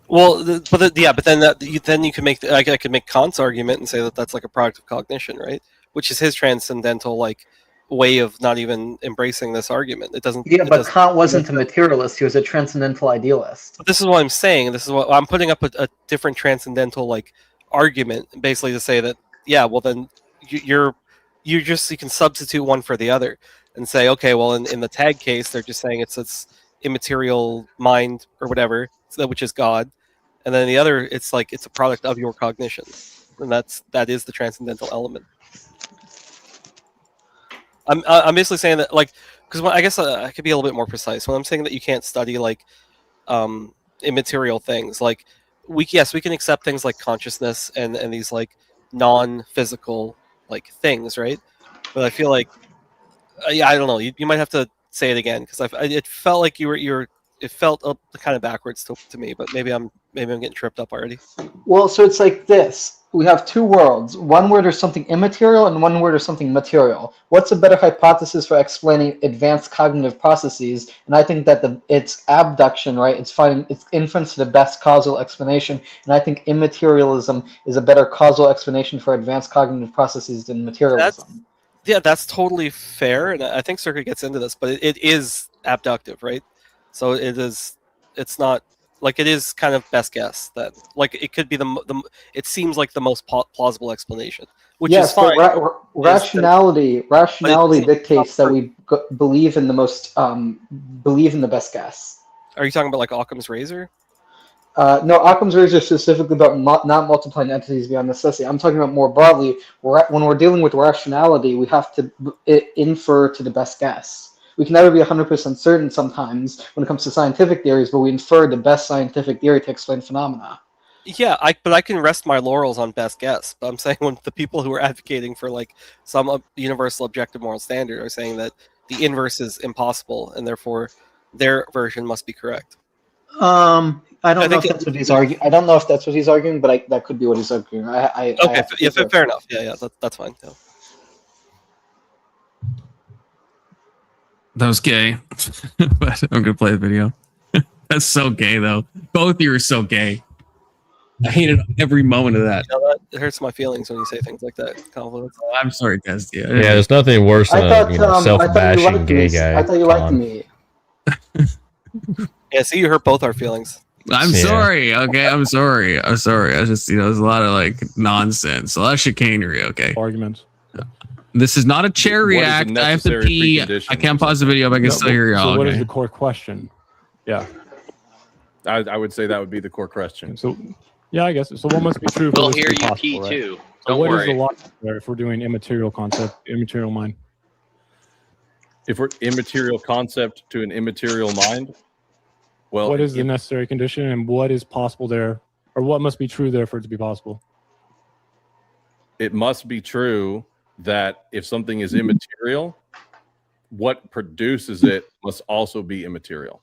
Well, but then you can make I could make Kant's argument and say that that's like a product of cognition, right? Which is his transcendental like way of not even embracing this argument. It doesn't. Yeah, but Kant wasn't a materialist; he was a transcendental idealist. But this is what I'm saying. This is what I'm putting up a different transcendental like argument, basically to say that well then you can substitute one for the other and say, okay, well in the tag case they're just saying it's immaterial mind or whatever, which is God, and then the other it's like it's a product of your cognition, and that is the transcendental element. I'm basically saying that, like, because I guess I could be a little bit more precise when I'm saying that you can't study like immaterial things. Like, we can accept things like consciousness and these like non-physical like things, right? But I feel like I don't know. You might have to say it again, because it felt like it felt kind of backwards to me. But maybe I'm getting tripped up already. Well, so it's like this. We have two worlds. One where there's something immaterial and one where there's something material. What's a better hypothesis for explaining advanced cognitive processes? And I think that it's abduction, right? It's inference to the best causal explanation. And I think immaterialism is a better causal explanation for advanced cognitive processes than materialism. That's totally fair. And I think Searka gets into this, but it is abductive, right? So it's not. Like, it is kind of best guess that, like, it could be it seems like the most plausible explanation, which is fine. Rationality dictates that we believe in the best guess. Are you talking about like Occam's razor? No, Occam's razor is specifically about not multiplying entities beyond necessity. I'm talking about more broadly. When we're dealing with rationality, we have to infer to the best guess. We can never be 100% certain sometimes when it comes to scientific theories, but we infer the best scientific theory to explain phenomena. Yeah, but I can rest my laurels on best guess. But I'm saying when the people who are advocating for like some universal objective moral standard are saying that the inverse is impossible and therefore their version must be correct. I don't know if that's what he's arguing. I don't know if that's what he's arguing, but that could be what he's arguing. Fair enough. Yeah, that's fine. Yeah. That was gay. But I'm gonna play the video. That's so gay, though. Both of you are so gay. I hated every moment of that. It hurts my feelings when you say things like that. I'm sorry, Tess. Yeah, there's nothing worse than a self-bashing gay guy. I thought you liked me. Yeah, see, you hurt both our feelings. I'm sorry. Okay, I'm sorry. I'm sorry. I just, there's a lot of like nonsense, a lot of chicanery. Okay. Arguments. This is not a chair What is a react. I have to necessary pee. precondition? I can't pause the video, but I can still hear y'all. So what is Okay. the core question? Yeah. I would say that would be the core question. So, yeah, I guess. So what must be true? We'll for this hear to be you possible, pee right? too. So Don't what is worry. the logic there if we're doing immaterial concept, immaterial mind? If we're immaterial concept to an immaterial mind, well, What is the necessary condition, and what is possible there, or what must be true there for it to be possible? it must be true that if something is immaterial, what produces it must also be immaterial.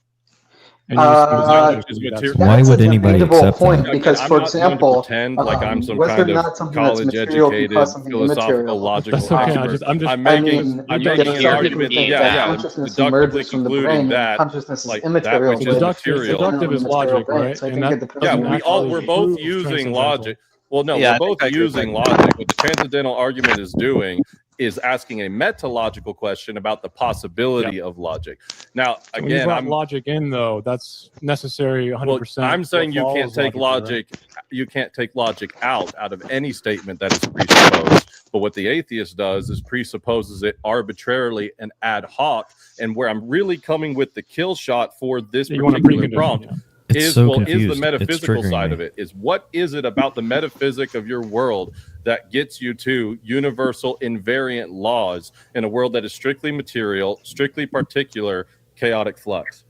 Why would anybody accept point that? because, I'm for not going to example, pretend like I'm some whether kind or of not something that's college material can educated, cause something philosophical, immaterial. logical That's okay. expert. I'm I'm making you get the certain argument people think that consciousness deductively emerges from the brain concluding and that consciousness is like immaterial. that which is material. Deductive is logic, right? So I And think that it depends Yeah, on we're both using logic. Well, no, we're both using logic. What the transcendental argument is doing is asking a metalogical question about the possibility of logic. Now, When you again, brought logic in, though, that's necessary 100%. well, I'm saying you can't take logic. You can't take logic out of any statement that is presupposed. But what the atheist does is presupposes it arbitrarily and ad hoc. And where I'm really coming with the kill shot for this particular prompt is, so well, is the confused. It's metaphysical triggering side me. of it. Is what is it about the metaphysic of your world that gets you to universal invariant laws in a world that is strictly material, strictly particular, chaotic flux?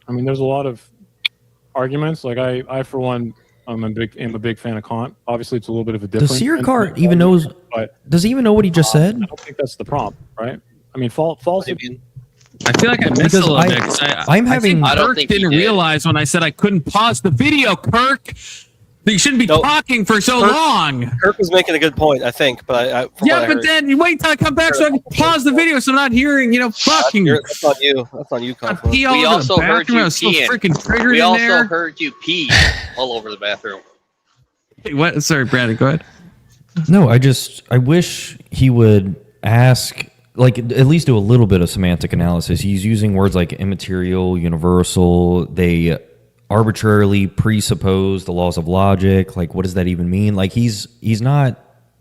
I mean, there's a lot of arguments. Like I for one, am a big fan of Kant. Obviously, it's a little bit of a different. Does Searkar even knows? Does he even know what he just said? I don't think that's the prompt, right? I mean, false. I feel like I missed a little bit. 'Cause I think Kirk didn't realize when I said I couldn't pause the video, Kirk, that you shouldn't be talking for so long. Kirk was making a good point, I think, but from what Yeah, I but heard, then you wait until I come back so I can pause the video so I'm not hearing, fucking. that's on you. That's on you, Confluence. Pee all We over the also heard bathroom. I you was so peeing. freaking triggered We in also there. heard you pee all over the bathroom. Hey, what? Sorry, Brandon, go ahead. No, I wish he would ask, like, at least do a little bit of semantic analysis. He's using words like immaterial, universal. They arbitrarily presuppose the laws of logic. Like, what does that even mean? Like, he's not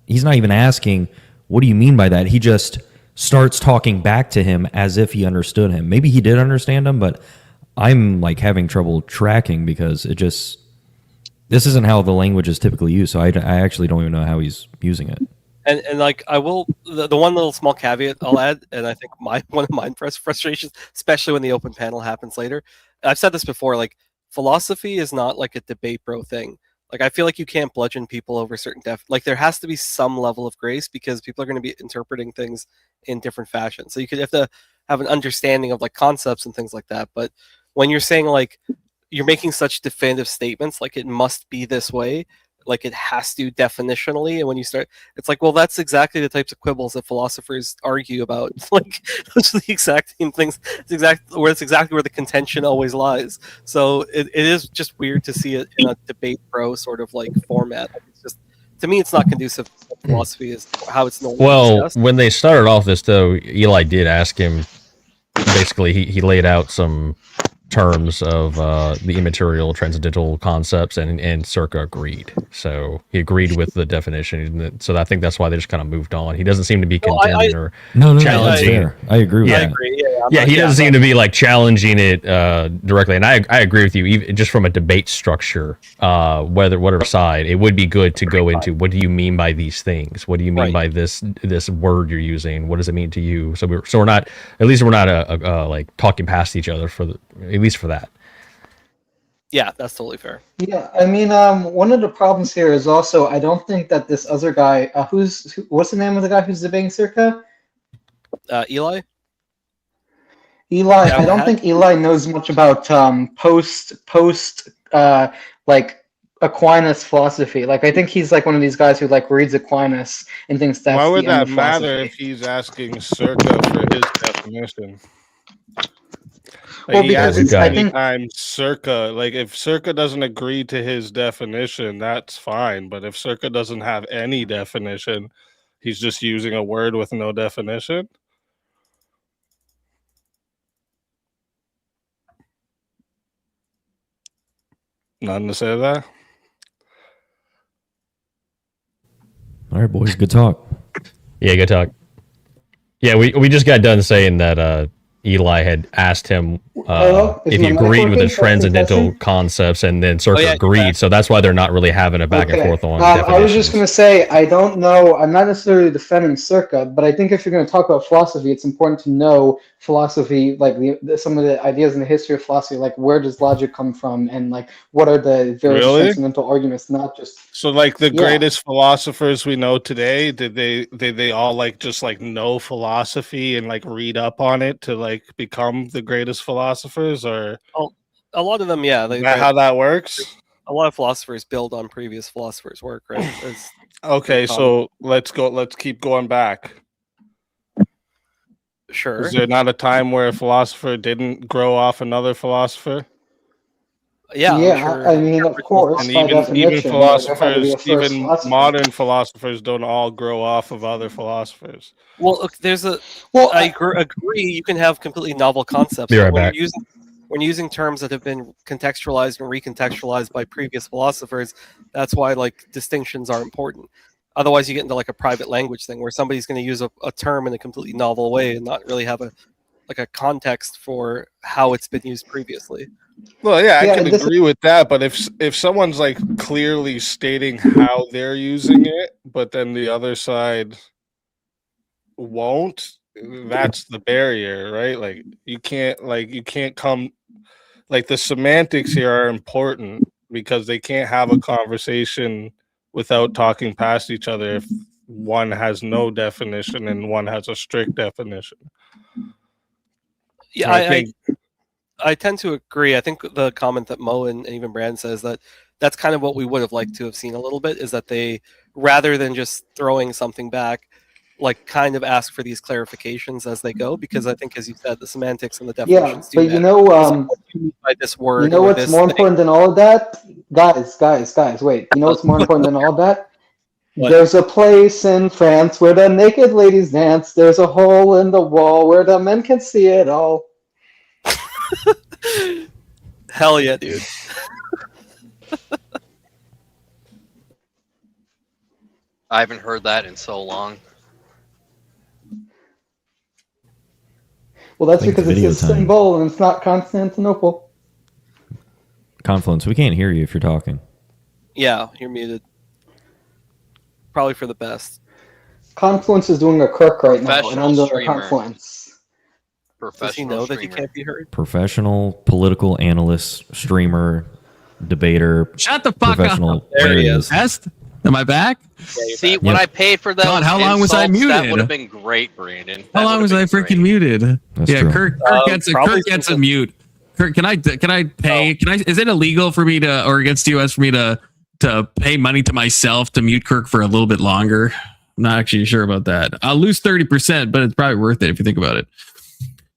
even asking, what do you mean by that? He just starts talking back to him as if he understood him. Maybe he did understand him, but I'm like having trouble tracking because this isn't how the language is typically used. So I actually don't even know how he's using it. And like I will, the one little small caveat I'll add, and I think one of my frustrations, especially when the open panel happens later. I've said this before, like philosophy is not like a debate bro thing. Like I feel like you can't bludgeon people over certain like there has to be some level of grace because people are going to be interpreting things in different fashions. So you have to have an understanding of like concepts and things like that. But when you're saying like you're making such definitive statements, like it must be this way, like it has to definitionally, and when you start, it's like, well, that's exactly the types of quibbles that philosophers argue about. Like those are the exact same things. It's exactly where the contention always lies. So it is just weird to see it in a debate pro sort of like format. Like it's just, to me, it's not conducive to what philosophy is how it's normally discussed. When they started off this, though, Eli did ask him. Basically, he laid out some terms of the immaterial transcendental concepts, and Searka agreed. So he agreed with the definition. So I think that's why they just kind of moved on. He doesn't seem to be contending or challenging. I agree with Yeah. that. I agree. He doesn't seem to be like challenging it directly, and I agree with you. Even just from a debate structure, whatever side, it would be good to go into what do you mean by these things? What do you mean by this word you're using? What does it mean to you? So we're not like talking past each other at least for that. Yeah, that's totally fair. Yeah, I mean, one of the problems here is also I don't think that this other guy, what's the name of the guy who's debating Searka? Eli. Eli, I don't think Eli knows much about post like Aquinas philosophy. Like I think he's like one of these guys who like reads Aquinas and thinks that's Why would the end that of matter philosophy. if he's asking Searka for his definition? Well, He because asks I think anytime Searka, like if Searka doesn't agree to his definition, that's fine. But if Searka doesn't have any definition, he's just using a word with no definition. Nothing to say to that. All right, boys. Good talk. Yeah, good talk. Yeah, we just got done saying that Eli had asked him if he agreed with the transcendental concepts, and then Searkar agreed. So that's why they're not really having a back and forth on definitions. I was just going to say, I don't know. I'm not necessarily defending Searka, but I think if you're going to talk about philosophy, it's important to know philosophy, like some of the ideas in the history of philosophy, like where does logic come from, and like what are the various transcendental arguments, not just. So, like the greatest philosophers we know today, did they all like just like know philosophy and like read up on it to like become the greatest philosophers, or a lot of them, yeah. Is that how that works? A lot of philosophers build on previous philosophers' work, right? Okay, so let's keep going back. Sure. Is there not a time where a philosopher didn't grow off another philosopher? Yeah, sure. I mean, of course, and by even definition, philosophers, even modern philosophers, don't all grow off of other philosophers. Well, look, I agree. You can have completely novel concepts. Be right when back. When using terms that have been contextualized and recontextualized by previous philosophers, that's why like distinctions are important. Otherwise, you get into like a private language thing where somebody's going to use a term in a completely novel way and not really have a context for how it's been used previously. Well, yeah, I can agree with that, but if someone's like clearly stating how they're using it, but then the other side won't, that's the barrier, right? Like you can't come, like the semantics here are important because they can't have a conversation without talking past each other if one has no definition and one has a strict definition. Yeah, I tend to agree. I think the comment that Mo and even Brand says that's kind of what we would have liked to have seen a little bit, is that they, rather than just throwing something back, like kind of ask for these clarifications as they go, because I think, as you said, the semantics and the definitions do but matter. you know, by this word, you know what's more important than all of that, guys? Wait, you know what's more important than all of that? What? There's a place in France where the naked ladies dance. There's a hole in the wall where the men can see it all. Hell yeah, dude. I haven't heard that in so long. Well, that's because it's Istanbul and it's not Constantinople. Confluence, we can't hear you if you're talking. Yeah, you're muted. Probably for the best. Confluence is doing a Kirk right now, and I'm doing a Confluence. Does he know that he can't be heard? Professional political analyst, streamer, debater. Shut the fuck up. There he is. Test? Am I back? See, when I paid for those God, how long was I insults, that muted? would have been great, Brandon. How long was I freaking muted? That's yeah, true. Kirk gets a mute. Kirk, can I pay? Is it illegal for me to, or against the US for me to pay money to myself to mute Kirk for a little bit longer? I'm not actually sure about that. I'll lose 30%, but it's probably worth it if you think about it.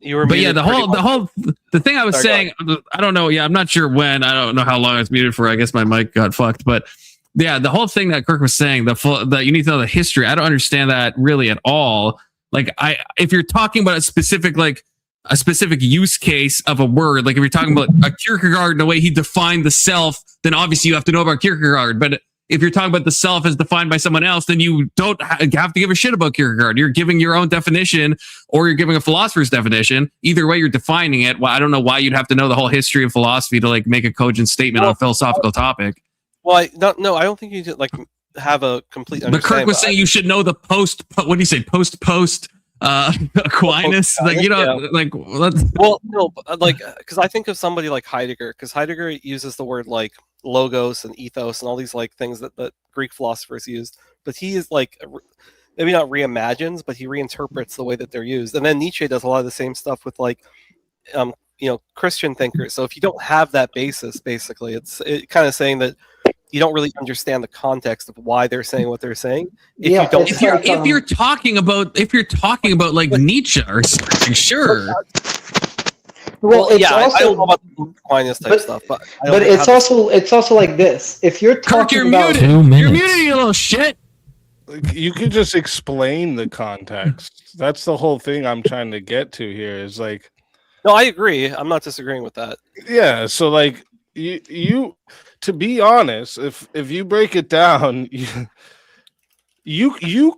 But yeah, the thing I was saying, I don't know. Yeah, I'm not sure when. I don't know how long I was muted for. I guess my mic got fucked. But yeah, the whole thing that Kirk was saying, that you need to know the history. I don't understand that really at all. Like, if you're talking about a specific use case of a word, like if you're talking about a Kierkegaard and the way he defined the self, then obviously you have to know about Kierkegaard. But if you're talking about the self as defined by someone else, then you don't have to give a shit about Kierkegaard. You're giving your own definition, or you're giving a philosopher's definition. Either way, you're defining it. Well, I don't know why you'd have to know the whole history of philosophy to like make a cogent statement on a philosophical topic. Well, I don't think you should like have a complete understanding. But Kirk was saying you should know the post. What do you say? Post Aquinas, like you know, yeah. like let's. Well, no, like because I think of somebody like Heidegger, because Heidegger uses the word like logos and ethos and all these like things that Greek philosophers used, but he is like maybe not reimagines, but he reinterprets the way that they're used. And then Nietzsche does a lot of the same stuff with like Christian thinkers. So if you don't have that basis, basically it's kind of saying that you don't really understand the context of why they're saying what they're saying. If you're talking about like Nietzsche or something, sure. Well, yeah, I don't know about the Aquinas type stuff, but it's also like this. If you're talking about you're muted, you little shit. You could just explain the context. That's the whole thing I'm trying to get to here. Is like, no, I agree. I'm not disagreeing with that. Yeah, so like you to be honest, if you break it down, you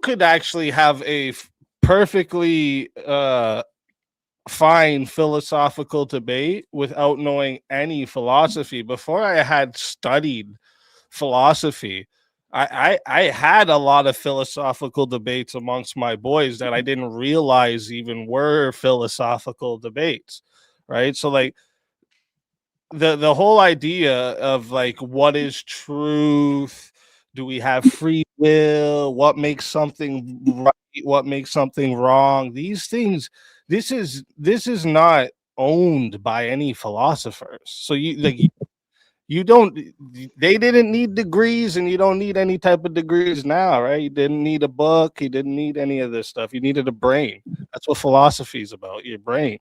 could actually have a perfectly fine philosophical debate without knowing any philosophy. Before I had studied philosophy, I had a lot of philosophical debates amongst my boys that I didn't realize even were philosophical debates, right? So like the whole idea of like, what is truth? Do we have free will? What makes something right? What makes something wrong? These things, this is not owned by any philosophers. So you don't, they didn't need degrees, and you don't need any type of degrees now, right? You didn't need a book, you didn't need any of this stuff. You needed a brain. That's what philosophy is about, your brain.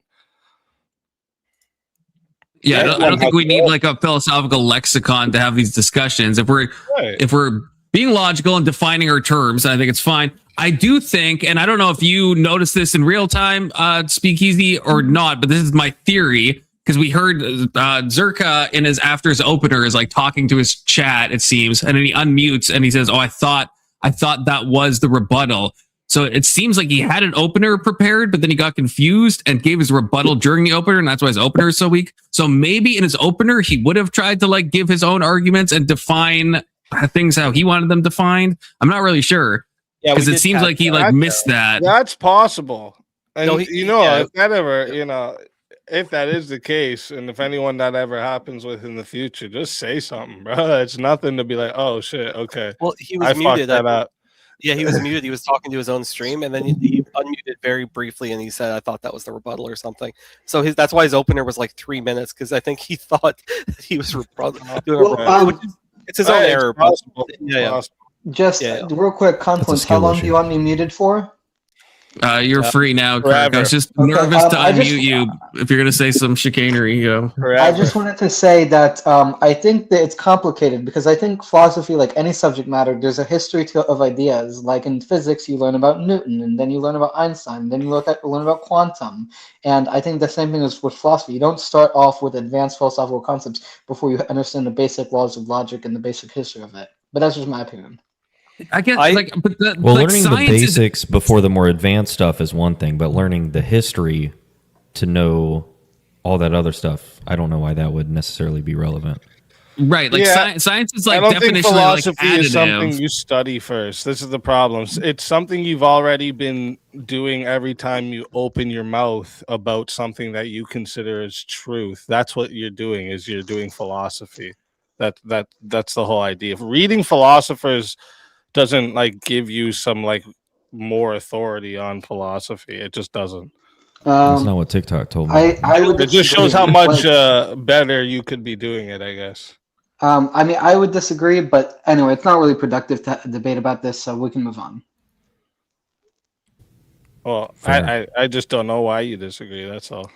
Yeah, I don't think we need like a philosophical lexicon to have these discussions. If we're being logical and defining our terms, I think it's fine. I do think, and I don't know if you noticed this in real time, Speakeasy, or not, but this is my theory, because we heard Zherka in his after his opener is like talking to his chat, it seems, and then he unmutes and he says, "Oh, I thought that was the rebuttal." So it seems like he had an opener prepared, but then he got confused and gave his rebuttal during the opener, and that's why his opener is so weak. So maybe in his opener, he would have tried to like give his own arguments and define things how he wanted them defined. I'm not really sure, because it seems like he like missed that. That's possible. And No, if that ever, if that is the case, and if anyone that ever happens with in the future, just say something, bro. It's nothing to be like, oh shit, okay. Well, he was muted. That up. Yeah, he was muted. He was talking to his own stream, and then he unmuted very briefly, and he said, "I thought that was the rebuttal or something." So that's why his opener was like 3 minutes, because I think he thought that he was doing a rebuttal. It's his own error. Just real quick, Confluence, how long do you want me muted for? You're free now, Kirk. I was just nervous to unmute you if you're going to say some chicanery. I just wanted to say that I think that it's complicated, because I think philosophy, like any subject matter, there's a history of ideas. Like in physics, you learn about Newton, and then you learn about Einstein, and then you learn about quantum. And I think the same thing is with philosophy. You don't start off with advanced philosophical concepts before you understand the basic laws of logic and the basic history of it. But that's just my opinion. I guess, learning the basics before the more advanced stuff is one thing, but learning the history to know all that other stuff, I don't know why that would necessarily be relevant. Right, like science is like I don't think philosophy like is something you study first. This is the problem. It's something you've already been doing every time you open your mouth about something that you consider as truth. That's what you're doing. Is you're doing philosophy. That's the whole idea. If reading philosophers doesn't like give you some like more authority on philosophy. It just doesn't. That's not what TikTok told me. It just shows how much better you could be doing it, I guess. I mean, I would disagree, but anyway, it's not really productive to debate about this, so we can move on. Well, I just don't know why you disagree. That's all.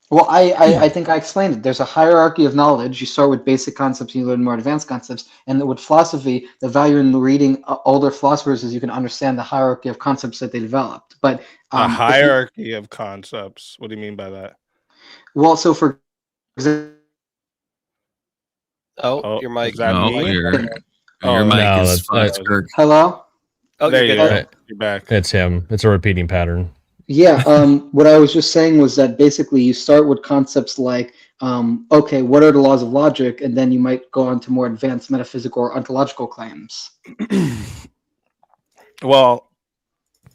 Well, I think I explained it. There's a hierarchy of knowledge. You start with basic concepts, and you learn more advanced concepts. And with philosophy, the value in reading older philosophers is you can understand the hierarchy of concepts that they developed. But a hierarchy of concepts. What do you mean by that? Well, so for example, your mic. Your mic is fucked. Hello. Oh, there you go. You're back. It's him. It's a repeating pattern. Yeah, what I was just saying was that basically you start with concepts like, okay, what are the laws of logic? And then you might go on to more advanced metaphysical or ontological claims. Well,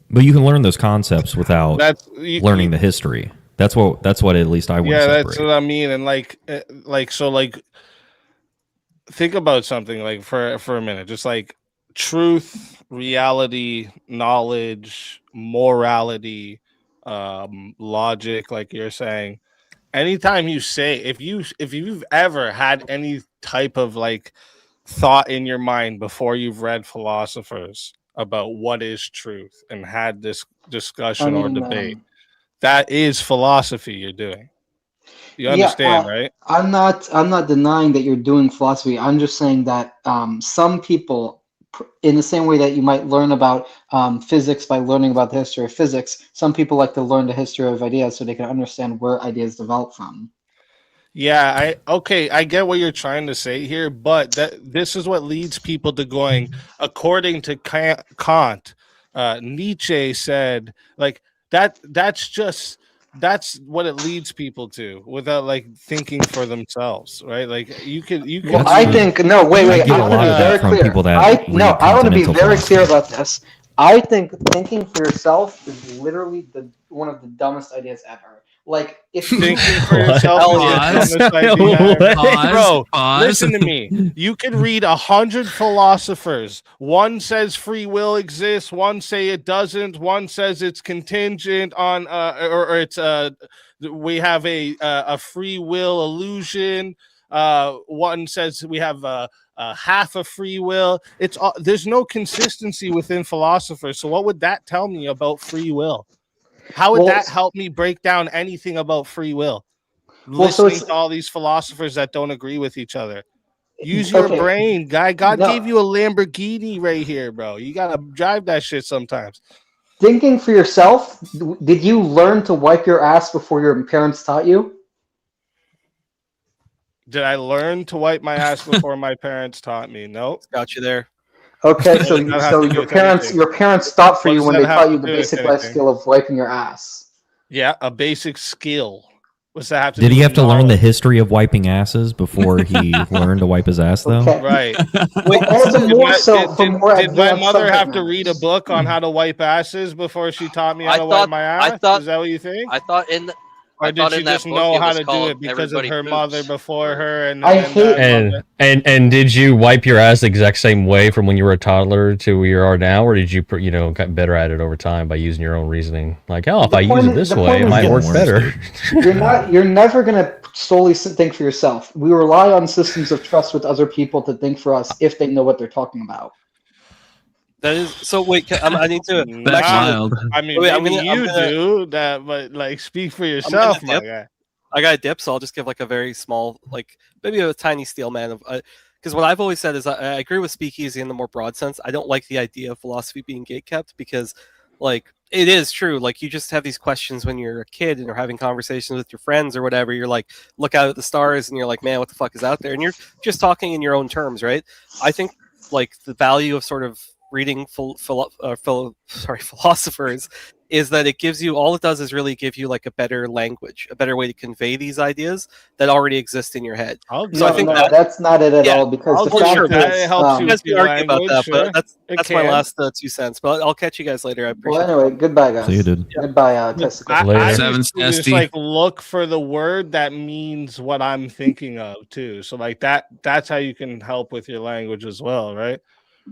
but you can learn those concepts without learning the history. That's what at least I want to separate. That's what I mean. And like think about something like for a minute, just like truth, reality, knowledge, morality, logic, like you're saying. Anytime you say, if you've ever had any type of like thought in your mind before you've read philosophers about what is truth and had this discussion or debate, that is philosophy you're doing. You understand, right? I'm not denying that you're doing philosophy. I'm just saying that some people, in the same way that you might learn about physics by learning about the history of physics, some people like to learn the history of ideas so they can understand where ideas develop from. Yeah, I get what you're trying to say here, but this is what leads people to going, according to Kant, Nietzsche said, like that's what it leads people to without like thinking for themselves, right? Like you could Well, I think no. Wait. I I get a want lot to of be very that from clear. people that I read want to be continental very clear philosophy. about this. I think thinking for yourself is literally one of the dumbest ideas ever. Like if thinking for What? yourself is the Pause. dumbest idea ever. Bro, Pause. listen to me. You could read 100 philosophers. One says free will exists. One say it doesn't. One says it's contingent on, or it's we have a free will illusion. One says we have half a free will. It's there's no consistency within philosophers. So what would that tell me about free will? How would that help me break down anything about free will? Listening to all these philosophers that don't agree with each other. Use your brain, guy. God gave you a Lamborghini right here, bro. You gotta drive that shit sometimes. Thinking for yourself, did you learn to wipe your ass before your parents taught you? Did I learn to wipe my ass before my parents taught me? Nope. Got you there. Okay, so your parents stopped for you when they taught you the basic life skill of wiping your ass. Yeah, a basic skill. What's that have to Did do he with have to learn the history of wiping asses before he learned to wipe his ass, though? Right. Wait, all the more so for more did my advanced mother subject have to matters. read a book on how to wipe asses before she taught me how to wipe my ass? Is that what you think? I thought in Or did she just know how to do it because of her mother before her? And did you wipe your ass the exact same way from when you were a toddler to where you are now, or did you get better at it over time by using your own reasoning? Like, oh, if I use it this way, it might work better. You're never gonna solely think for yourself. We rely on systems of trust with other people to think for us if they know what they're talking about. That is so. Wait, I need to. That's wild. I mean, wait, maybe you do that, but like, speak for yourself, my guy. I got a dip, so I'll just give like a very small, like maybe a tiny steel man of. Because what I've always said is I agree with speakeasy in the more broad sense. I don't like the idea of philosophy being gatekept because, like, it is true. Like, you just have these questions when you're a kid and you're having conversations with your friends or whatever. You're like, look out at the stars and you're like, man, what the fuck is out there? And you're just talking in your own terms, right? I think like the value of sort of reading philosophers is that it gives you, all it does is really give you like a better language, a better way to convey these ideas that already exist in your head. So I think that's not it at all, because the fact is, you guys can argue about that, but that's my last 2 cents. But I'll catch you guys later. I appreciate well, anyway, goodbye, guys. See you, dude. Goodbye, testicle. I just like look for the word that means what I'm thinking of too. So like that's how you can help with your language as well, right?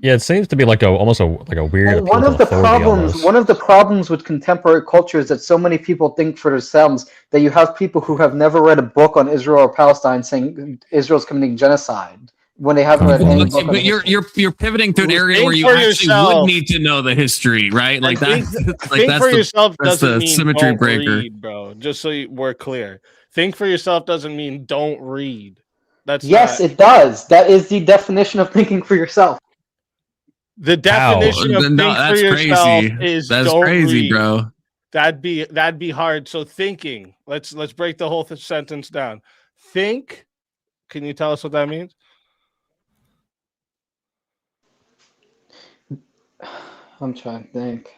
Yeah, it seems to be like almost a weird. One of the problems with contemporary culture is that so many people think for themselves that you have people who have never read a book on Israel or Palestine saying Israel's committing genocide when they haven't read any book. But you're pivoting to an area where you actually would need to know the history, right? Like that. Like think for yourself that's doesn't the mean symmetry don't breaker. read, bro. Just so we're clear, think for yourself doesn't mean don't read. That's it does. That is the definition of thinking for yourself. The definition of think for yourself is don't read. Bro. That'd be hard. So thinking. Let's break the whole sentence down. Think. Can you tell us what that means? I'm trying to think.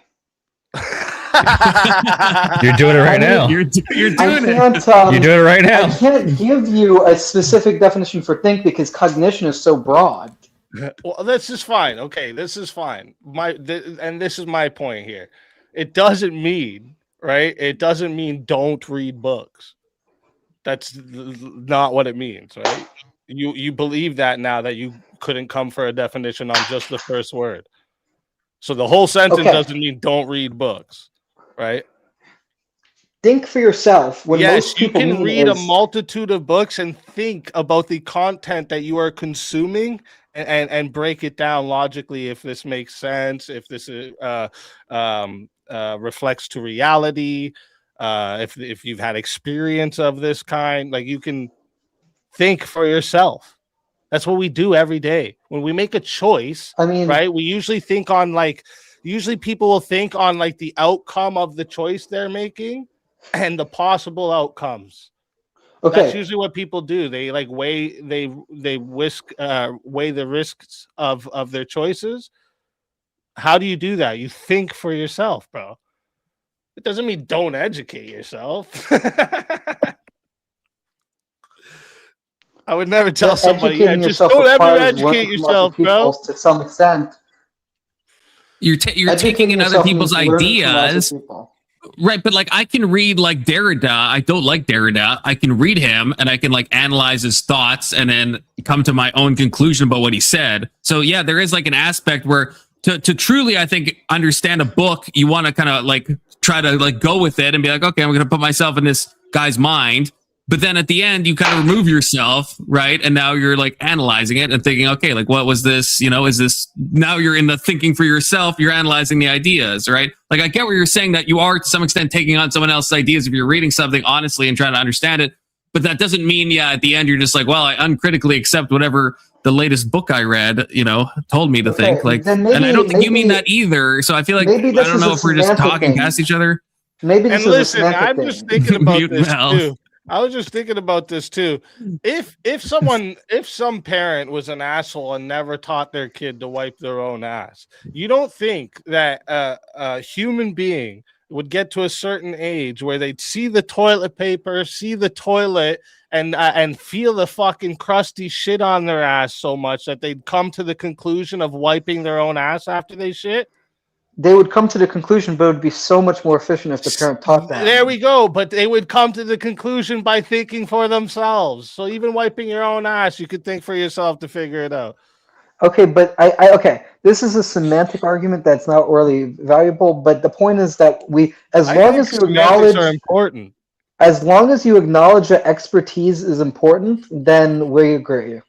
You're doing it right now. You're doing it. You're doing it right now. I can't give you a specific definition for think because cognition is so broad. Well, this is fine. Okay, this is fine. And this is my point here. It doesn't mean, right? It doesn't mean don't read books. That's not what it means, right? You believe that now that you couldn't come for a definition on just the first word. So the whole sentence doesn't mean don't read books, right? Think for yourself. When most you people can read a multitude of books and think about the content that you are consuming and break it down logically if this makes sense, if this reflects to reality, if you've had experience of this kind. Like, you can think for yourself. That's what we do every day. When we make a choice, right? We usually think on usually people will think on like the outcome of the choice they're making and the possible outcomes. Okay. That's usually what people do. They like weigh the risks of their choices. How do you do that? You think for yourself, bro. It doesn't mean don't educate yourself. I would never tell somebody, yeah, just don't ever educate yourself, bro. To some extent. You're taking in other people's ideas. Right, but like I can read like Derrida. I don't like Derrida. I can read him and I can like analyze his thoughts and then come to my own conclusion about what he said. So yeah, there is like an aspect where to truly, I think, understand a book, you want to kind of like try to like go with it and be like, okay, I'm going to put myself in this guy's mind. But then at the end, you kind of remove yourself, right? And now you're like analyzing it and thinking, okay, like what was this? You know, is this now you're in the thinking for yourself? You're analyzing the ideas, right? Like I get what you're saying that you are to some extent taking on someone else's ideas if you're reading something honestly and trying to understand it. But that doesn't mean, yeah, at the end you're just like, well, I uncritically accept whatever the latest book I read, you know, told me to think. Like, maybe, and I don't think you mean that either. So I feel like I don't know if we're just talking past each other. Maybe and listen, I'm just thinking about this too. I was just thinking about this too. If some parent was an asshole and never taught their kid to wipe their own ass, you don't think that a human being would get to a certain age where they'd see the toilet paper, see the toilet, and feel the fucking crusty shit on their ass so much that they'd come to the conclusion of wiping their own ass after they shit? They would come to the conclusion, but it would be so much more efficient if the parent taught them. There we go. But they would come to the conclusion by thinking for themselves. So even wiping your own ass, you could think for yourself to figure it out. Okay, but okay. This is a semantic argument that's not really valuable. But the point is that as long as you acknowledge, are important. As long as you acknowledge that expertise is important, then we agree.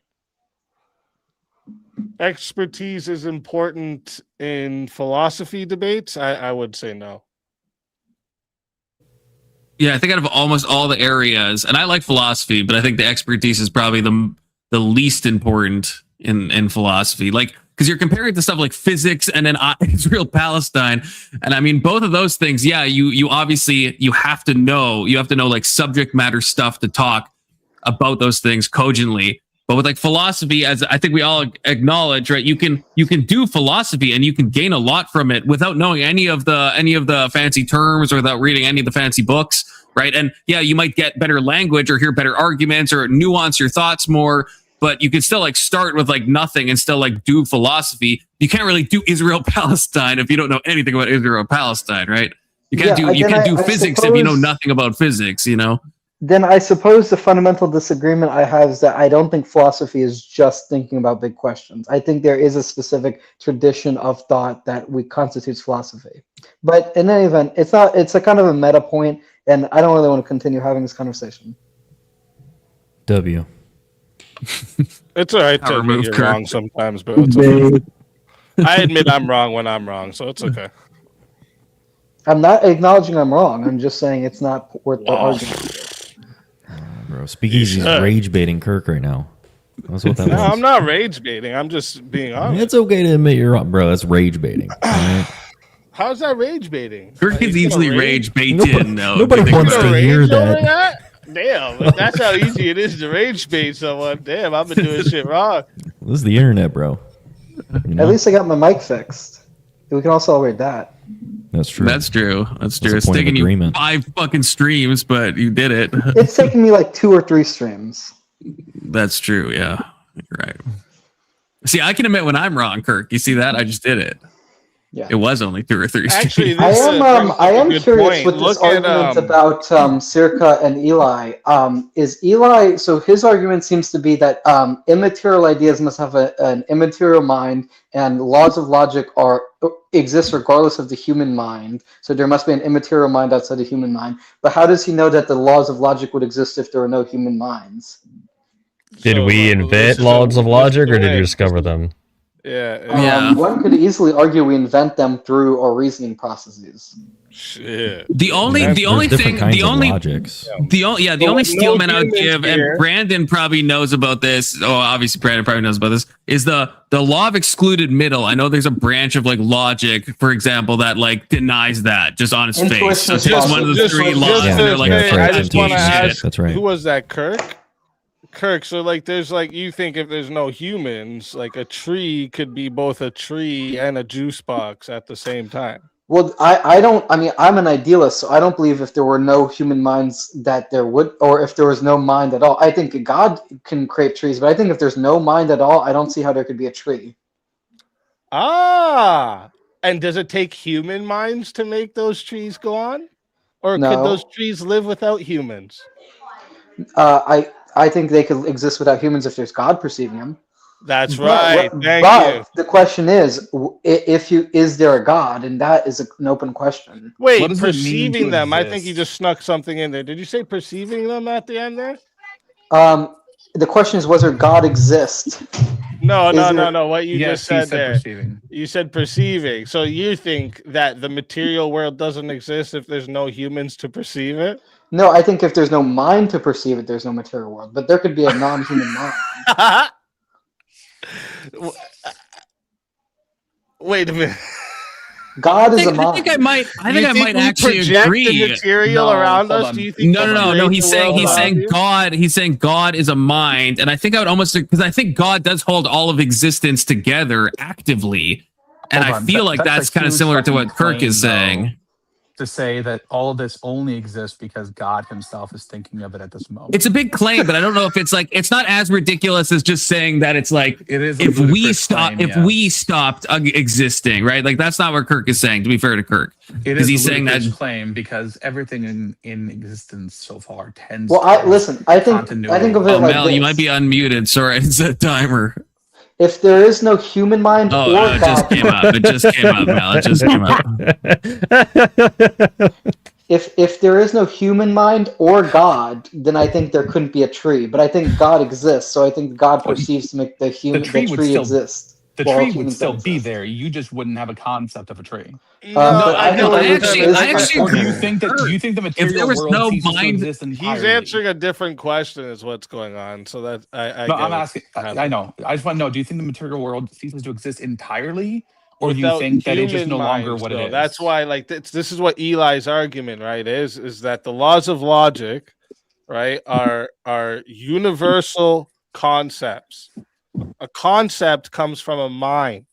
Expertise is important in philosophy debates? I would say no. Yeah, I think out of almost all the areas, and I like philosophy, but I think the expertise is probably the least important in philosophy. Like, because you're comparing to stuff like physics and then Israel Palestine, and I mean both of those things. Yeah, you obviously you have to know like subject matter stuff to talk about those things cogently. But with like philosophy, as I think we all acknowledge, right? You can do philosophy and you can gain a lot from it without knowing any of the fancy terms or without reading any of the fancy books, right? And yeah, you might get better language or hear better arguments or nuance your thoughts more. But you can still like start with like nothing and still like do philosophy. You can't really do Israel Palestine if you don't know anything about Israel Palestine, right? You can't do physics if you know nothing about physics, you know. Then I suppose the fundamental disagreement I have is that I don't think philosophy is just thinking about big questions. I think there is a specific tradition of thought that constitutes philosophy. But in any event, it's a kind of a meta point, and I don't really want to continue having this conversation. W. It's all right to admit you're wrong sometimes, but it's okay. I admit I'm wrong when I'm wrong, so it's okay. I'm not acknowledging I'm wrong. I'm just saying it's not worth the argument. Bro, Speakeasy's rage baiting Kirk right now. That's what that was. I'm not rage baiting. I'm just being honest. It's okay to admit you're wrong, bro. That's rage baiting. Right? How's that rage baiting? Kirk is easily rage baited. Nobody wants to hear that. Damn, that's how easy it is to rage bait someone. Damn, I've been doing shit wrong. This is the internet, bro. You know? At least I got my mic fixed. We can all celebrate that. That's true. That's true. It's taking you 5 fucking streams, but you did it. It's taking me like 2 or 3 streams. That's true. Yeah, you're right. See, I can admit when I'm wrong, Kirk. You see that? I just did it. Yeah. It was only 2 or 3 streams. Actually, I am curious with this argument about Searka and Eli. Is Eli, so his argument seems to be that immaterial ideas must have an immaterial mind, and laws of logic exist regardless of the human mind. So there must be an immaterial mind outside the human mind. But how does he know that the laws of logic would exist if there were no human minds? Did we invent laws of logic, or did you discover them? Yeah. One could easily argue we invent them through our reasoning processes. Shit. The only There's different thing, kinds the of only, logics. the only steelman I would give, here. and Brandon probably knows about this. Oh, obviously Brandon probably knows about this. Is the law of excluded middle? I know there's a branch of like logic, for example, that like denies that just on its face. So just one of the three laws, and they're like, I just want to ask, that's right. who was that, Kirk? Kirk, so like there's like, you think if there's no humans, like a tree could be both a tree and a juice box at the same time. Well, I don't. I mean, I'm an idealist, so I don't believe if there were no human minds that there would, or if there was no mind at all. I think God can create trees, but I think if there's no mind at all, I don't see how there could be a tree. Ah, and does it take human minds to make those trees go on, or No. could those trees live without humans? I think they could exist without humans if there's God perceiving them. That's right. Thank but you. The question is, is there a God, and that is an open question. Wait, perceiving them. I think you just snuck something in there. Did you say perceiving them at the end there? The question is whether God exists. No. What you just said there. Perceiving. You said perceiving. So you think that the material world doesn't exist if there's no humans to perceive it? No, I think if there's no mind to perceive it, there's no material world. But there could be a non-human mind. Wait a minute. God is a mind. I think I might actually project agree. The material around us. Do you think? No. He's saying God. He's saying God is a mind, and I think I would almost, because I think God does hold all of existence together actively, and I feel like that's kind of similar to what Kirk is saying. To say that all of this only exists because God himself is thinking of it at this moment. It's a big claim, but I don't know if it's like, it's not as ridiculous as just saying that it's like, if we stopped existing, right? Like that's not what Kirk is saying, to be fair to Kirk. It is he's a saying that claim because everything in existence so far tends to I think of it like Mel, this. you might be unmuted. Sorry, it's a timer. If there is no human mind or it God, just came up. It just came up, Mel. It just came up. If there is no human mind or God, then I think there couldn't be a tree. But I think God exists, so I think God perceives to make the tree exist. The tree would still be there. You just wouldn't have a concept of a tree. Do you think the material world ceases to exist entirely? He's answering a different question, is what's going on. So that I'm asking. I know. I just want to know: do you think the material world ceases to exist entirely, or do you think that it's just no longer what it is? That's why, like, this is what Eli's argument, right? Is that the laws of logic, right, are universal concepts. A concept comes from a mind,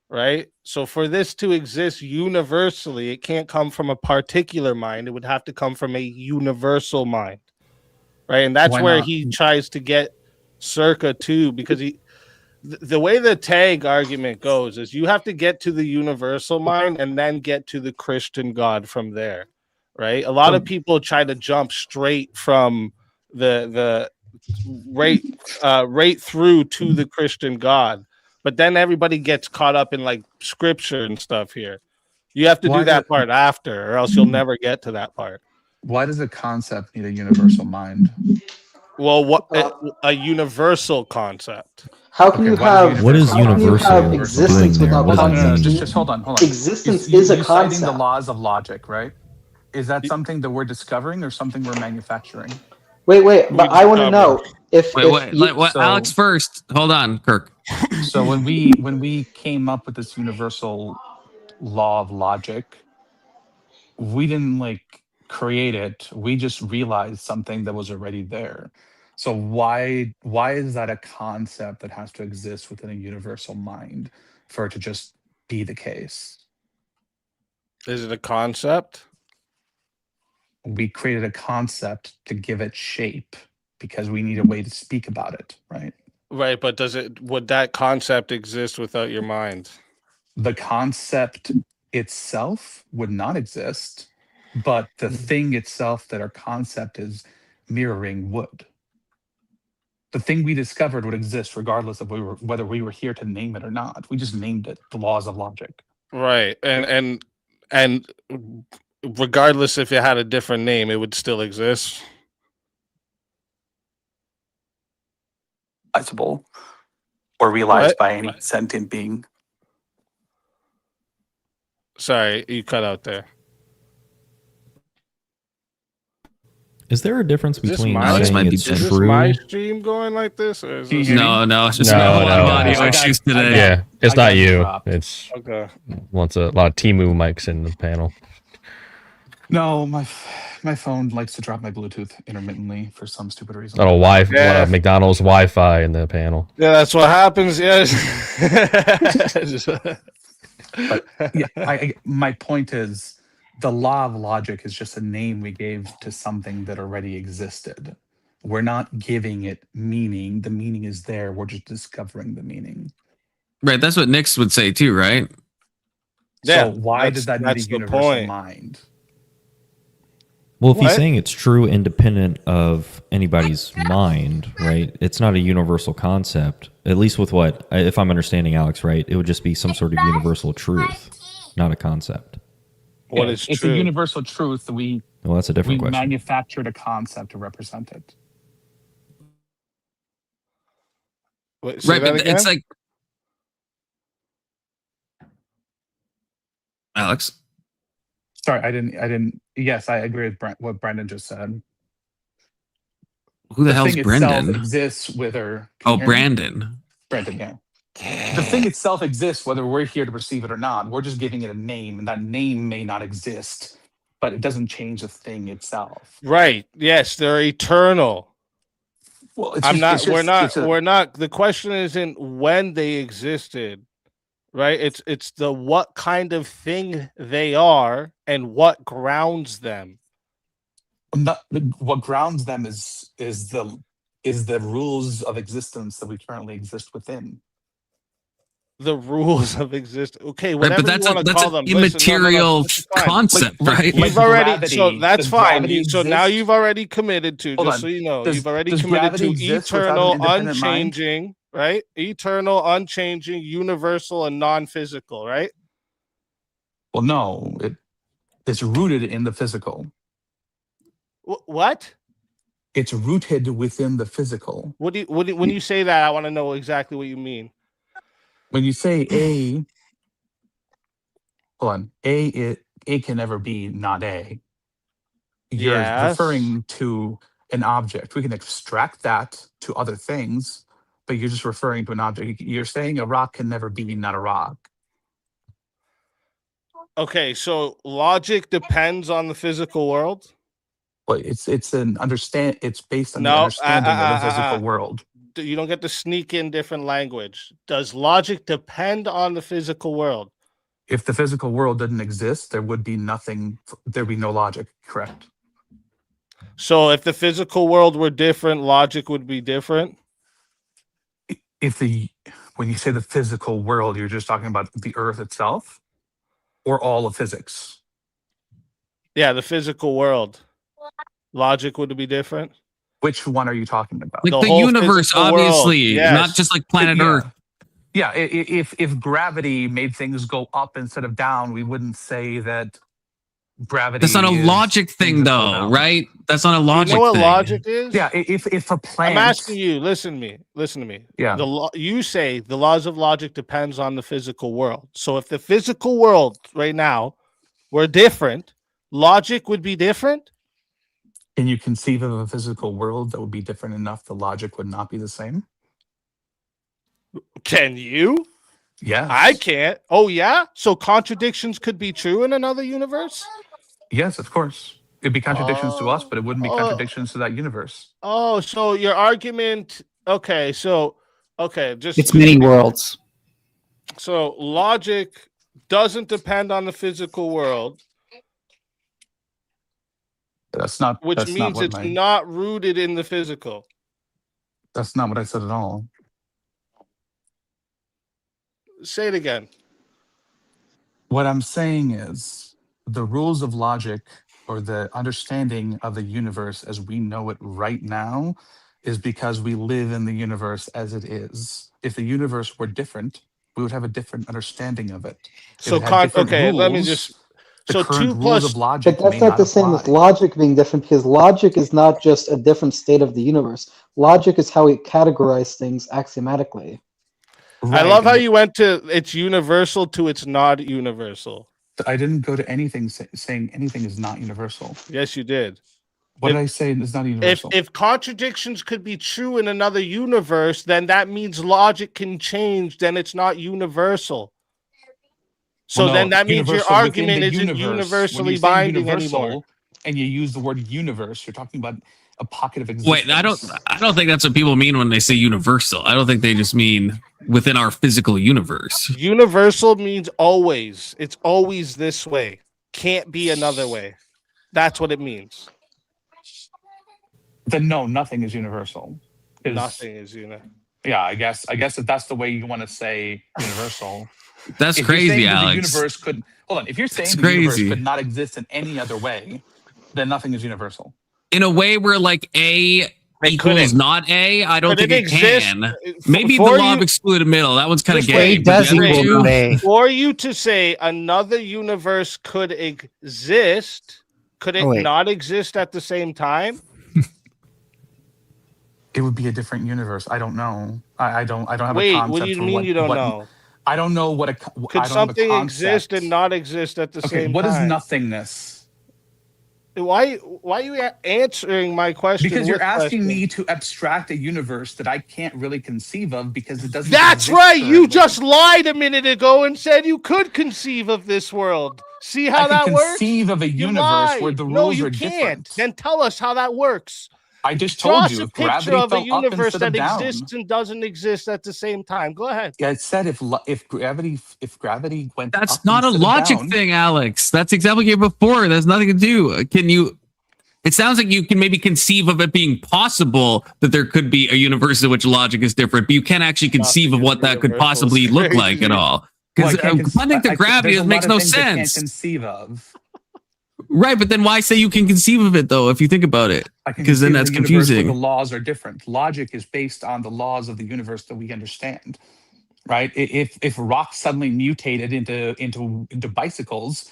right? So for this to exist universally, it can't come from a particular mind. It would have to come from a universal mind, right? And that's where he tries to get Searka to, because the way the tag argument goes is you have to get to the universal mind and then get to the Christian God from there, right? A lot of people try to jump straight from the right through to the Christian God, but then everybody gets caught up in like scripture and stuff here. You have to do that part after, or else you'll never get to that part. Why does a concept need a universal mind? Well, what a universal concept. How can you have what is universal existence without concept? Just hold on. Existence is a concept. Citing the laws of logic, right? Is that something that we're discovering or something we're manufacturing? Wait, but I want to know if Alex first. Hold on, Kirk. So when we came up with this universal law of logic, we didn't like create it. We just realized something that was already there. So why is that a concept that has to exist within a universal mind for it to just be the case? Is it a concept? We created a concept to give it shape because we need a way to speak about it, right? Right, but would that concept exist without your mind? The concept itself would not exist, but the thing itself that our concept is mirroring would. The thing we discovered would exist regardless of whether we were here to name it or not. We just named it the laws of logic. Right, and regardless if it had a different name, it would still exist. Realizable or realized by any sentient being. Sorry, you cut out there. Is there a difference Is this between my, saying might be it's dead. is this true? my stream going like this? Or is this No, it's just No, a lot of no. audio issues today. Yeah, it's I not got you. dropped. It's okay? wants a lot of Timu mics in the panel. No, my phone likes to drop my Bluetooth intermittently for some stupid reason. A lot of Wi-Fi, a lot Yeah. of McDonald's Wi-Fi in the panel. Yeah, that's what happens. Yes. But yeah, my point is, the law of logic is just a name we gave to something that already existed. We're not giving it meaning. The meaning is there. We're just discovering the meaning. Right, that's what Nix would say too, right? Yeah, So why does that need a that's the universal point. mind? Well, if he's What? saying it's true independent of anybody's mind, right? It's not a universal concept. At least with what, if I'm understanding Alex right, it would just be some sort of universal truth, not a concept. What Yeah, is it's true? a universal truth that we Well, that's a different question. manufactured a concept to represent it. Wait, say Right, that but again? it's like Alex. Sorry, I didn't. Yes, I agree with what Brendan just said. Who the hell's thing Brendan? itself exists whether. Oh, Can you hear me? Brandon. Brandon, yeah. The thing itself exists whether we're here to perceive it or not. We're just giving it a name, and that name may not exist, but it doesn't change the thing itself. Right. Yes, they're eternal. Well, We're not. The question isn't when they existed, right? It's the what kind of thing they are and what grounds them. What grounds them is the rules of existence that we currently exist within. The rules of existence. Okay, Right, whatever but that's you want to that's call an them. Listen, immaterial this is fine. concept, right? You've already so gravity. that's Does fine. gravity So now exist? you've already committed to, Hold just on. so you know, Does- you've already does committed gravity to exist without an eternal, independent mind? unchanging, right? Eternal, unchanging, universal, and non-physical, right? Well, no, it's rooted in the physical. What? It's rooted within the physical. When you say that, I want to know exactly what you mean. When you say A, hold on, A can never be not A. You're Yes. referring to an object. We can extract that to other things, but you're just referring to an object. You're saying a rock can never be not a rock. Okay, so logic depends on the physical world. But it's based on the No, understanding of the physical world. You don't get to sneak in different language. Does logic depend on the physical world? If the physical world didn't exist, there would be nothing. There'd be no logic. Correct. So if the physical world were different, logic would be different. When you say the physical world, you're just talking about the Earth itself, or all of physics. Yeah, the physical world. Logic would be different. Which one are you talking about? Like the whole universe, physical world, obviously, yes. not just like planet Earth. Yeah, if gravity made things go up instead of down, we wouldn't say that gravity. That's not a is logic thing, though, right? That's not a logic You know what thing. logic is? Yeah, if a plant. I'm asking you. Listen to me. Yeah. You say the laws of logic depends on the physical world. So if the physical world right now were different, logic would be different. Can you conceive of a physical world that would be different enough the logic would not be the same? Can you? Yeah. I can't. Oh, yeah? So contradictions could be true in another universe? Yes, of course. It'd be contradictions to us, but it wouldn't be contradictions to that universe. Oh, so your argument. Okay, It's many worlds. So logic doesn't depend on the physical world. That's not. Which that's means not it's not rooted in the physical. That's not what I said at all. Say it again. What I'm saying is the rules of logic or the understanding of the universe as we know it right now is because we live in the universe as it is. If the universe were different, we would have a different understanding of it. So, let me just. So 2 plus of logic. But that's not the same as logic being different, because logic is not just a different state of the universe. Logic is how we categorize things axiomatically. I love how you went to it's universal to it's not universal. I didn't go to anything saying anything is not universal. Yes, you did. What did I say? It's not universal. If contradictions could be true in another universe, then that means logic can change. Then it's not universal. So Well, no, then that means your universal within argument the isn't universe, when universally you say binding universal, anymore. and you use the word universe, you're talking about a pocket of existence. Wait, I don't think that's what people mean when they say universal. I don't think they just mean within our physical universe. Universal means always. It's always this way. Can't be another way. That's what it means. Then no, nothing is universal. Nothing is universal. Yeah, I guess if that's the way you want to say universal. That's if crazy, you're saying Alex. The universe could hold on. If you're saying That's the universe crazy. could not exist in any other way, then nothing is universal. In a way where like A equals couldn't. not A, I don't Could think it it exist? can. Maybe the For law you- of excluded middle. That one's kind of This gay. way but the other two- For you to say another universe could exist, could it Oh, wait. not exist at the same time? It would be a different universe. I don't know. I don't have Wait, a concept. what do you for mean you don't what- know? I don't know what a. Could I don't have a something concept. exist and not exist at the Okay, same what time? is nothingness? Why are you answering my question? Because you're with asking question? me to abstract a universe that I can't really conceive of because it doesn't. That's exist right. You currently. just lied a minute ago and said you could conceive of this world. See how I can that works? conceive of a You universe where lied. the No, rules you are can't. different. Then tell us how that works. I just Draw told us you a if picture gravity of a fell up universe instead of that down. exists and doesn't exist at the same time. Go ahead. Yeah, it said if gravity went That's up not a instead of logic down, thing, Alex. That's exactly what you gave before. That's nothing to do. Can you? It sounds like you can maybe conceive of it being possible that there could be a universe in which logic is different, but you can't actually conceive of what that could possibly look like at all. Because funding to gravity there's a makes lot no of things I can't sense. conceive of. Right, but then why say you can conceive of it though? If you think about it, I can because then conceive of that's a universe where confusing. the laws are different. Logic is based on the laws of the universe that we understand, right? If rocks suddenly mutated into bicycles,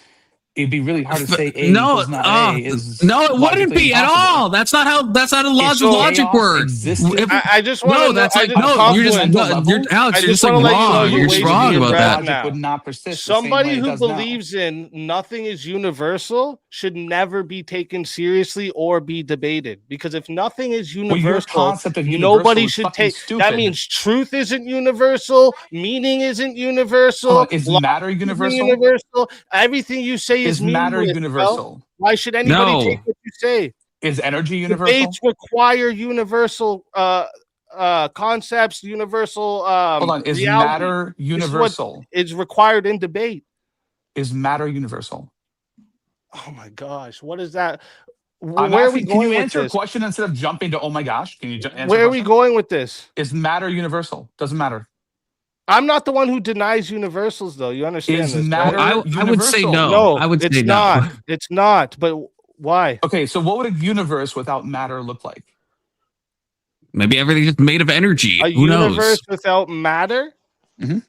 it'd be really hard to say A equals not A is no, it wouldn't logically be at impossible. all. That's not how the laws of logic work. I just want No, to that's know. like no. You're just Alex. You're just like wrong. You're just wrong about that. Logic would not persist. Somebody the same way who it does now. believes in nothing is universal should never be taken seriously or be debated. Because if nothing is Well, your universal, concept of universal nobody is should fucking take. stupid. That means truth isn't universal, meaning isn't universal. Hold on, is law matter isn't universal? universal. Everything you say is matter meaningless, universal? bro. Why should anybody No. take what you say? Is energy universal? Debates require universal concepts, universal. Hold on, is reality. matter This is what universal? is required in debate. Is matter universal? Oh my gosh, what is that? I'm Where are we asking, going can you with answer a this? question instead of jumping to oh my gosh? Can you answer Where a are we question? going with this? Is matter universal? Doesn't matter. I'm not the one who denies universals, though. You understand Is this? matter right? I would say universal? no. No, I would it's say no. not. It's not. But why? Okay, so what would a universe without matter look like? Maybe everything's just made of energy. A Who universe knows? without matter? Mhm.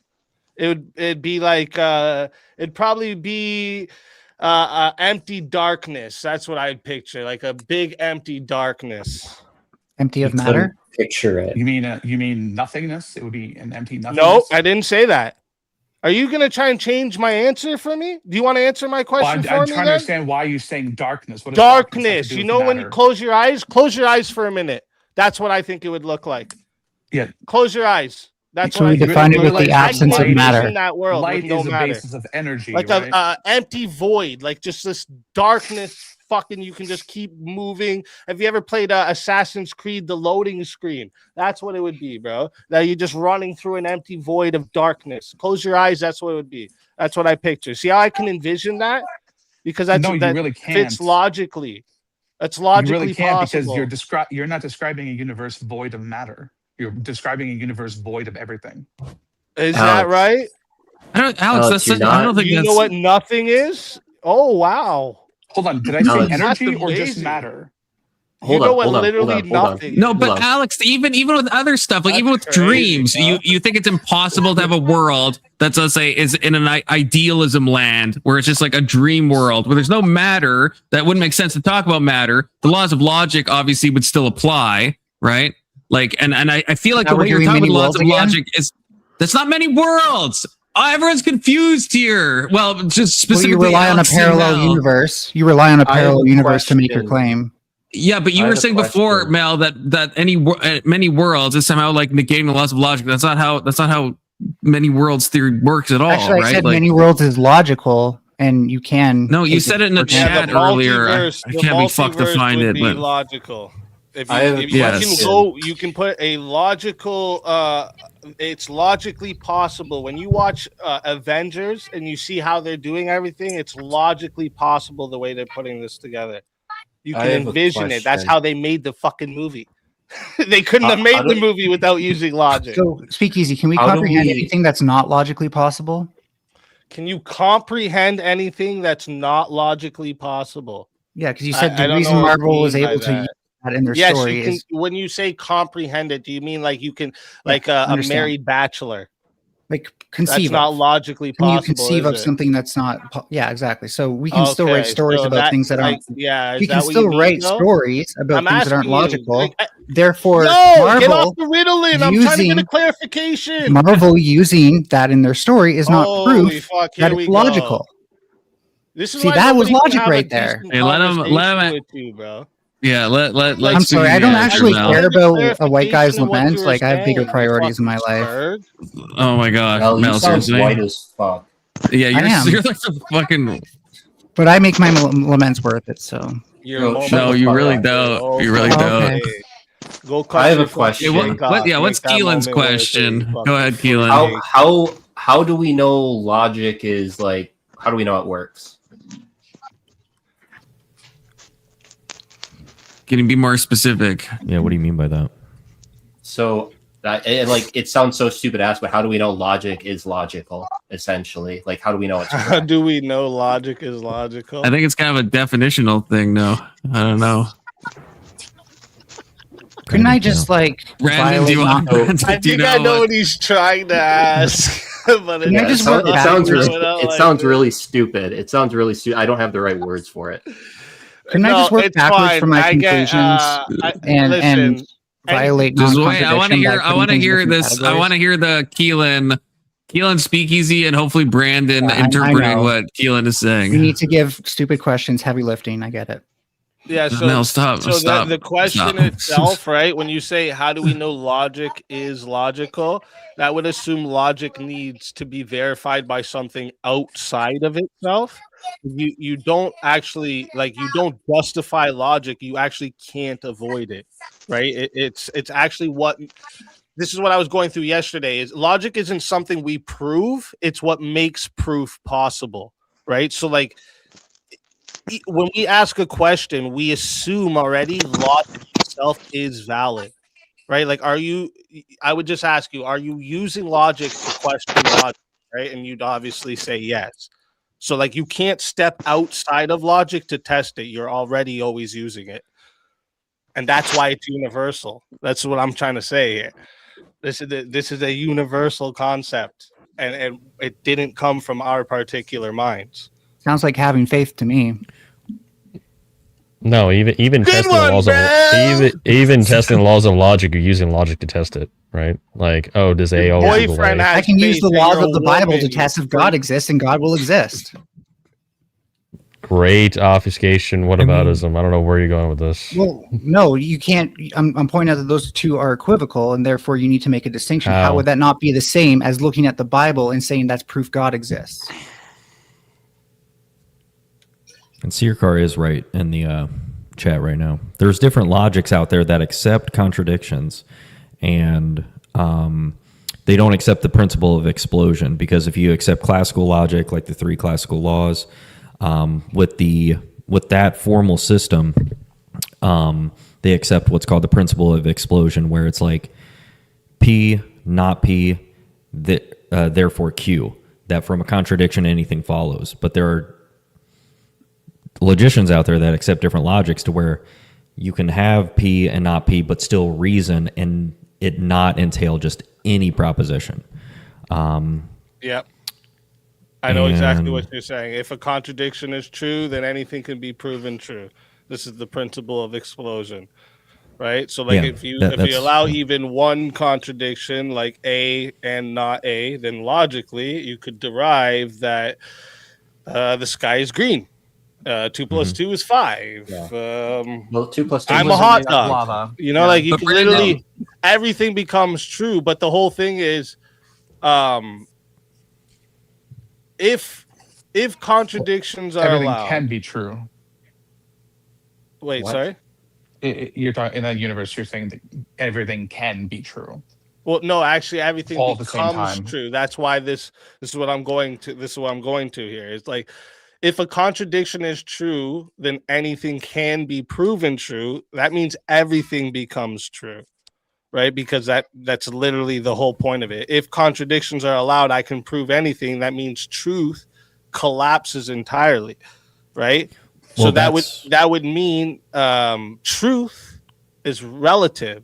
It'd be like it'd probably be empty darkness. That's what I'd picture, like a big empty darkness. Empty of matter? Picture it. You mean nothingness? It would be an empty nothingness. No, I didn't say that. Are you gonna try and change my answer for me? Do you want to answer my Well, question I'm for trying me? to then? understand why you're saying darkness. What does Darkness. have to do You with know when you matter? close your eyes for a minute. That's what I think it would look like. Yeah. Close your eyes. That's So what we I think define it would with look the like. absence I of can matter. envision that world Light with no is the matter. basis of energy, Like right? a empty void, like just this darkness. Fucking, you can just keep moving. Have you ever played Assassin's Creed: The Loading Screen? That's what it would be, bro. That you're just running through an empty void of darkness. Close your eyes. That's what it would be. That's what I picture. See how I can envision that? Because that's No, you that really fits can't. logically. That's You logically really can't possible. because you're not describing a universe void of matter. You're describing a universe void of everything. Is that right? Alex, that's such, I don't think you that's. know what nothing is? Oh wow! Hold on, did I No, say that's energy or just amazing. matter? You know what literally nothing. No, but Hold on. Alex, even with other stuff, like even with That's crazy, dreams, bro. you think it's impossible to have a world that's, let's say, is in an idealism land where it's just like a dream world where there's no matter. That wouldn't make sense to talk about matter. The laws of logic obviously would still apply, right? Like, and I feel like Now the we're way you're doing talking many about laws worlds of again? logic is that's not many worlds. Everyone's confused here. Well, just Well, specifically, you rely on a Alex and parallel Mel. universe. You rely on a I have parallel a universe to make your question. claim. Yeah, but you were saying before, Mel, that many worlds is somehow like negating the laws of logic. That's not how many worlds theory works at all, Actually, right? I said Like, many worlds is logical, and you can. no, you take said it in the for chat granted. earlier. I The can't be fucked to multiverse find would it, be but logical. If I have a you can question. go, you can put a logical. It's logically possible when you watch Avengers and you see how they're doing everything. It's logically possible the way they're putting this together. You I can have a envision it. That's question. how they made the fucking movie. They couldn't have made the movie without using logic. So, Speakeasy, can we How do comprehend we- anything that's not logically possible? Can you comprehend anything that's not logically possible? Yeah, because you said I the don't reason know what you Marvel was mean by able to that. use that in their Yes, story you can. is When you say comprehend it, do you mean like you can, like a understand. married bachelor? like conceive That's not of. logically Can you possible. conceive is of it? something that's not? Yeah, exactly. So we can still write Okay, stories so about that, things that like, aren't. yeah, is We can that what you still mean, write though? stories about I'm things that aren't asking you, logical. like, Therefore, No, get off Marvel the riddling. I'm trying to get a using clarification. Marvel using that in their story is not Holy proof fuck! that Here we it's go. logical. This is See, why that was nobody can logic have a right there. decent Hey, let him conversation with you, bro. yeah, let's. I'm sorry, I don't actually Mel. care about a white guy's clarification of what lament. you were Like I have bigger saying, you priorities in my fucking life. turd. Oh my god, Mel, you Mel, sound seriously? white as fuck. Yeah, I am. you're like the fucking. But I make my laments worth it. So No, you really don't. You really don't. Okay. Go cut I have your a question. fucking dick off. Yeah, what's Make that Keelan's moment worth it, question? you Go fucking ahead, Keelan. How do we know logic is like? How do we know it works? Can you be more specific? Yeah, what do you mean by that? So it sounds so stupid to ask, but how do we know logic is logical? Essentially, like how do we know it's How do we know logic is logical? I think it's kind of a definitional thing, though. I don't know. couldn't I just like Brandon, do you violate want? non- I do you think I know know what he's trying to ask. But Can I it just sounds, work it sounds backwards? really, it sounds really stupid. It sounds really stupid. I don't have the right words for it. Couldn't I just work it's backwards fine. from my I get, conclusions and listen, violate Just wait. non-contradiction? I want to hear. by I want to putting things in hear different this. I categories? want to hear the Keelan speakeasy, and hopefully Brandon Yeah, I interpreting know. what Keelan is saying. We need to give stupid questions heavy lifting. I get it. Yeah, so Mel, stop. So Stop. the question Stop. itself, right? When you say how do we know logic is logical, that would assume logic needs to be verified by something outside of itself. You don't actually you don't justify logic. You actually can't avoid it, right? It's actually what. This is what I was going through yesterday. Is logic isn't something we prove; it's what makes proof possible, right? So when we ask a question, we assume already logic itself is valid, right? Like, I would just ask you, are you using logic to question logic, right? And you'd obviously say yes. So, you can't step outside of logic to test it. You're already always using it. And that's why it's universal. That's what I'm trying to say here. This is a universal concept, and it didn't come from our particular minds. Sounds like having faith to me. No, even testing the laws of even testing the laws of logic, you're using logic to test it, right? Like, oh, does A always equal A? I can use the laws of the Bible to test if God exists, and God will exist. Great obfuscation. Whataboutism. I don't know where you're going with this. Well, no, you can't. I'm pointing out that those two are equivocal, and therefore you need to make a distinction. How would that not be the same as looking at the Bible and saying that's proof God exists? And Searkar is right in the chat right now. There's different logics out there that accept contradictions, and they don't accept the principle of explosion, because if you accept classical logic, like the three classical laws, with that formal system, they accept what's called the principle of explosion, where it's like P, not P, therefore Q. That from a contradiction, anything follows. But there are logicians out there that accept different logics to where you can have P and not P, but still reason and it not entail just any proposition. Yep. I know exactly what you're saying. If a contradiction is true, then anything can be proven true. This is the principle of explosion, right? So, if you allow even one contradiction, like A and not A, then logically you could derive that the sky is green, 2 plus 2 is 5. Well, 2 plus 2 I'm a was hot made dog. of lava. You know, Yeah. like you But can literally everything becomes true. But the whole thing is, if contradictions are Everything allowed, can be true. Wait, sorry. You're talking in that universe. You're saying that everything can be true. Well, no, actually, everything All at the same becomes time. true. That's why this is what I'm going to. This is what I'm going to here. It's like, if a contradiction is true, then anything can be proven true. That means everything becomes true, right? Because that's literally the whole point of it. If contradictions are allowed, I can prove anything. That means truth collapses entirely, right? Well, So that would mean truth is relative.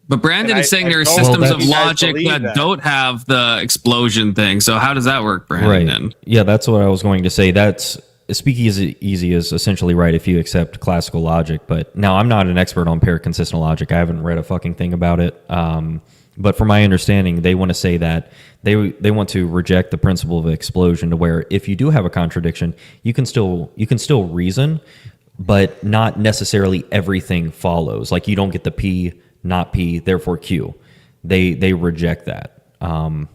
But Brandon And is saying I there are don't systems think of you guys logic believe that that. don't have the explosion thing. So how does that work, Brandon? Right. Yeah, that's what I was going to say. That's speakeasy is essentially right if you accept classical logic. But now I'm not an expert on paired consistent logic. I haven't read a fucking thing about it. But from my understanding, they want to say that they want to reject the principle of explosion, to where if you do have a contradiction, you can still reason, but not necessarily everything follows. Like you don't get the P, not P, therefore Q. They reject that. No,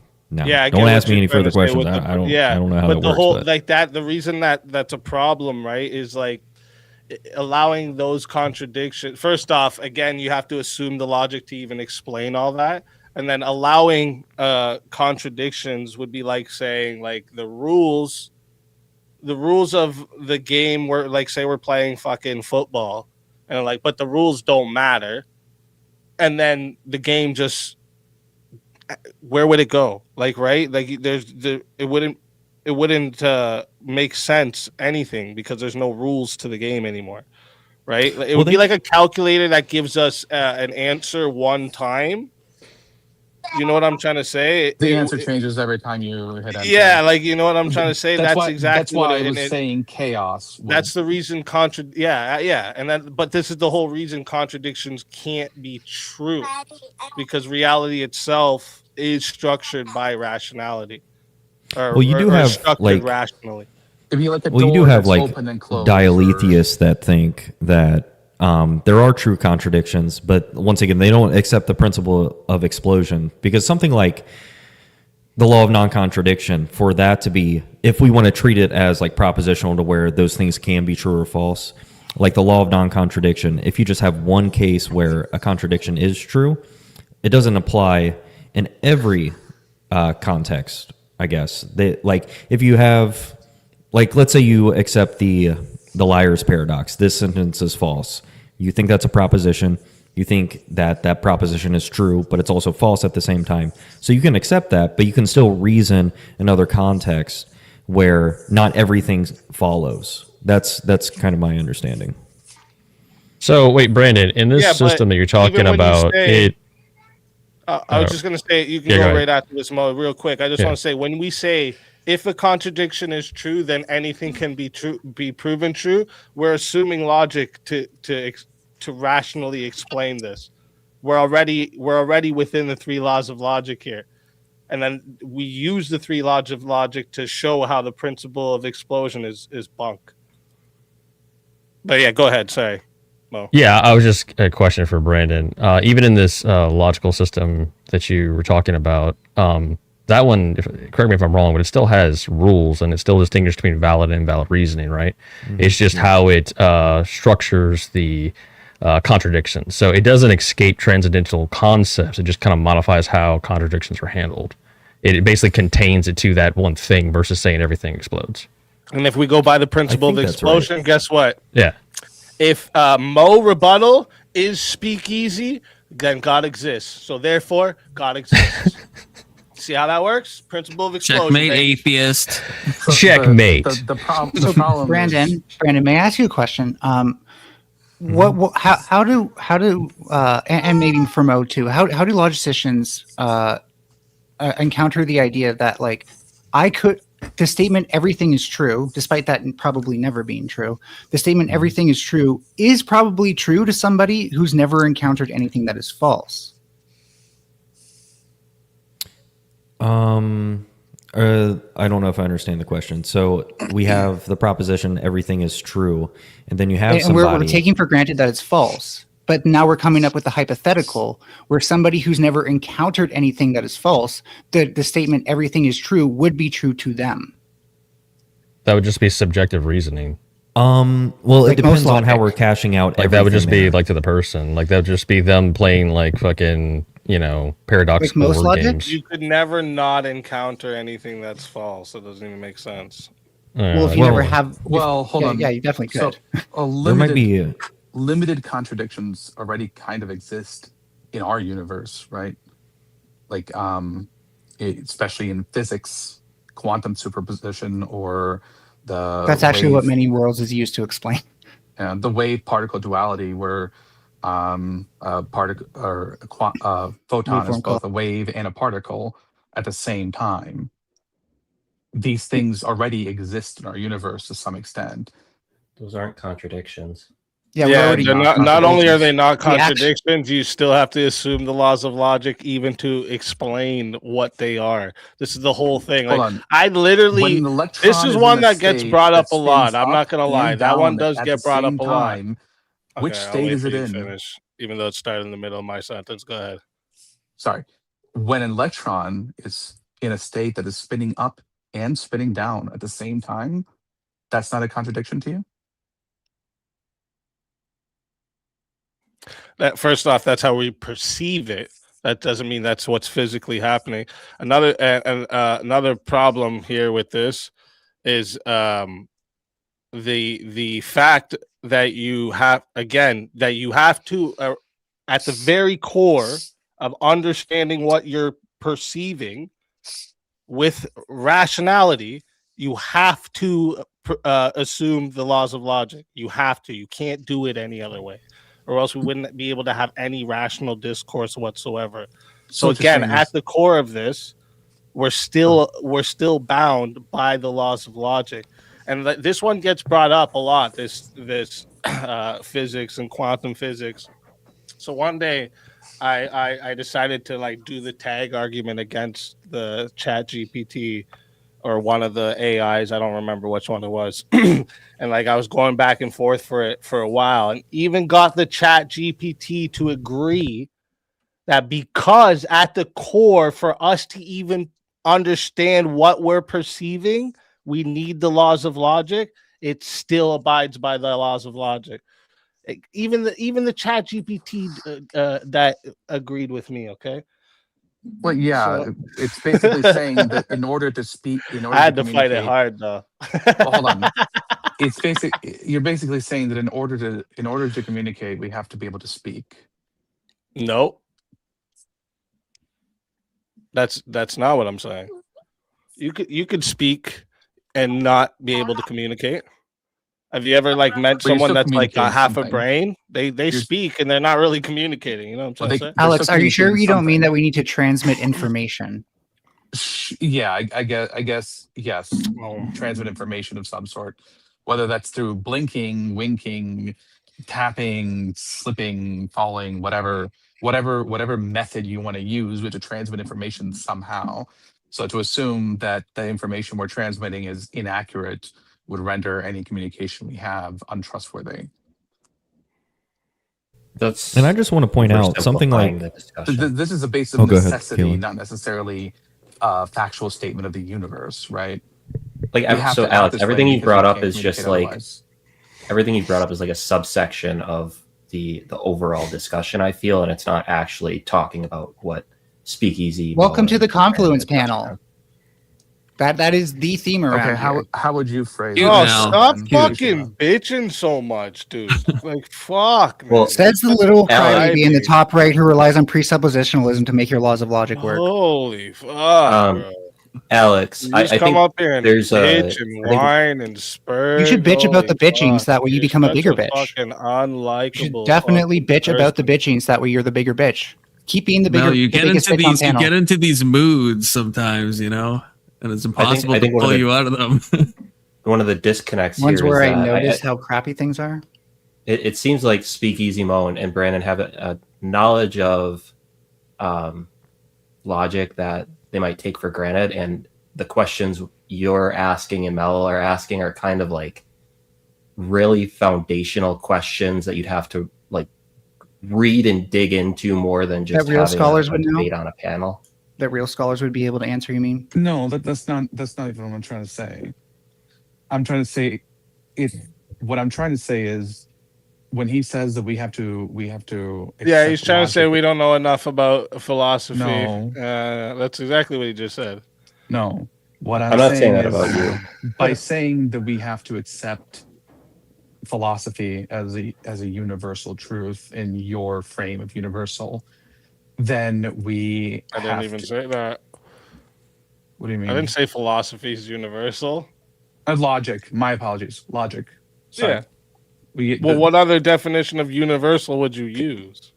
Yeah, I don't get ask what me you're any trying further to say questions. with I don't know how but that the works. whole But like that. The reason that's a problem, right, is like allowing those contradictions. First off, again, you have to assume the logic to even explain all that, and then allowing contradictions would be like saying like the rules of the game were like, say we're playing fucking football, and like, but the rules don't matter, and then the game just, where would it go? Like, right? Like it wouldn't make sense anything, because there's no rules to the game anymore, right? It would be like a calculator that gives us an answer one time. You know what I'm trying to say? The answer changes every time you hit enter. Yeah, like, you know what I'm trying to say? That's why, exactly that's why what I was saying chaos. That's the reason yeah. And then, but this is the whole reason contradictions can't be true, because reality itself is structured by rationality. well, you do have structured like rationally. If you like a well, you do door have that's like open and closed, dialetheists that think that there are true contradictions, but once again, they don't accept the principle of explosion, because something like the law of non-contradiction, for that to be, if we want to treat it as like propositional, to where those things can be true or false, like the law of non-contradiction, if you just have one case where a contradiction is true, it doesn't apply in every context, I guess. Like if you have, like, let's say you accept the liar's paradox, this sentence is false. You think that's a proposition. You think that proposition is true, but it's also false at the same time. So you can accept that, but you can still reason in other contexts where not everything follows. That's kind of my understanding. So wait, Brandon, in this system that you're talking about, I was just going to say, you can go right after this, Mo, real quick. I just want to say, when we say if a contradiction is true, then anything can be proven true, we're assuming logic to rationally explain this. We're already within the 3 laws of logic here, and then we use the 3 laws of logic to show how the principle of explosion is bunk. But yeah, go ahead. Sorry, Mo. Yeah, I was just a question for Brandon. Even in this logical system that you were talking about, that one, correct me if I'm wrong, but it still has rules, and it still distinguishes between valid and invalid reasoning, right? Mm-hmm. It's just how it structures the contradictions. So it doesn't escape transcendental concepts. It just kind of modifies how contradictions are handled. It basically contains it to that one thing versus saying everything explodes. And if we go by the principle of explosion, right. Guess what? Yeah. If Mo rebuttal is speakeasy, then God exists. So therefore, God exists. See how that works? Principle of explosion. Checkmate, atheist. Checkmate. The problem. Brandon, may I ask you a question? How do and maybe for Mo too? How do logicians encounter the idea that like the statement everything is true, despite that probably never being true, the statement everything is true is probably true to somebody who's never encountered anything that is false? I don't know if I understand the question. So we have the proposition everything is true, and then you have And somebody. we're taking for granted that it's false. But now we're coming up with a hypothetical where somebody who's never encountered anything that is false, the statement everything is true would be true to them. That would just be subjective reasoning. Well, Like it depends most on how logic. we're cashing out. Like that would just everything be there. like to the person. Like that would just be them playing like fucking, you know, paradoxical most word logic? games. You could never not encounter anything that's false. It doesn't even make sense. Well, if you never have, Well, hold yeah, on. yeah, you definitely could. So, There might be limited contradictions already kind of exist in our universe, right? Like, especially in physics, quantum superposition, or That's actually what wave, many worlds is used to explain. the wave particle duality, where a particle or photon is Waveform both a wave and a particle at the same time. These things already exist in our universe to some extent. Those aren't contradictions. Yeah, they're not only are they not The act- contradictions, you still have to assume the laws of logic even to explain what they are. This is the whole thing. Hold Like on. I literally, When an electron this is is one in a that gets state brought up that a lot. spins I'm not up gonna lie, and that one down does at get the brought same up a lot. time, Okay, which I'll state wait is for it you to in? finish, even though it started in the middle of my sentence. Go ahead. Sorry. When an electron is in a state that is spinning up and spinning down at the same time, that's not a contradiction to you? That first off, that's how we perceive it. That doesn't mean that's what's physically happening. Another problem here with this is the fact that you have to at the very core of understanding what you're perceiving with rationality, you have to assume the laws of logic. You can't do it any other way, or else we wouldn't be able to have any rational discourse whatsoever. So what you're again, saying at is- the core of this, we're still bound by the laws of logic, and this one gets brought up a lot. This physics and quantum physics. So one day, I decided to like do the tag argument against the Chat GPT or one of the AIs. I don't remember which one it was. And like I was going back and forth for it for a while, and even got the Chat GPT to agree that because at the core, for us to even understand what we're perceiving, we need the laws of logic. It still abides by the laws of logic. Even the Chat GPT that agreed with me. Okay. Well, yeah, So- it's basically saying that in order to speak, in order I had to to fight it communicate- hard though. Well, hold on. You're basically saying that in order to communicate, we have to be able to speak. No. That's not what I'm saying. You could speak and not be able to communicate. Have you ever like met But you're someone still that's like communicating half a something. brain? They speak and they're not really communicating. You know what I'm trying to say? Alex, are you sure you don't mean that we need to transmit information? Yeah, I guess yes. Transmit information of some sort, whether that's through blinking, winking, tapping, slipping, falling, whatever method you want to use to transmit information somehow. So to assume that the information we're transmitting is inaccurate would render any communication we have untrustworthy. And I just want to point out something like This is a base Oh, of go ahead, necessity, Keelan. not necessarily a factual statement of the universe, right? Like, We have so to act Alex, this everything way you because brought we up can't is just communicate like otherwise. everything you brought up is like a subsection of the overall discussion, I feel, and it's not actually talking about what speakeasy. Welcome mode to the and Confluence discussion panel. are. That is the theme around Okay, here. how would you phrase Oh, it? stop Then? fucking bitching so much, dude. Like, fuck, man. Well, Says the little Alex- crybaby in the top right who relies on presuppositionalism to make your laws of logic work. Holy fuck, bro. Alex, You I just think come up here and there's bitch and I think whine and spur. You should bitch about the Holy bitchings, fuck, that way you you're become a such bigger bitch. Fucking unlikable. You should definitely fucking bitch about the person. bitchings, that way you're the bigger bitch. Keep being the bigger. Mel, you the get biggest into bitch on these, you panel. get into these moods sometimes, you know, and it's impossible I think to one of pull the- you out of them. one of the disconnects Ones here where is I that notice how crappy things are. it seems like Speakeasy Mo and Brandon have a knowledge of logic that they might take for granted, and the questions you're asking and Mel are asking are kind of like really foundational questions that you'd have to like read and dig into more than just That real having scholars a would know? debate on a panel. That real scholars would be able to answer, you mean? No, that's not even what I'm trying to say. I'm trying to say what I'm trying to say is when he says that we have to Yeah, he's accept trying to say logic- we don't know enough about philosophy. No. That's exactly what he just said. No. What I'm I'm not saying saying that is about you. by saying that we have to accept philosophy as a universal truth in your frame of universal, then we I didn't even say that. What do you mean? I didn't say philosophy is universal. Logic. My apologies. Logic. Sorry. Yeah. What other definition of universal would you use?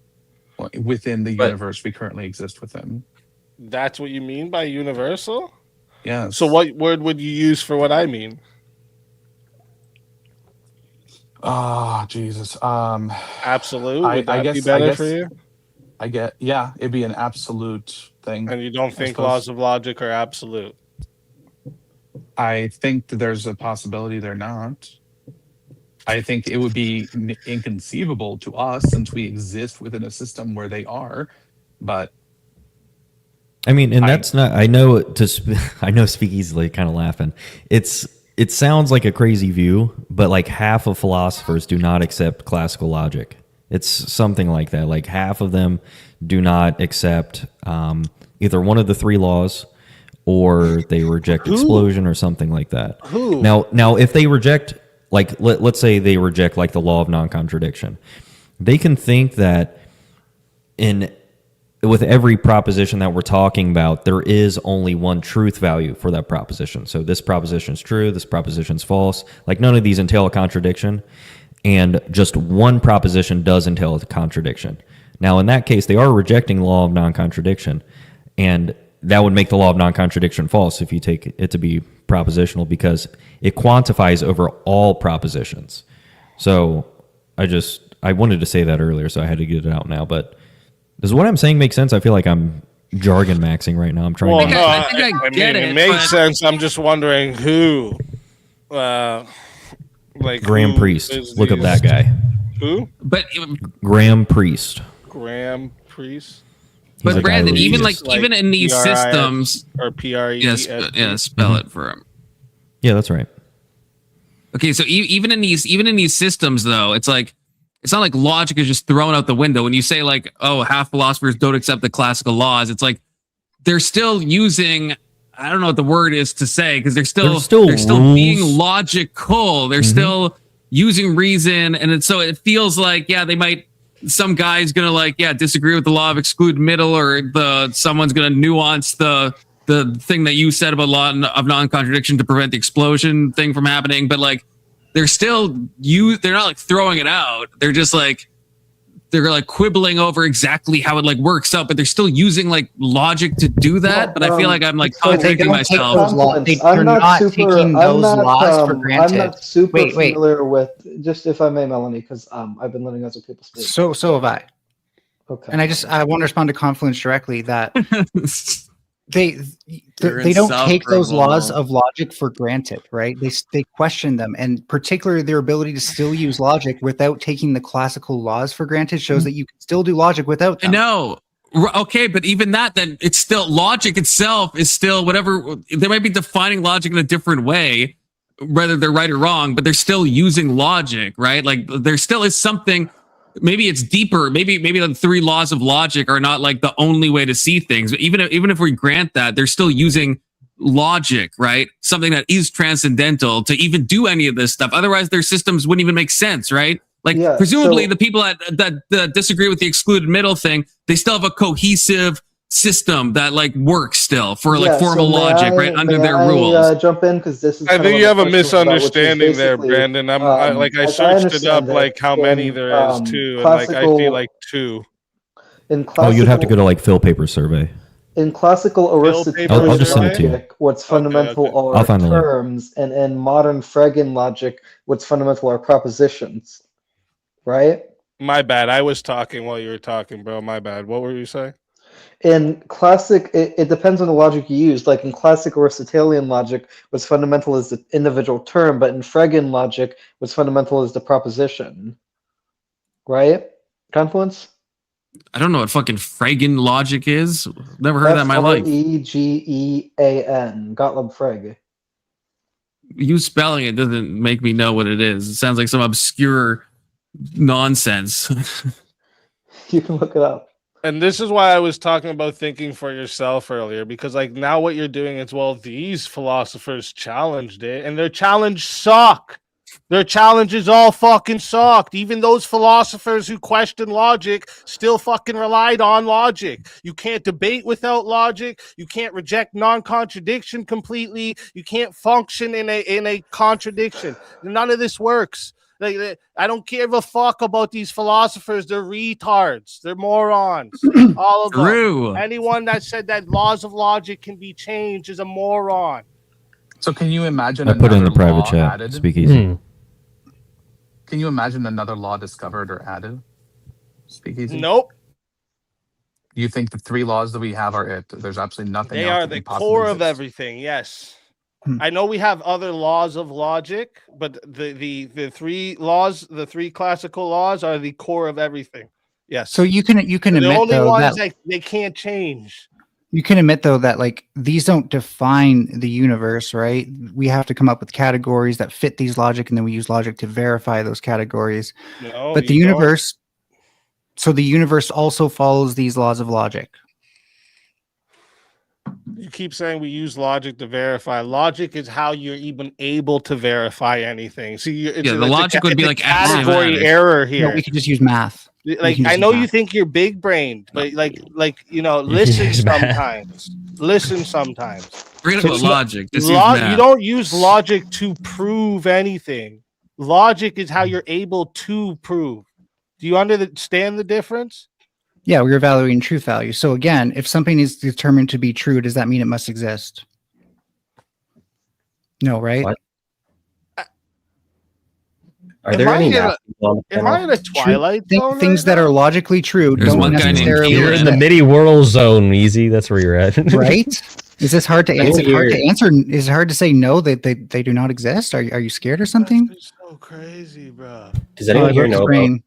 Within the universe we currently exist within. That's what you mean by universal? Yeah. So what word would you use for what I mean? Oh, Jesus. Absolute? Would that be better for you? Yeah, it'd be an absolute thing. And you don't think suppose. laws of logic are absolute? I think that there's a possibility they're not. I think it would be inconceivable to us since we exist within a system where they are, but I mean, and that's not. I know I know. Speak easily, kind of laughing. It sounds like a crazy view, but like half of philosophers do not accept classical logic. It's something like that. Like half of them do not accept either one of the three laws, or they reject explosion, or something like that. Who? Now, if they reject, like, let's say they reject like the law of non-contradiction, they can think that with every proposition that we're talking about, there is only one truth value for that proposition. So this proposition is true, this proposition is false. Like none of these entail a contradiction, and just one proposition does entail a contradiction. Now, in that case, they are rejecting the law of non-contradiction, and that would make the law of non-contradiction false if you take it to be propositional, because it quantifies over all propositions. So I wanted to say that earlier, so I had to get it out now, but does what I'm saying make sense? I feel like I'm jargon maxing right now. I'm trying to... I think I get it. It makes sense. I'm just wondering who. Like Graham Priest. Look up that guy. Who? But Graham Priest. Graham Priest. But Brandon, even in these systems, or PRE, spell it for him. Yeah, that's right. Okay, so even in these systems, though, it's not like logic is just thrown out the window. When you say like, oh, half philosophers don't accept the classical laws, it's like they're still using, I don't know what the word is to say, because they're still being logical. They're still using reason, and so it feels like, yeah, they might. Some guy's gonna disagree with the law of exclude middle, or someone's gonna nuance the thing that you said about law of non-contradiction to prevent the explosion thing from happening. But like, they're not like throwing it out. They're just like they're like quibbling over exactly how it like works out, but they're still using like logic to do that. But I feel like I'm like contradicting myself. I'm not super familiar with, just if I may, Melanie, because I've been letting other people speak. So have I. Okay. And I want to respond to Confluence directly that they don't take those laws of logic for granted, right? They question them, and particularly their ability to still use logic without taking the classical laws for granted shows that you can still do logic without them. No. Okay, but even that, then it's still logic itself is still whatever. They might be defining logic in a different way, whether they're right or wrong, but they're still using logic, right? Like there still is something. Maybe it's deeper. Maybe the three laws of logic are not like the only way to see things. But even if we grant that, they're still using logic, right? Something that is transcendental to even do any of this stuff. Otherwise, their systems wouldn't even make sense, right? Like presumably the people that disagree with the excluded middle thing, they still have a cohesive system that like works still for like formal logic, right? Under their rules. Jump in, because this is. I think you have a misunderstanding there, Brandon. I searched it up, like how many there is too, and like I feel like two. You'd have to go to like Phil Paper survey. In classical Aristotelian I'll just send it to you. logic, what's fundamental are terms, and in modern Frege logic, what's fundamental are propositions. Right? My bad. I was talking while you were talking, bro. My bad. What were you saying? In classic, it depends on the logic you use. Like in classic Aristotelian logic, what's fundamental is the individual term, but in Fregean logic, what's fundamental is the proposition. Right? Confluence? I don't know what fucking Fregean logic is. Never heard that in my life. Fregean. Gottlob Frege. You spelling it doesn't make me know what it is. It sounds like some obscure nonsense. You can look it up. And this is why I was talking about thinking for yourself earlier, because like now what you're doing is, well, these philosophers challenged it, and their challenge suck. Their challenges all fucking sucked. Even those philosophers who question logic still fucking relied on logic. You can't debate without logic. You can't reject non-contradiction completely. You can't function in a contradiction. None of this works. Like, I don't give a fuck about these philosophers. They're retards. They're morons. All of them. Anyone that said that laws of logic can be changed is a moron. So can you imagine I put it in the another private law chat. added? Speakeasy. Can you imagine another law discovered or added? Speakeasy? Nope. You think the 3 laws that we have are it? There's absolutely nothing They else are that the can possibly core of exist. everything, yes. I know we have other laws of logic, but the 3 laws, the 3 classical laws are the core of everything. Yes. So you can They're admit the only though ones that they can't change. you can admit though that like these don't define the universe, right? We have to come up with categories that fit these logic, and then we use logic to verify those categories. No, but the you don't. universe, so the universe also follows these laws of logic. You keep saying we use logic to verify. Logic is how you're even able to verify anything. See, Yeah, the logic would be like category axiomatic. error here. No, we could just use math. Like I know you think you're big brained, but like you know, listen sometimes. Listen sometimes. Forget So about it's logic. Just use you math. don't use logic to prove anything. Logic is how you're able to prove. Do you understand the difference? Yeah, we're evaluating truth value. So again, if something is determined to be true, does that mean it must exist? No, right? What? Are there any am I in a twilight zone? Things that are logically true There's don't one guy named necessarily You're in the exist, midi-world zone, Easy. That's where you're at. right? Is this hard to Is answer? it Hard to weird? answer? Is it hard to say no? That they do not exist? Are you scared or something? So crazy, bro. Does anyone Oh, here I broke know his about brain.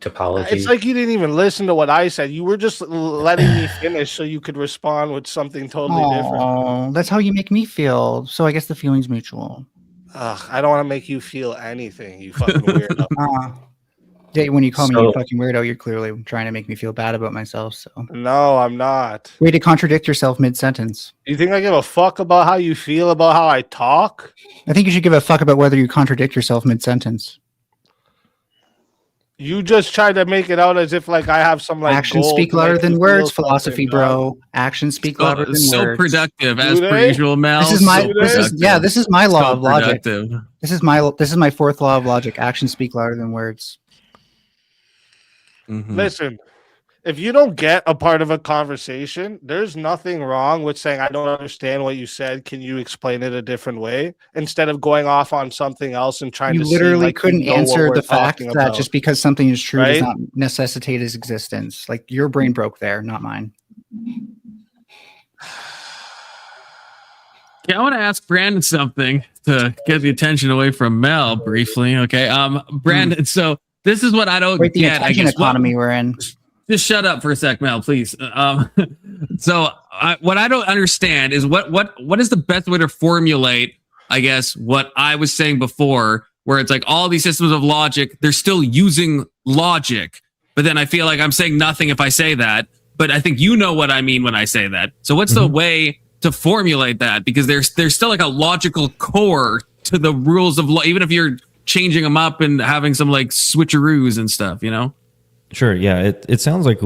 topology? It's like you didn't even listen to what I said. You were just letting me finish so you could respond with something totally different. Oh, that's how you make me feel. So I guess the feeling's mutual. Ugh, I don't want to make you feel anything, you fucking weirdo. Yeah, when you call me So- a fucking weirdo, you're clearly trying to make me feel bad about myself. So No, I'm not. way to contradict yourself mid-sentence. You think I give a fuck about how you feel about how I talk? I think you should give a fuck about whether you contradict yourself mid-sentence. You just tried to make it out as if like I have some like Actions goal speak to louder make than you words. feel Philosophy, something, bro. Actions speak louder than So words. productive, as Do per they? usual, Mel. This is my. So This is productive. yeah. This is my law So of logic. productive. This is my 4th law of logic. Actions speak louder than words. Mhm. Listen, if you don't get a part of a conversation, there's nothing wrong with saying, I don't understand what you said. Can you explain it a different way? Instead of going off on something else and trying You to literally seem like couldn't you know what answer we're the fact talking that about. just because something is true does Right? not necessitate its existence. Like your brain broke there, not mine. Okay, I want to ask Brandon something to get the attention away from Mel briefly. Okay, Brandon. So this is what I don't Wait, the get. I attention guess. economy we're in. Just shut up for a sec, Mel, please. So what I don't understand is what is the best way to formulate, I guess, what I was saying before, where it's like all these systems of logic, they're still using logic, but then I feel like I'm saying nothing if I say that. But I think you know what I mean when I say that. So what's the way to formulate that? Because there's still like a logical core to the rules of law, even if you're changing them up and having some like switcheroos and stuff, you know? Sure. Yeah. It sounds like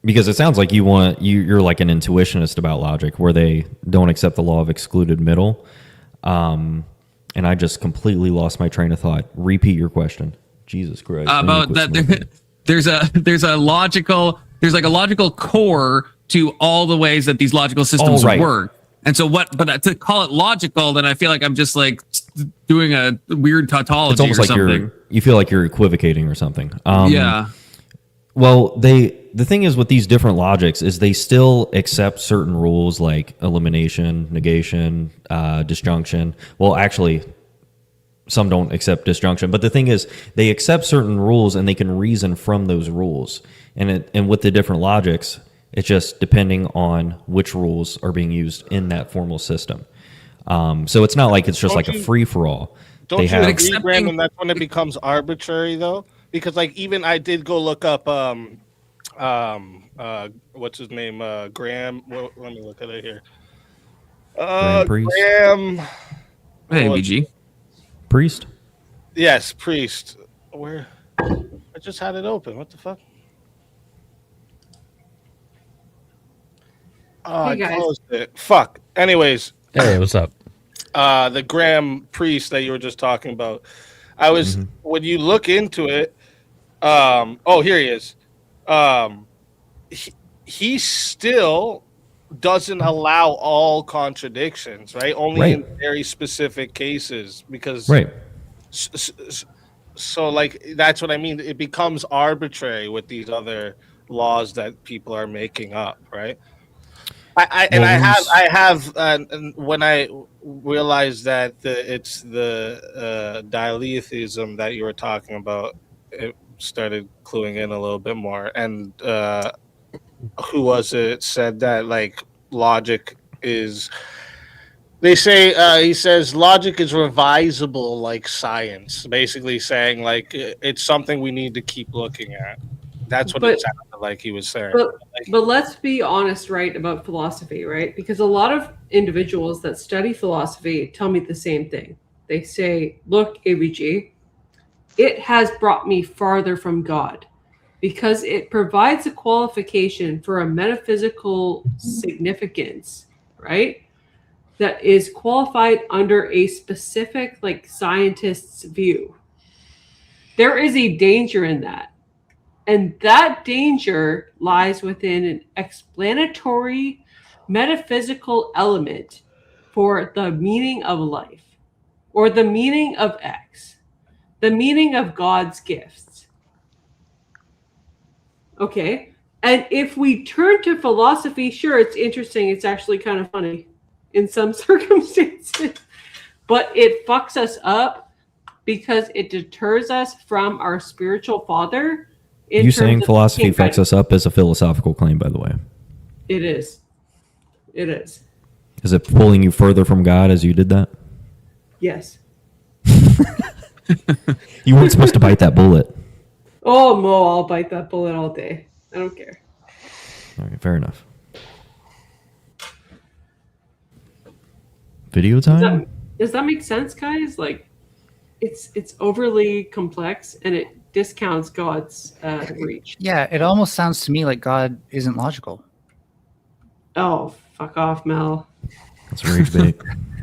because it sounds like you're like an intuitionist about logic, where they don't accept the law of excluded middle. And I just completely lost my train of thought. Repeat your question. Jesus Christ. About that, there's a logical core to all the ways that these logical systems work. And so but to call it logical, then I feel like I'm just like doing a weird tautology It's almost or like something. you feel like you're equivocating or something. Yeah. Well, they the thing is with these different logics is they still accept certain rules like elimination, negation, disjunction. Well, actually, some don't accept disjunction, but the thing is they accept certain rules and they can reason from those rules. And with the different logics, it's just depending on which rules are being used in that formal system. So it's not like it's just like a free for all. Don't you agree, Graham, and that's when it becomes arbitrary though? Because like even I did go look up what's his name? Graham. Well, let me look at it here. Graham. Hey, VG. Priest? Yes, Priest. Where? I just had it open. What the fuck? Oh, Hey, I guys. closed it. Fuck. Anyways. Hey, what's up? The Graham Priest that you were just talking about. I was when you look into it. Oh, here he is. He still doesn't allow all contradictions, right? Only in very specific cases, because so like that's what I mean. It becomes arbitrary with these other laws that people are making up, right? I have when I realized that it's the dialetheism that you were talking about, it started cluing in a little bit more. And who was it said that like logic is? They say he says logic is revisable like science, basically saying like it's something we need to keep looking at. That's what it sounded like he was saying. But let's be honest, right, about philosophy, right? Because a lot of individuals that study philosophy tell me the same thing. They say, look, ABG, it has brought me farther from God because it provides a qualification for a metaphysical significance, right? That is qualified under a specific, like, scientist's view. There is a danger in that. And that danger lies within an explanatory metaphysical element for the meaning of life, or the meaning of X, the meaning of God's gifts. Okay? And if we turn to philosophy, sure, it's interesting. It's actually kind of funny in some circumstances. But it fucks us up because it deters us from our spiritual father. You saying philosophy fucks us up is a philosophical claim, by the way. It is. It is. Is it pulling you further from God as you did that? Yes. You weren't supposed to bite that bullet. Oh, Mo, I'll bite that bullet all day. I don't care. All right, fair enough. Video time? Does that make sense, guys? Like, it's overly complex and it discounts God's reach. Yeah, it almost sounds to me like God isn't logical. Oh, fuck off, Mel. That's rage bait.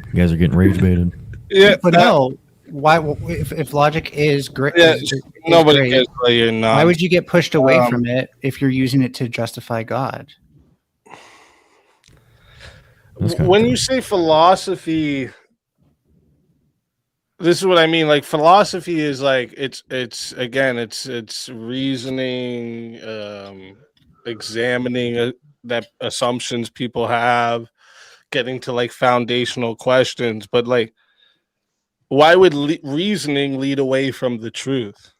You guys are getting rage baited. Yeah, but no. Why, if logic is great? Yeah, nobody cares why you're not. Why would you get pushed away from it if you're using it to justify God? When you say philosophy, this is what I mean. Like philosophy is like it's reasoning, examining that assumptions people have, getting to like foundational questions. But like, why would reasoning lead away from the truth?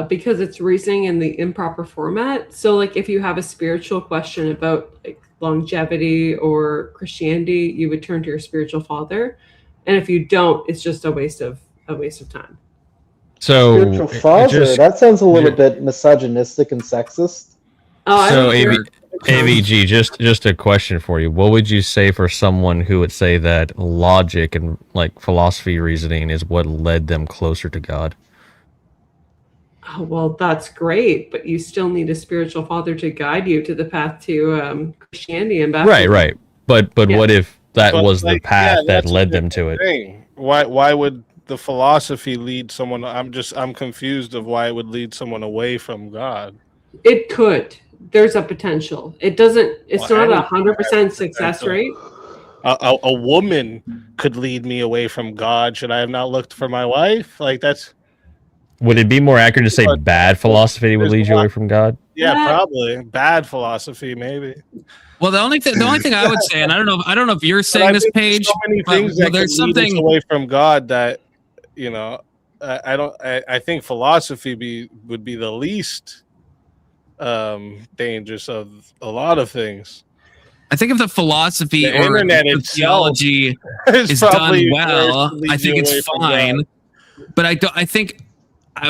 Because it's reasoning in the improper format. So like if you have a spiritual question about like longevity or Christianity, you would turn to your spiritual father. And if you don't, it's just a waste of time. So Spiritual father, that sounds a little bit misogynistic and sexist. So AVG, just a question for you. What would you say for someone who would say that logic and like philosophy reasoning is what led them closer to God? Oh, well, that's great, but you still need a spiritual father to guide you to the path to Christianity and baptism. Right. But Yeah. what if that But, was like, the path that that's led a them to it? thing. Why would the philosophy lead someone? I'm confused of why it would lead someone away from God. It could. There's a potential. It doesn't. It's Well, not anything 100% success rate. A woman could lead me away from God. Should I have not looked for my wife? Like that's. Would it be more accurate to say bad philosophy would lead you away from God? Yeah, probably bad philosophy, maybe. Well, the only thing I would say, and I don't know if you're saying this, Page, so many things that there's can lead us something away from God that I think philosophy would be the least dangerous of a lot of things. I think if the philosophy The or internet the itself theology is is done probably well, worse to lead I think you it's away from fine. God. But I think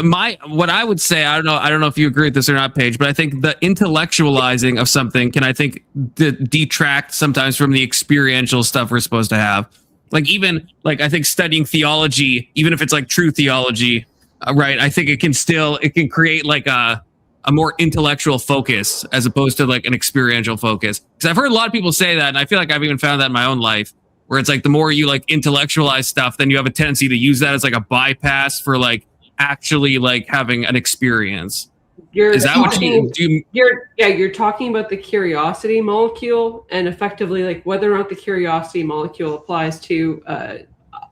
what I would say, I don't know if you agree with this or not, Paige, but I think the intellectualizing of something can, I think, detract sometimes from the experiential stuff we're supposed to have. Like even like I think studying theology, even if it's like true theology, right? I think it can create like a more intellectual focus as opposed to like an experiential focus. Because I've heard a lot of people say that, and I feel like I've even found that in my own life, where it's like the more you like intellectualize stuff, then you have a tendency to use that as like a bypass for like actually like having an experience. Is that what you do? You're talking about the curiosity molecule, and effectively like whether or not the curiosity molecule applies to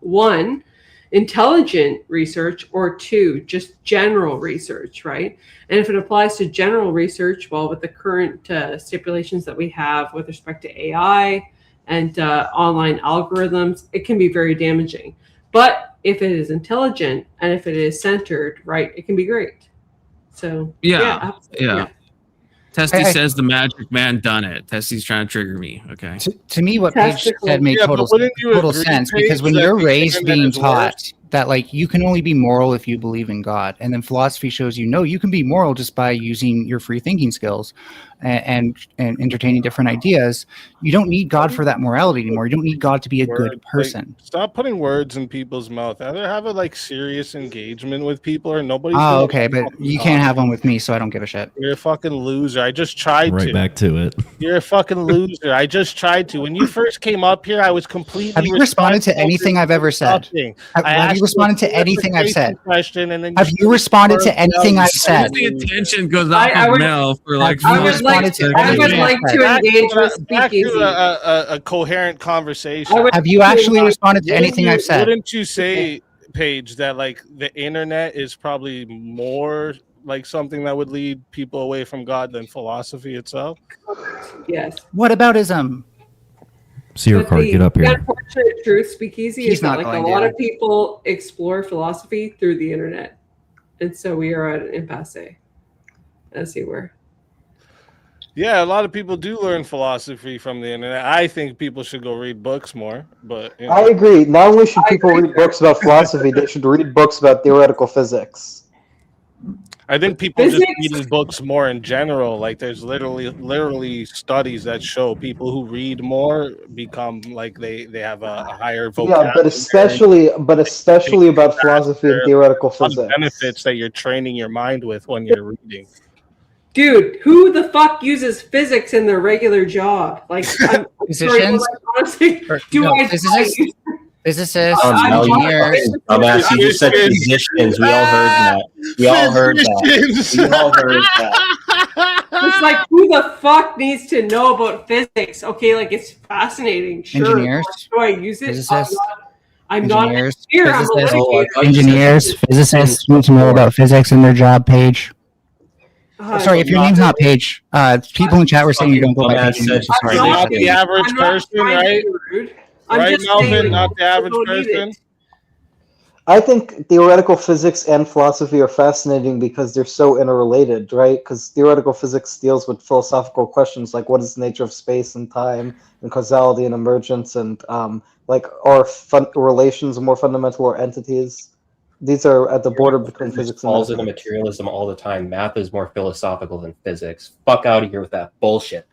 one, intelligent research, or two, just general research, right? And if it applies to general research, well, with the current stipulations that we have with respect to AI and online algorithms, it can be very damaging. But if it is intelligent and if it is centered, right, it can be great. So yeah. absolutely. Testy says the magic man done it. Testy's trying to trigger me. Okay. To me, what Paige said made total sense, because when you're raised being taught that like you can only be moral if you believe in God, and then philosophy shows you no, you can be moral just by using your free thinking skills and entertaining different ideas. You don't need God for that morality anymore. You don't need God to be a good person. Like, stop putting words in people's mouth. Either have a like serious engagement with people, or nobody's. Oh, okay, but you can't have one with me, so I don't give a shit. You're a fucking loser. I just tried to. Right back to it. You're a fucking loser. I just tried to. When you first came up here, I was completely. Have you responded to anything I've ever said? Have you responded to anything I've said? Question, and then have you responded to anything I've said? The attention goes off of Mel for like. I would like to engage with speakeasy. A coherent conversation. Have you actually responded to anything I've said? Wouldn't you say, Paige, that like the internet is probably more like something that would lead people away from God than philosophy itself? Yes. What about ism? Searkar, get up The here. unfortunate truth, speakeasy, He's is that not like a going lot to. of people explore philosophy through the internet, and so we are at an impasse. As you were. Yeah, a lot of people do learn philosophy from the internet. I think people should go read books more, but you know. I agree. Not only should people read books about philosophy, they should read books about theoretical physics. I think people just read books more in general. Like there's literally studies that show people who read more become like they have a higher vocabulary. Yeah, but especially about philosophy and theoretical physics. Benefits that you're training your mind with when you're reading. Dude, who the fuck uses physics in their regular job? Like, I'm sorry, like, honestly, physicists, engineers. Dumbass, you just said physicians. We all heard that. We all heard that. It's like, who the fuck needs to know about physics? Okay, like it's fascinating. Sure. Engineers. Do I use it? Physicists. I'm not an Engineers. engineer. I'm a litigator. Engineers, physicists need to know about physics in their job page. Sorry, if your name's not Paige, people in chat were saying you don't go by Paige. Sorry, not the average person, right? Right, Melvin, not the average person. I think theoretical physics and philosophy are fascinating because they're so interrelated, right? Because theoretical physics deals with philosophical questions like what is the nature of space and time and causality and emergence and like are relations more fundamental or entities? These are at the border between physics and falls into materialism all the time. Math is more philosophical than physics. Fuck out of here with that bullshit.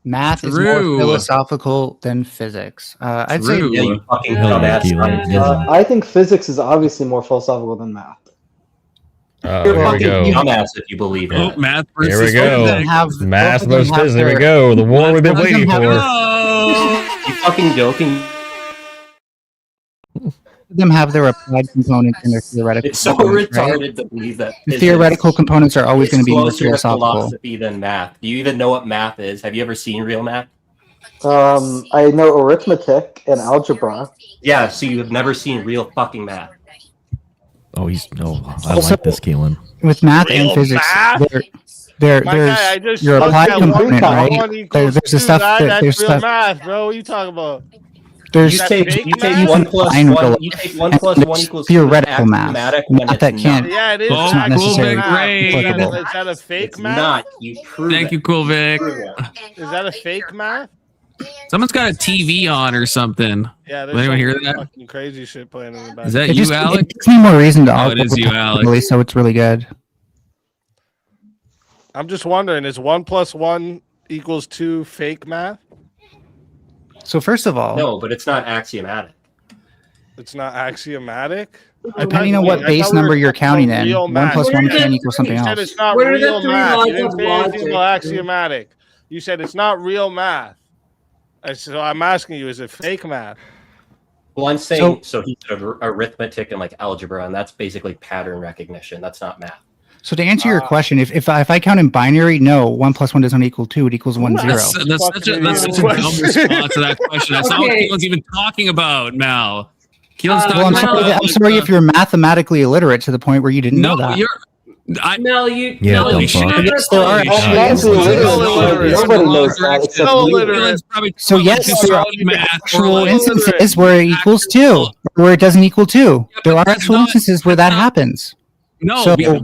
Math is more philosophical than physics. I'd say you fucking dumbass. I think physics is obviously more philosophical than math. Here we go. Dumbass if you believe it. Math here we go. Math versus physics. Here we go. The war we've been waiting for. You fucking joking? Them have their applied components and their theoretical. It's so components, retarded right? to believe that the theoretical components are always going to be more closer to philosophical. Philosophy than math. Do you even know what math is? Have you ever seen real math? I know arithmetic and algebra. Yeah, so you have never seen real fucking math. Oh, I like this, Keelan. With math Real and physics, math? there's My guy, I just your looked applied at component, 1 right? + 1 equals There's the 2, stuff guy. that That's there's real stuff. math, bro. What are you talking about? There's You That's take fake you take math? 1 + Fine 1 real you take life. 1 And + 1 there's equals 2 theoretical math, axiomatic when math it's that can't. not. Yeah, it is It's not actual necessarily math. Is applicable. that a fake It's math? not. You prove Thank it. you, Cool Vic. Is that a fake math? Someone's got a TV on or something. Yeah, Did anyone hear some that? fucking crazy shit playing in the background. Is that It you, just Alex? it gives me more reason to Oh, argue it is you, Alex. really, so it's really good. I'm just wondering, is 1 + 1 equals 2 fake math? So first of all, No, but it's not axiomatic. It's not axiomatic? depending on what base number you're counting in, 1 + 1 can equal something You said else. it's not What are the real three math. laws You didn't of say anything logic? about axiomatic. You said it's not real math. So I'm asking you, is it fake math? Well, I'm saying so he said arithmetic and like algebra, and that's basically pattern recognition. That's not math. So to answer your question, if I count in binary, no, 1 + 1 doesn't equal 2. It equals 1 0. That's such a dumb response to that question. That's not what Keelan's even talking about, Mal. Keelan's talking Well, I'm about. sorry. I'm sorry if you're mathematically illiterate to the point where you didn't know that. Mel, you. Yeah, Mel, dumb you should fuck. have Yes, there are. Nobody knows that except you. So yes, there are math actual instances where it equals 2, where it doesn't equal 2. There are actual instances where that happens. No, So- we're not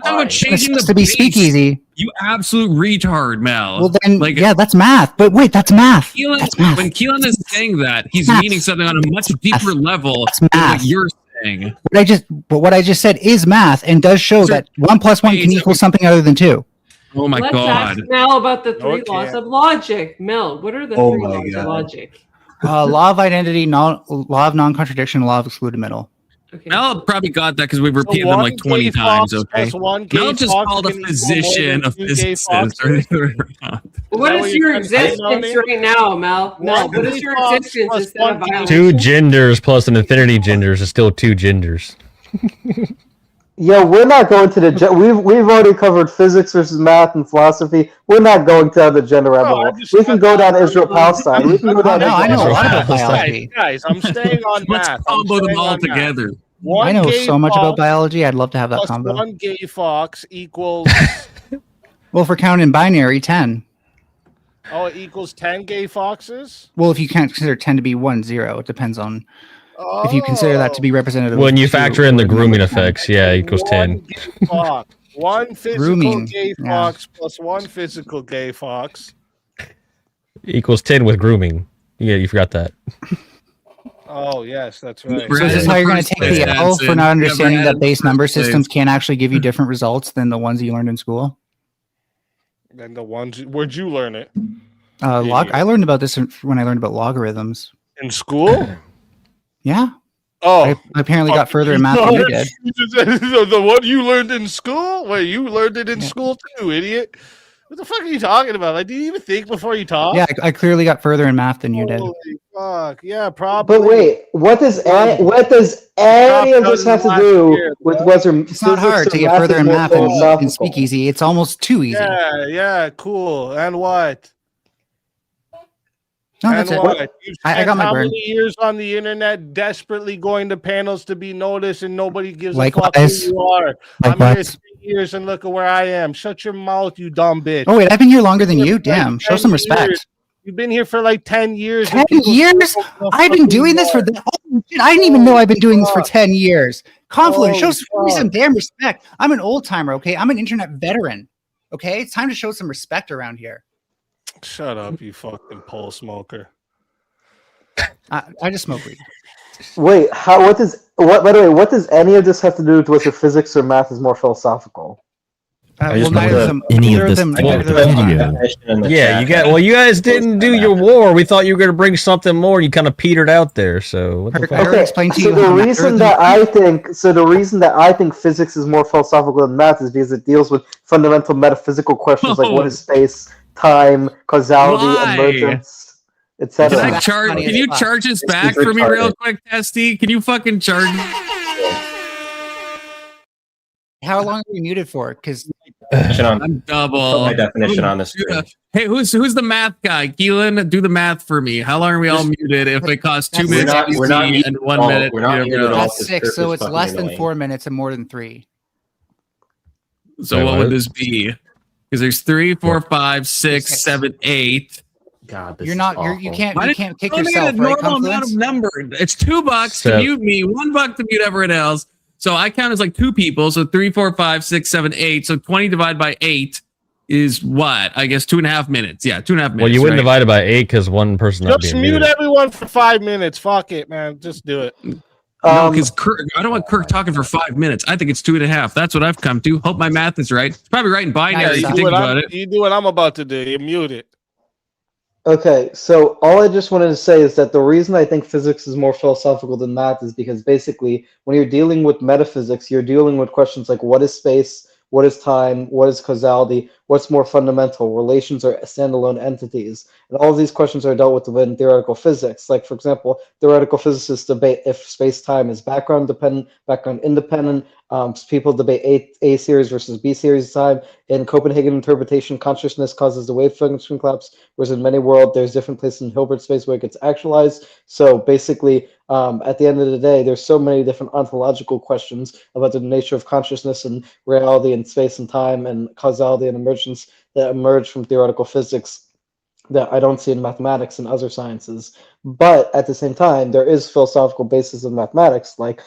talking about changing It's the to be base. speakeasy. You absolute retard, Mal. Well then, yeah, that's math. But wait, that's math. Keelan, That's math. when Keelan is saying that, he's Math. meaning something on a much deeper level That's than math. what you're saying. What I just said is math and does show that 1 + 1 can equal something other than 2. Oh my Let's god. ask Mel about the three it laws can't. of logic. Mel, what are the Oh three my laws God. of logic? Law of identity, law of non-contradiction, law of excluded middle. Mel probably got that because we've repeated them one like 20 gay times, fox okay? plus one gay Mel just fox called a can equal more physician than a 2 gay physicist. foxes? What what is you're your trying to say, existence Melanie? right now, Mel? Mel, One what is gay your fox existence plus instead of one gay- biology? 2 genders plus an infinity genders is still 2 genders. Yo, we're not going to the we've already covered physics versus math and philosophy. We're not going down the gender rabbit hole. We can go down Israel Palestine. We can go down. I know a lot about Guys, biology. guys, I'm staying on Let's math. combo them all together. I know so much about biology. I'd love to have that plus combo. 1 gay fox equals Well, if we're counting binary, 10. it equals 10 gay foxes. Well, if you can't consider 10 to be 1, 0, it depends on if you consider that to be representative. When of you 2 factor in the or grooming 10. effects, yeah, equals 10. Fox. 1 physical Grooming, gay yeah. fox plus 1 physical gay fox. Equals 10 with grooming. Yeah, you forgot that. Oh yes, that's right. So is this how you're going to take the L for not understanding that base number systems can actually give you different results than the ones you learned in school? Then the ones where'd you learn it? I learned about this when I learned about logarithms. In school? Yeah. Oh, I apparently got further in math than you did. The one you learned in school? Well, you learned it in school too, idiot. What the fuck are you talking about? Like, do you even think before you talk? Yeah, I clearly got further in math than you did. Holy fuck! Yeah, probably. But wait, what does any of this have to do with whether It's not hard to get further in math and speak easy. It's almost too easy. Yeah, cool. And what? No, that's it. You've I spent got my how burn. many years on the internet desperately going to panels to be noticed and nobody gives a fuck Likewise. who you are. I'm here Likewise. 3 years and look at where I am. Shut your mouth, you dumb bitch. Oh wait, I've been here longer than You've you. been here for Damn, like show some 10 years. respect. You've been here for like 10 years. 10 years? I've been doing this for I didn't even know I've been doing this for 10 years. Confluence, show me some damn respect. I'm an old timer, okay? I'm an internet veteran. Okay? It's time to show some respect around here. Shut up, you fucking pole smoker. I just smoke weed. Wait, by the way, what does any of this have to do with whether physics or math is more philosophical? Any of this video. Yeah, you guys didn't do your war. We thought you were going to bring something more. And you kind of petered out there. So what the fuck? Okay, so the reason that I think physics is more philosophical than math is because it deals with fundamental metaphysical questions like what is space, time, causality, Why? emergence, etc. Can you charge this back for me real quick, Testy? Can you fucking charge? How long are we muted for? Because I'm double. Put my definition on the screen. Hey, who's the math guy? Keelan, do the math for me. How long are we all muted if it costs 2 minutes we're not BC and 1 minute? We're not muted at all. That's 6, so it's less than 4 minutes and more than 3. So Wait, what what? would this be? Because there's 3, 4, 5, 6, 7, 8. God, this You're not. You can't kick Only yourself, a right? normal amount of number. It's $2 to mute me, $1 to mute everyone else. So I count as like 2 people. So 3, 4, 5, 6, 7, 8. So 20 divided by 8 is what? I guess 2.5 minutes. Yeah, 2.5 minutes. Well, you wouldn't divide it by 8 because one person not Just being mute muted. everyone for 5 minutes. Fuck it, man. Just do it. No, because I don't want Kirk talking for 5 minutes. I think it's 2.5. That's what I've come to. Hope my math is right. It's probably right in binary. You You do think what about it. you do what I'm about to do. You mute it. Okay, so all I just wanted to say is that the reason I think physics is more philosophical than math is because basically when you're dealing with metaphysics, you're dealing with questions like what is space, what is time, what is causality, what's more fundamental, relations or standalone entities. And all of these questions are dealt with within theoretical physics. Like, for example, theoretical physicists debate if space-time is background dependent, background independent. People debate A series versus B series time. In Copenhagen interpretation, consciousness causes the wave function collapse, whereas in many worlds, there's different places in Hilbert space where it gets actualized. So basically, at the end of the day, there's so many different ontological questions about the nature of consciousness and reality and space and time and causality and emergence that emerge from theoretical physics that I don't see in mathematics and other sciences. But at the same time, there is philosophical basis of mathematics, like,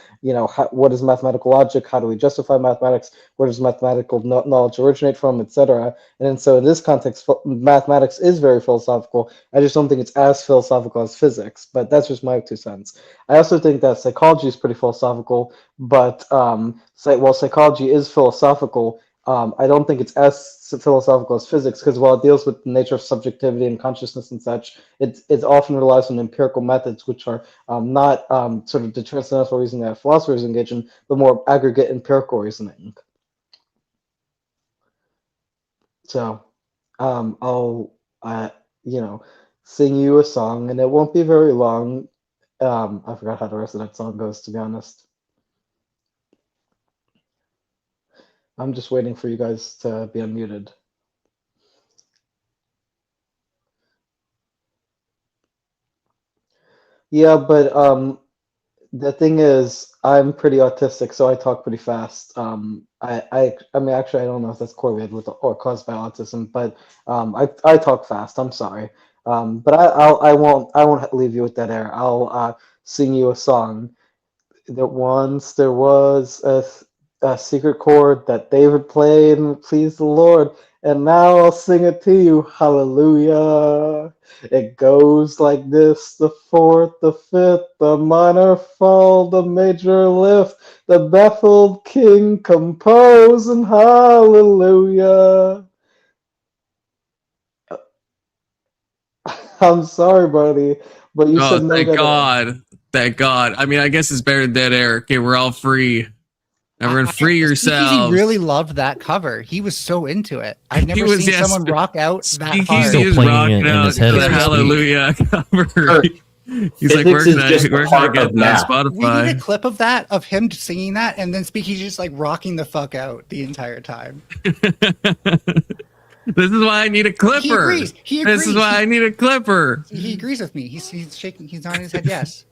what is mathematical logic? How do we justify mathematics? Where does mathematical knowledge originate from, etc.? And so in this context, mathematics is very philosophical. I just don't think it's as philosophical as physics, but that's just my 2 cents. I also think that psychology is pretty philosophical, but while psychology is philosophical, I don't think it's as philosophical as physics because while it deals with the nature of subjectivity and consciousness and such, it often relies on empirical methods, which are not sort of the transcendental reasoning that philosophers engage in, but more aggregate empirical reasoning. So I'll sing you a song, and it won't be very long. I forgot how the rest of that song goes, to be honest. I'm just waiting for you guys to be unmuted. Yeah, but the thing is, I'm pretty autistic, so I talk pretty fast. I mean, actually, I don't know if that's correlated with or caused by autism, but I talk fast. I'm sorry, but I won't leave you with that air. I'll sing you a song. That once there was a secret chord that David played and pleased the Lord, and now I'll sing it to you. Hallelujah. It goes like this: the 4th, the 5th, the minor fall, the major lift, the baffled king compose, and hallelujah. I'm sorry, buddy, but you said no. Thank God. Thank God. I mean, I guess it's better than dead air. Okay, we're all free. Everyone, free yourselves. He really loved that cover. He was so into it. I've never seen someone rock out that hard. He is rocking out the Hallelujah cover. He's like working on Spotify. We need a clip of that, of him singing that, and then Speaky's just like rocking the fuck out the entire time. This is why I need a clipper. He agrees. This is why I need a clipper. He agrees with me. He's shaking. He's nodding his head yes.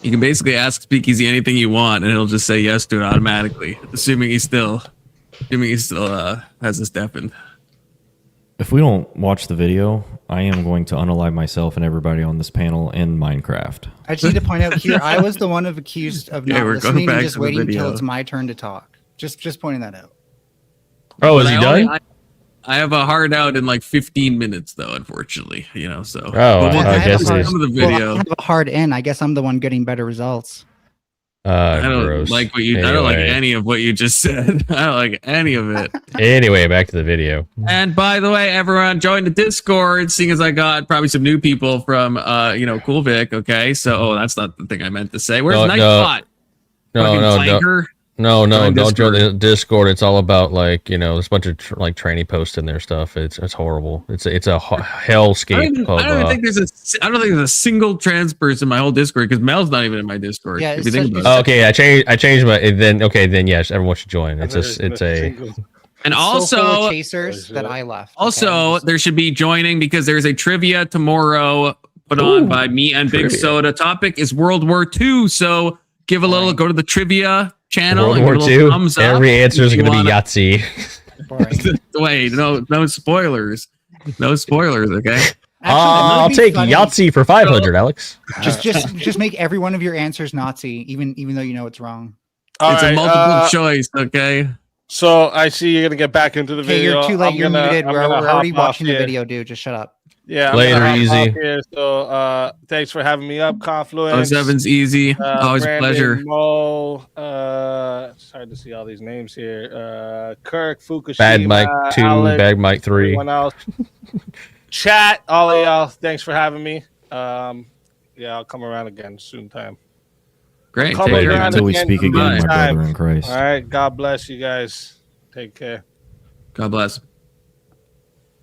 You can basically ask Speakeasy anything you want, and he'll just say yes to it automatically, assuming he still has this deafened. If we don't watch the video, I am going to unalive myself and everybody on this panel in Minecraft. I just need to point out here, I was the one accused of not listening and just waiting until it's my turn to talk. Just pointing that out. Oh, is he done? I have a hard out in like 15 minutes, though, unfortunately. So. I guess some of the video. I have a hard in. I guess I'm the one getting better results. I don't gross. like what you. Anyway. I don't like any of what you just said. I don't like any of it. Anyway, back to the video. And by the way, everyone join the Discord. Seeing as I got probably some new people from, Cool Vic. Okay, so that's not the thing I meant to say. Where's Nightbot? No. No, Join don't join Discord. the Discord. It's all about like there's a bunch of like tranny posts in their stuff. It's horrible. It's a hellscape I don't even think there's a single trans person in my whole Discord because Mel's not even in my Discord. Yeah, if you think about it. Okay, I changed my then yes, everyone should join. It's a And It's also, so full of chasers that I left. Also, there should be joining because there's a trivia tomorrow put on by me and Big trivia. Soda. Topic is World War II. So give a little, go to the trivia channel. World and War give a little thumbs II. up Every answer is if you going to be wanna- Yahtzee. Wait, no spoilers. No spoilers, okay? I'll take Yahtzee for 500, Alex. Just make every one of your answers Nazi, even though you know it's wrong. It's a multiple choice, okay? So I see you're gonna get back into the Okay, video. you're too late. You're muted. We're already watching the here. video, dude. Just shut up. Yeah, Later, I'm gonna hop Easy. off here. So thanks for having me up, Confluence. 07's easy. Always a Brandon, pleasure. Mo, it's hard to see all these names here. Kirk, Fukushima, Bad Mike 2, Alex, Bad Mike 3. everyone else. Chat, all of y'all. Thanks for having me. Yeah, I'll come around again soon time. Great. Come Later, around until we speak again, my anytime. brother in Christ. All right. God bless you guys. Take care. God bless.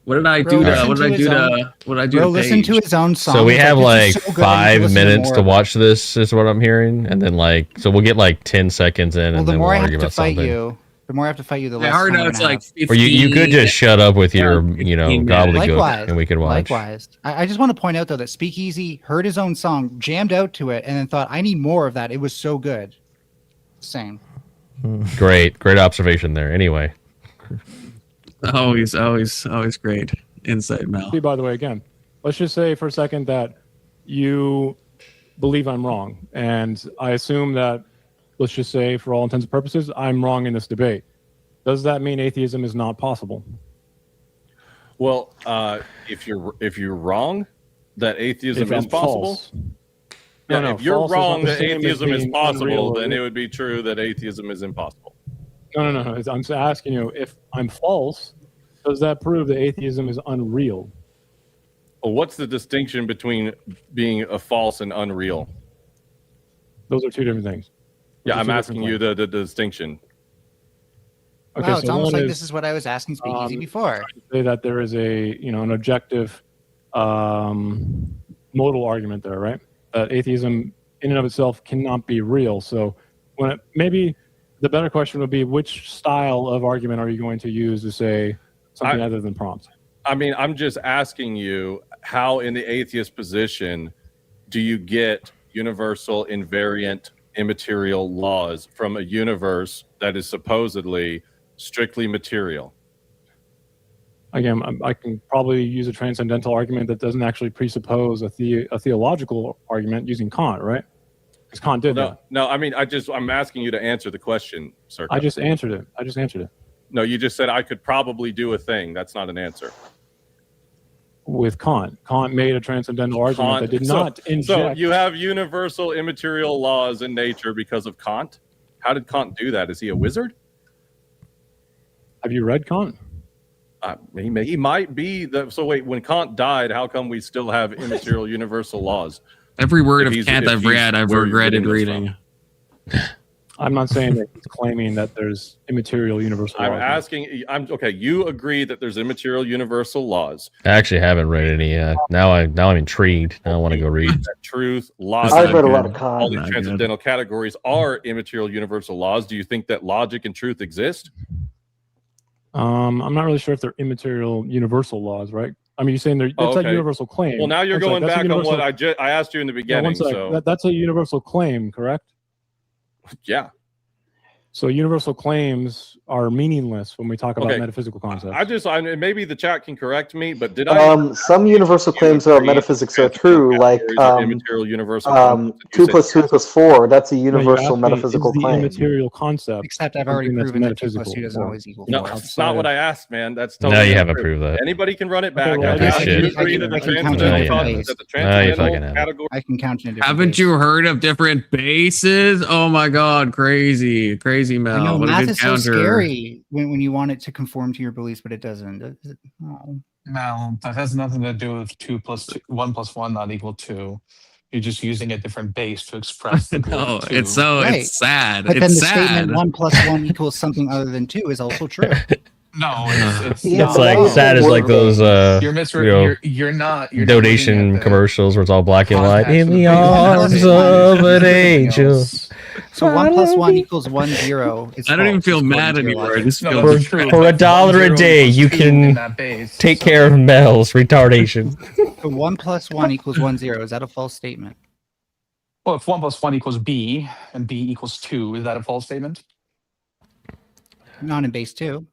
What did I do to? What did I do to? What did I do? Bro, to listen to Paige? his own song. So we have This like is so good, I need to 5 listen minutes to more. watch this, is what I'm hearing, and then so we'll get like 10 seconds in, Well, and the then more we'll I have argue to about fight something. you, the more I have to fight you, the My less hard time I'm note's gonna like have. 15. Or you could just shut up with your 15 gobbledygook, Likewise, and we could watch. Likewise. I just want to point out though that Speakeasy heard his own song, jammed out to it, and then thought, "I need more of that." It was so good. Same. Great observation there. Anyway, Always great insight, Mel. See, by the way, again, let's just say for a second that you believe I'm wrong, and I assume that, let's just say, for all intents and purposes, I'm wrong in this debate. Does that mean atheism is not possible? Well, if you're wrong, that atheism If I'm is possible. false. Yeah, No, if you're false is wrong not the that same as atheism is being possible, unreal. then it would be true that atheism is impossible. No. I'm just asking you, if I'm false, does that prove that atheism is unreal? Well, what's the distinction between being a false and unreal? Those are two different things. Yeah, Those are I'm two asking you different the distinction. Okay, Wow, it's so almost one like is, this is what I was asking Speakeasy before. say that there is an objective modal argument there, right? That atheism in and of itself cannot be real. So maybe the better question would be, which style of argument are you going to use to say something other than prompt? I mean, I'm just asking you, how in the atheist position do you get universal, invariant, immaterial laws from a universe that is supposedly strictly material? Again, I can probably use a transcendental argument that doesn't actually presuppose a theological argument using Kant, right? Because Kant did that. No, I mean, I'm asking you to answer the question, sir. I just answered it. No, you just said I could probably do a thing. That's not an answer. With Kant made a transcendental argument that did not So inject. you have universal immaterial laws in nature because of Kant. How did Kant do that? Is he a wizard? Have you read Kant? He might be. So wait, when Kant died, how come we still have immaterial universal laws? Every word If of Kant I've read, I've where you're regretted getting this reading. I'm not saying that he's claiming that there's immaterial universal I'm laws. asking. Okay. You agree that there's immaterial universal laws. I actually haven't read any yet. Now I'm intrigued. Now I want to go read. That truth, logic, I've read a lot of Kant. all these transcendental categories are immaterial universal laws. Do you think that logic and truth exist? I'm not really sure if they're immaterial universal laws, right? I mean, you're saying that's a okay. universal claim. Well, now you're One sec, going that's a back on universal- what I asked you in the Yeah, beginning. one sec. So That's a universal claim, correct? yeah. So universal claims are meaningless when we talk about Okay. metaphysical concepts. Maybe the chat can correct me, but did Some universal claims about metaphysics are true, like immaterial universal 2 + 2 = 4. That's a No, you universal asked me, metaphysical is the claim. immaterial concept. Except I've already something that's proven that 2 + metaphysical 2 doesn't or always equal No, 4. that's not what I asked, man. That's No, totally you haven't untrue. proved that. Anybody can run it back. Okay, well, Okay, I do can- you agree that the transcendental category? I can count in a different Haven't base. you heard of different bases? Oh my God, crazy Mel. I know, What a math good is so counter. scary when you want it to conform to your beliefs, but it doesn't. Oh. No, that has nothing to do with 1 + 1 not equal 2. You're just using a different base to express the No, two. it's so Right. it's sad. But it's then the sad. statement 1 + 1 = something other than 2 is also true. No, it's It's like sad as like those you're not donation commercials where it's all black and white. In the arms of an angel. So 1 + 1 = 1 0. I don't even feel mad anymore. I just feel For $1 a day, you can take care of Mel's retardation. So 1 + 1 = 1 0. Is that a false statement? Well, if 1 + 1 = B and B = 2, is that a false statement? Not in base 2.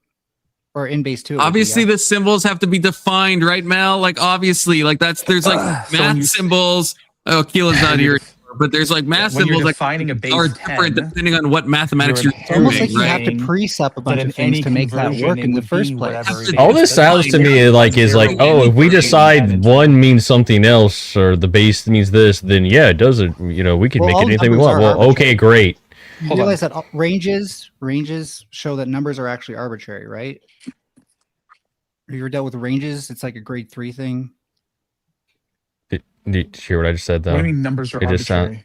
Or in base 2. Obviously, the symbols have to be defined, right, Mel? Like, obviously, like there's like math symbols. Oh, Keelan's not here, but there's like math when you're symbols defining a that base are different 10, depending on what mathematics you're It's almost doing, like you right? have to precept a bunch of things to make that work in the first place. All this sounds to me like is like, oh, if we decide one means something else or the base means this, then yeah, it doesn't. You know, we can make it anything we want. Well, okay, great. You realize that ranges show that numbers are actually arbitrary, right? Have you ever dealt with ranges? It's like a grade 3 thing. Did you hear what I just said, though? What do you mean numbers are arbitrary?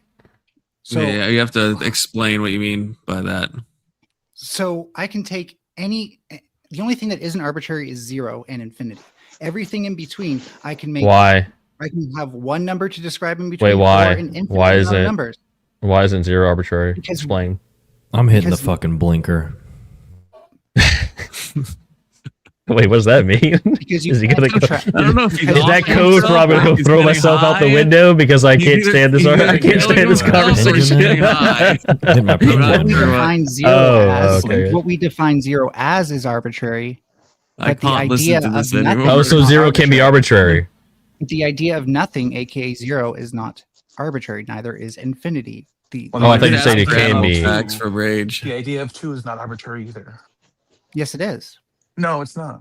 So yeah, you have to explain what you mean by that. So I can take any. The only thing that isn't arbitrary is 0 and infinity. Everything in between, I can make. Why? I can have one number to describe in between. Wait, why? Or an infinite Why is amount of it? Numbers. Why isn't 0 arbitrary? Because- Explain. I'm hitting the fucking blinker. Wait, what does that mean? Because you Is he gonna? I don't know if Is that code for I'm gonna go throw myself out the window because I can't stand this? I can't stand this conversation. What we define 0 as, okay. what we define 0 as is arbitrary. I But the can't listen idea to this of nothing anymore. Oh, is so not 0 can be arbitrary. The idea of nothing, aka 0, is not arbitrary. Neither is infinity. Oh, I thought you said it can be. Facts for rage. The idea of 2 is not arbitrary either. Yes, it is. No, it's not.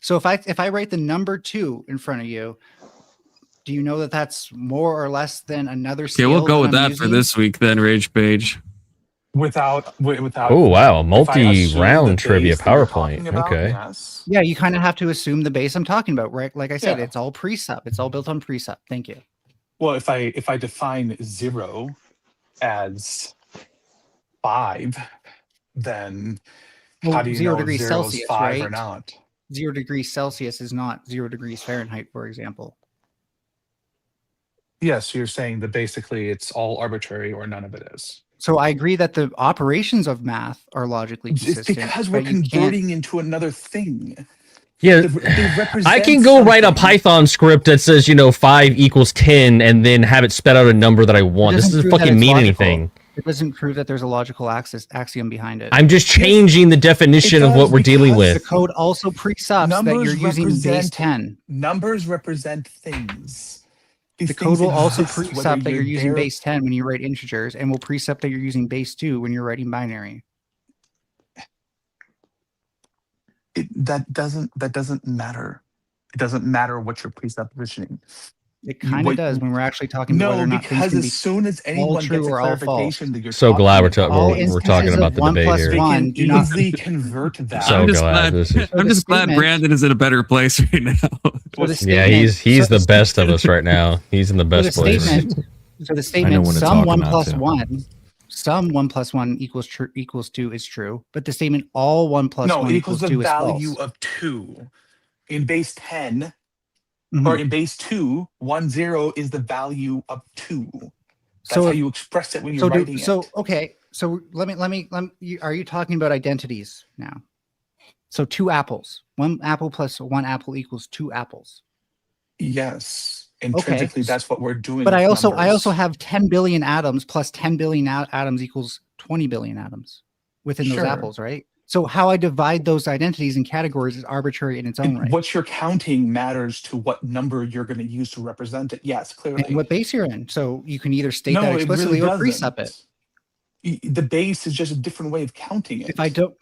So if I write the number 2 in front of you, do you know that that's more or less than another Okay, scale? we'll go with I'm that for using? this week then, Rage Page. Without. Oh wow, if I assume multi-round the trivia base that you're PowerPoint. talking about, Okay. yes. Yeah, you kind of have to assume the base I'm talking about, right? Like I said, Yeah. it's all precept. It's all built on precept. Thank you. Well, if I define 0 as 5, then how do you 0 know if degrees 0 Celsius, is 5 or right? not? 0 degrees Celsius is not 0 degrees Fahrenheit, for example. Yes, you're saying that basically it's all arbitrary or none of it is. So I agree that the operations of math are logically consistent. It's because we're but you can't- converting into another thing. Yeah, They represent I can go write a something. Python script that says 5 = 10 and then have it spit out a number that I want. This doesn't doesn't prove that fucking it's mean logical. anything. It doesn't prove that there's a logical axiom behind it. I'm just changing the definition of what we're dealing The with. code also presups that you're using base represent- 10. Numbers represent things. These The code things will also exist, whether precept that you're using there- base 10 when you write integers, and will precept that you're using base 2 when you're writing binary. That doesn't matter. It doesn't matter what your presuppositioning. It kind of What- does when we're actually talking about whether No, or not things because can be as soon as all anyone true gets a or all false. clarification that you're So glad we're talking we're instances talking of about the 1 debate plus here. they 1 can do not. easily convert that. So I'm just glad glad. this is- I'm just glad statement- Brandon is in a better place right now. For the Yeah, statement- he's so the best of us right now. He's in the For best the place. statement, for the I know statement, when to some talk 1 about plus it. 1, some 1 plus 1 equals 2 is true, but the statement all 1 plus No, 1 it equals equals the 2 is value false. of 2. In base 10, Mhm. or in base 2, 1 0 is the value of 2. That's So- how you express it when you're writing it. Okay, so let me are you talking about identities now? So 2 apples, 1 apple plus 1 apple equals 2 apples. Yes, intrinsically, that's what we're doing. But with I also numbers. have 10 billion atoms plus 10 billion atoms equals 20 billion atoms within those Sure. apples, right? So how I divide those identities and categories is arbitrary in its own right. What you're counting matters to what number you're going to use to represent it. Yes, clearly. And what base you're in. So you can either state No, that it explicitly really or precept it. The base is just a different way of counting it. If I don't,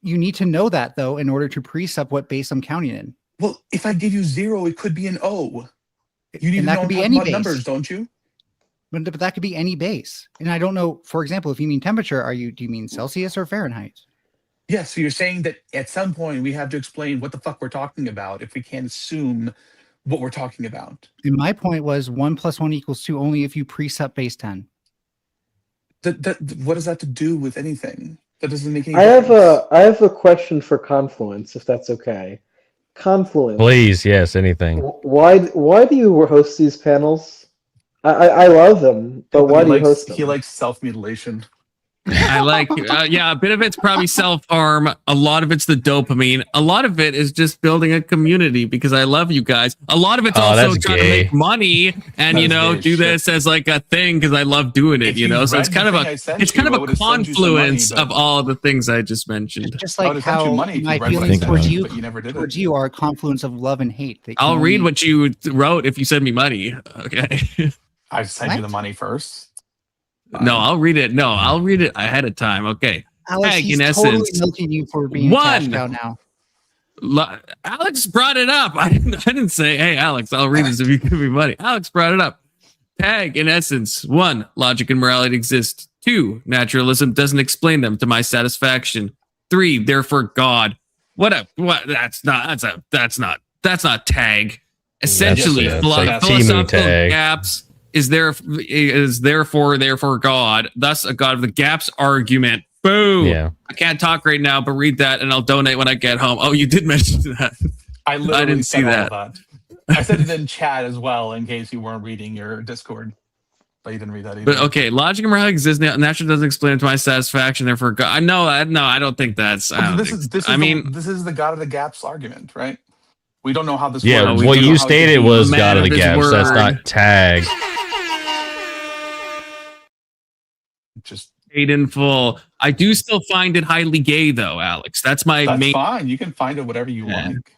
you need to know that though in order to precept what base I'm counting in. Well, if I give you 0, it could be an O. You need And to that know could be I'm any talking about base. numbers, don't you? But that could be any base. And I don't know, for example, if you mean temperature, do you mean Celsius or Fahrenheit? Yeah, so you're saying that at some point we have to explain what the fuck we're talking about if we can't assume what we're talking about. And my point was 1 + 1 = 2 only if you precept base 10. What does that to do with anything? That doesn't make any I difference. have a question for Confluence, if that's okay. Confluence. Please, yes, anything. Why do you host these panels? I love them, but why do you host them? He likes self-mutilation. I like, a bit of it's probably self-harm. A lot of it's the dopamine. A lot of it is just building a community because I love you guys. A lot of it's also trying to make money and, do this as like a thing because I love doing it, So it's kind of a confluence of all the things I just mentioned. Just like how my feelings towards you are a confluence of love and hate. I'll read what you wrote if you send me money. Okay. I send you the money first. No, I'll read it. No, I'll read it ahead of time. Okay. Alex, he's totally milking you for being a cash cow now. Alex brought it up. I didn't say, hey, Alex, I'll read this if you give me money. Alex brought it up. Tag, in essence, 1, logic and morality exist. 2, naturalism doesn't explain them to my satisfaction. 3, therefore God. That's not tag. Essentially, philosophical gaps is therefore God, thus a God of the gaps argument. Boom. Yeah. I can't talk right now, but read that and I'll donate when I get home. Oh, you did mention that. I didn't see that. I said it in chat as well in case you weren't reading your Discord. But you didn't read that either. But okay, logic and morality exist. Naturally doesn't explain it to my satisfaction. Therefore, God. No, I don't think that's. This is the God of the gaps argument, right? We don't know how this works. Yeah, what you stated was God of the gaps. That's not tag. Just paid in full. I do still find it highly gay, though, Alex. That's main. Fine. You can find it whatever you like.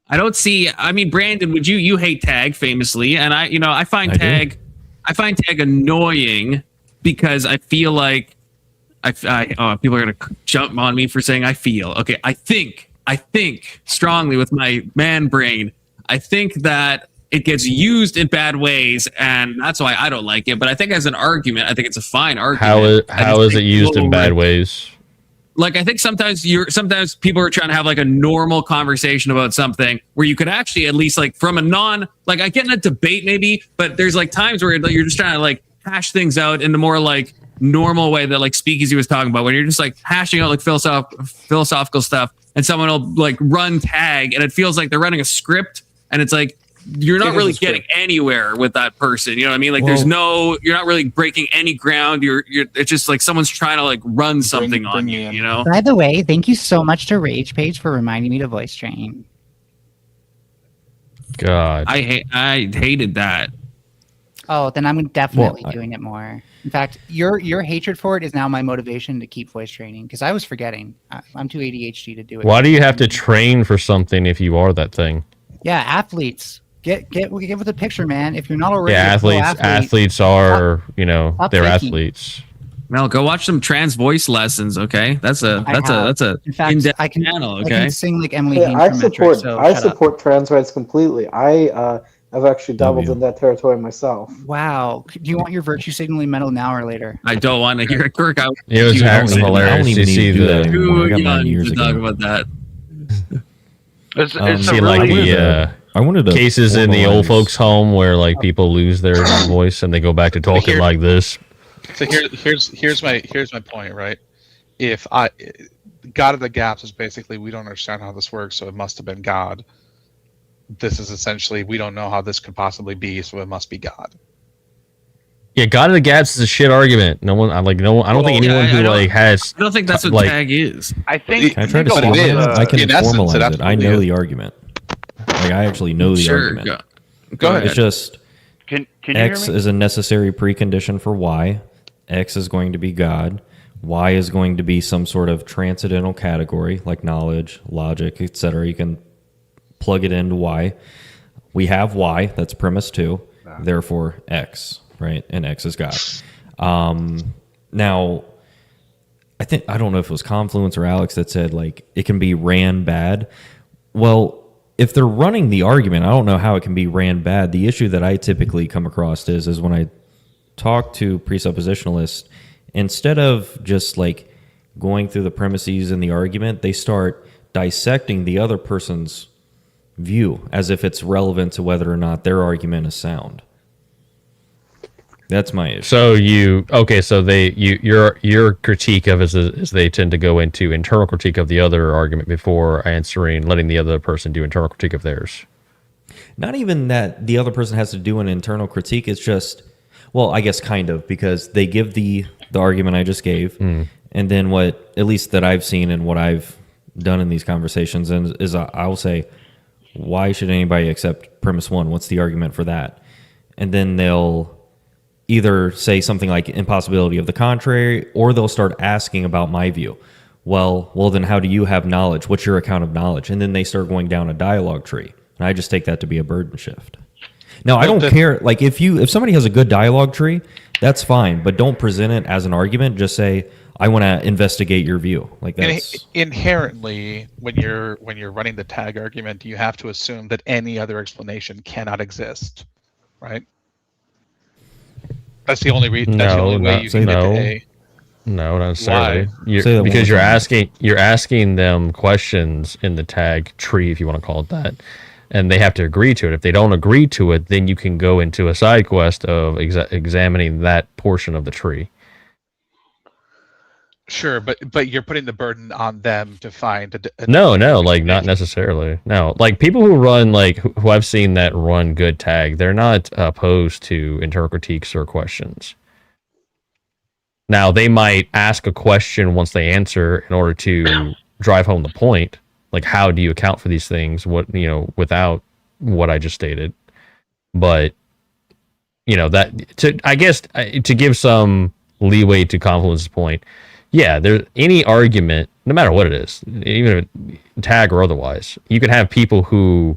I don't see. I mean, Brandon, would you hate tag famously? And I find tag annoying because I feel like people are gonna jump on me for saying I feel. Okay, I think strongly with my man brain. I think that it gets used in bad ways, and that's why I don't like it. But I think as an argument, I think it's a fine argument. How is it used in bad ways? Like, I think sometimes people are trying to have like a normal conversation about something where you could actually at least like from a I get in a debate maybe, but there's like times where you're just trying to like hash things out in the more like normal way that like Speakeasy was talking about, when you're just like hashing out like philosophical stuff, and someone will like run tag, and it feels like they're running a script, and it's like you're not really getting anywhere with that person. You know what I mean? Like you're not really breaking any ground. It's just like someone's trying to like run something on you, you know? By the way, thank you so much to Rage Page for reminding me to voice train. God. I hated that. Oh, then I'm definitely doing it more. In fact, your hatred for it is now my motivation to keep voice training, because I was forgetting. I'm too ADHD to do it. Why do you have to train for something if you are that thing? Yeah, athletes. Get with the picture, man. If you're not already athletes are, they're athletes. Mel, go watch some trans voice lessons, okay? That's a in fact, I can channel, okay? I can sing like Emily. Yeah, I support trans rights completely. I've actually dabbled in that territory myself. Wow. Do you want your virtue signaling medal now or later? I don't want to hear it, Kirk. It was hilarious to see the talk about that. I wanted cases in the old folks' home where like people lose their voice and they go back to talking like this. So here's my point, right? If God of the gaps is basically we don't understand how this works, so it must have been God. This is essentially we don't know how this could possibly be, so it must be God. Yeah, God of the gaps is a shit argument. I don't think anyone who has. I don't think that's what tag is. I think. I can formalize it. I know the argument. Like I actually know the argument. Go ahead. It's just can X is a necessary precondition for Y. X is going to be God. Y is going to be some sort of transcendental category like knowledge, logic, etc. You can plug it into Y. We have Y. That's premise 2. Therefore, X, right? And X is God. Now, I don't know if it was Confluence or Alex that said like it can be ran bad. Well, if they're running the argument, I don't know how it can be ran bad. The issue that I typically come across is when I talk to presuppositionalists, instead of just like going through the premises and the argument, they start dissecting the other person's view as if it's relevant to whether or not their argument is sound. That's my issue. So your critique of it is they tend to go into internal critique of the other argument before letting the other person do internal critique of theirs. Not even that the other person has to do an internal critique. It's just, well, I guess kind of, because they give the argument I just gave, and then what, at least that I've seen and what I've done in these conversations, is I'll say, why should anybody accept premise one? What's the argument for that? And then they'll either say something like impossibility of the contrary, or they'll start asking about my view. Well, then how do you have knowledge? What's your account of knowledge? And then they start going down a dialogue tree. And I just take that to be a burden shift. Now, I don't care. Like, if somebody has a good dialogue tree, that's fine. But don't present it as an argument. Just say, I want to investigate your view. Like, that's inherently, when you're running the tag argument, you have to assume that any other explanation cannot exist, right? That's the only reason. That's the only way you can get to A. No, not necessarily. Why? Because you're asking them questions in the tag tree, if you want to call it that, and they have to agree to it. If they don't agree to it, then you can go into a side quest of examining that portion of the tree. Sure, but you're putting the burden on them to find No, like not necessarily. No, like people who run, like who I've seen that run good tag, they're not opposed to internal critiques or questions. Now, they might ask a question once they answer in order to drive home the point. Like, how do you account for these things? Without what I just stated. But, I guess to give some leeway to Confluence's point, yeah, there's any argument, no matter what it is, even tag or otherwise, you can have people who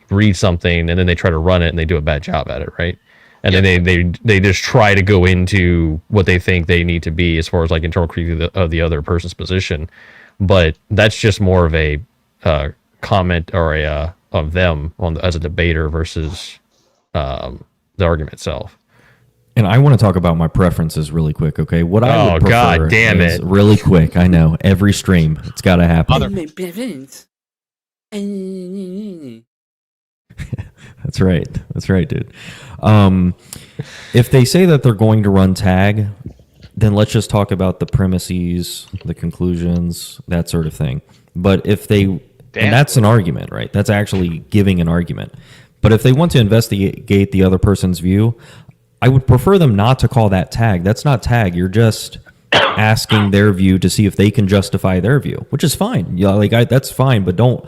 read something and then they try to run it and they do a bad job at it, right? And then they just try to go into what they think they need to be as far as like internal critique of the other person's position. But that's just more of a comment or of them as a debater versus the argument itself. And I want to talk about my preferences really quick, okay? What I would prefer God damn is it. really quick. I know, every stream, it's got to happen. That's right, dude. If they say that they're going to run tag, then let's just talk about the premises, the conclusions, that sort of thing. But if they, and that's an argument, right? That's actually giving an argument. But if they want to investigate the other person's view, I would prefer them not to call that tag. That's not tag. You're just asking their view to see if they can justify their view, which is fine. Yeah, that's fine. But don't.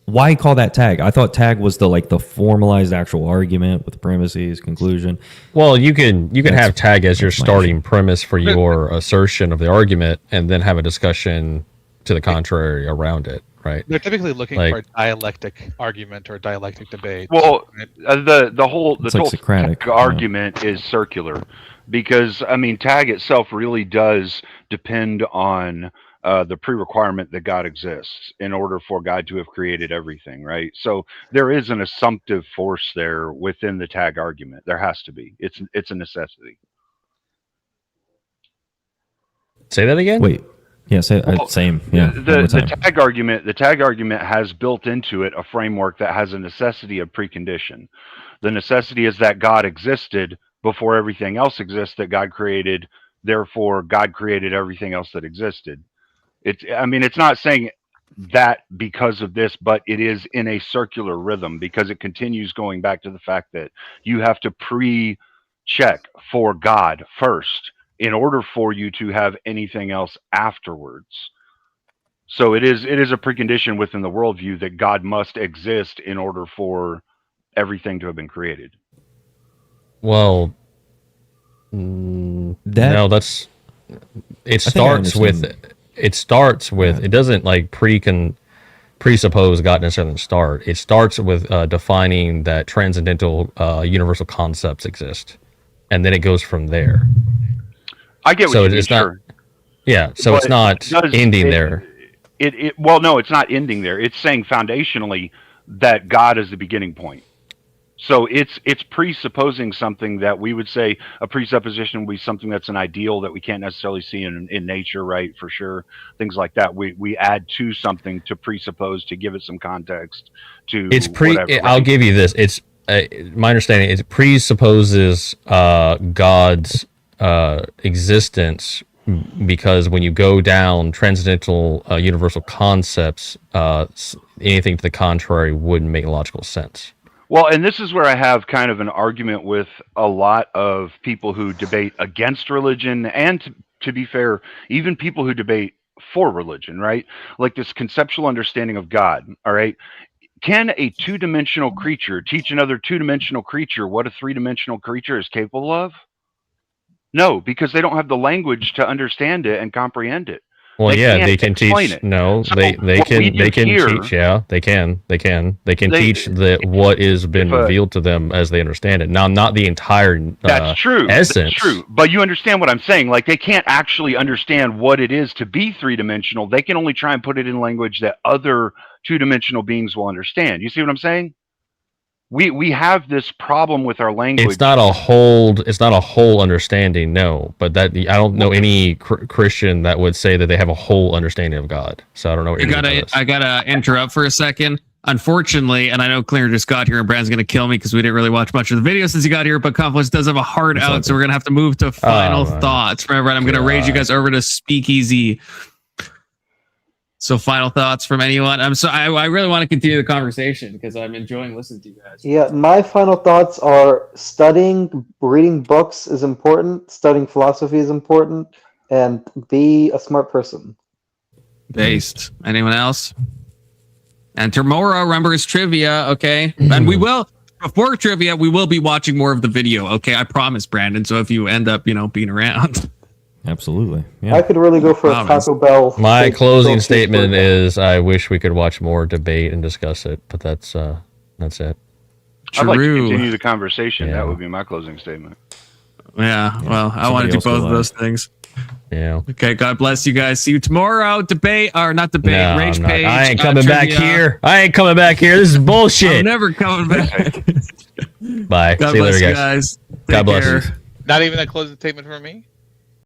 Why call that tag? I thought tag was the formalized actual argument with premises, conclusion. Well, you can have tag as your starting premise for your assertion of the argument, and then have a discussion to the contrary around it. Right. They're typically looking for a dialectic argument or a dialectic debate. Well, the whole Socratic tag argument is circular, because tag itself really does depend on the pre-requirement that God exists in order for God to have created everything, right? So there is an assumptive force there within the tag argument. There has to be. It's a necessity. Say that again? Wait. Yeah, same. Yeah. The tag argument has built into it a framework that has a necessity of precondition. The necessity is that God existed before everything else exists that God created. Therefore, God created everything else that existed. It's not saying that because of this, but it is in a circular rhythm, because it continues going back to the fact that you have to pre-check for God first in order for you to have anything else afterwards. So it is a precondition within the worldview that God must exist in order for everything to have been created. Well, no, that's it starts with it doesn't like presuppose God necessarily start. It starts with defining that transcendental universal concepts exist, and then it goes from there. I get what you mean, sure. Yeah, so it's not ending there. Well, no, it's not ending there. It's saying foundationally that God is the beginning point. So it's presupposing something that we would say a presupposition would be something that's an ideal that we can't necessarily see in nature, right? For sure, things like that. We add to something to presuppose to give it some context. To whatever, right? I'll give you this. It's my understanding. It presupposes God's existence, because when you go down transcendental universal concepts, anything to the contrary wouldn't make logical sense. Well, and this is where I have kind of an argument with a lot of people who debate against religion, and to be fair, even people who debate for religion, right? Like this conceptual understanding of God, all right? Can a two-dimensional creature teach another two-dimensional creature what a three-dimensional creature is capable of? No, because they don't have the language to understand it and comprehend it. Well, they can teach. It. No, So they can here, teach. Yeah, they can teach what has been revealed to them as they understand it. Now, not the entire that's true. essence. That's true. But you understand what I'm saying? Like, they can't actually understand what it is to be three-dimensional. They can only try and put it in language that other two-dimensional beings will understand. You see what I'm saying? We have this problem with our language. It's not a whole understanding, no. But that I don't know any Christian that would say that they have a whole understanding of God. So I don't know. I gotta interrupt for a second. Unfortunately, and I know Claire just got here, and Brand's gonna kill me because we didn't really watch much of the video since he got here. But Confluence does have a hard out, so we're gonna have to move to final thoughts. Remember, I'm gonna raise you guys over to Speakeasy. So final thoughts from anyone? I really want to continue the conversation because I'm enjoying listening to you guys. Yeah, my final thoughts are reading books is important, studying philosophy is important, and be a smart person. Based. Anyone else? And tomorrow, remember, is trivia, okay? And we will, before trivia, we will be watching more of the video, okay? I promise, Brandon. So if you end up, being around. Absolutely. Yeah. I could really go for a Taco Bell. My closing statement is: I wish we could watch more debate and discuss it, but that's it. I'd like to continue the conversation. Yeah. That would be my closing statement. Yeah. Well, I want to do both of those things. Yeah. Okay. God bless you guys. See you tomorrow. Debate or not debate? No, Rage page. I ain't coming back here. I ain't coming back here. This is bullshit. I'm never coming back. Bye. God See you bless later, you guys. God bless you. Not even a closing statement for me.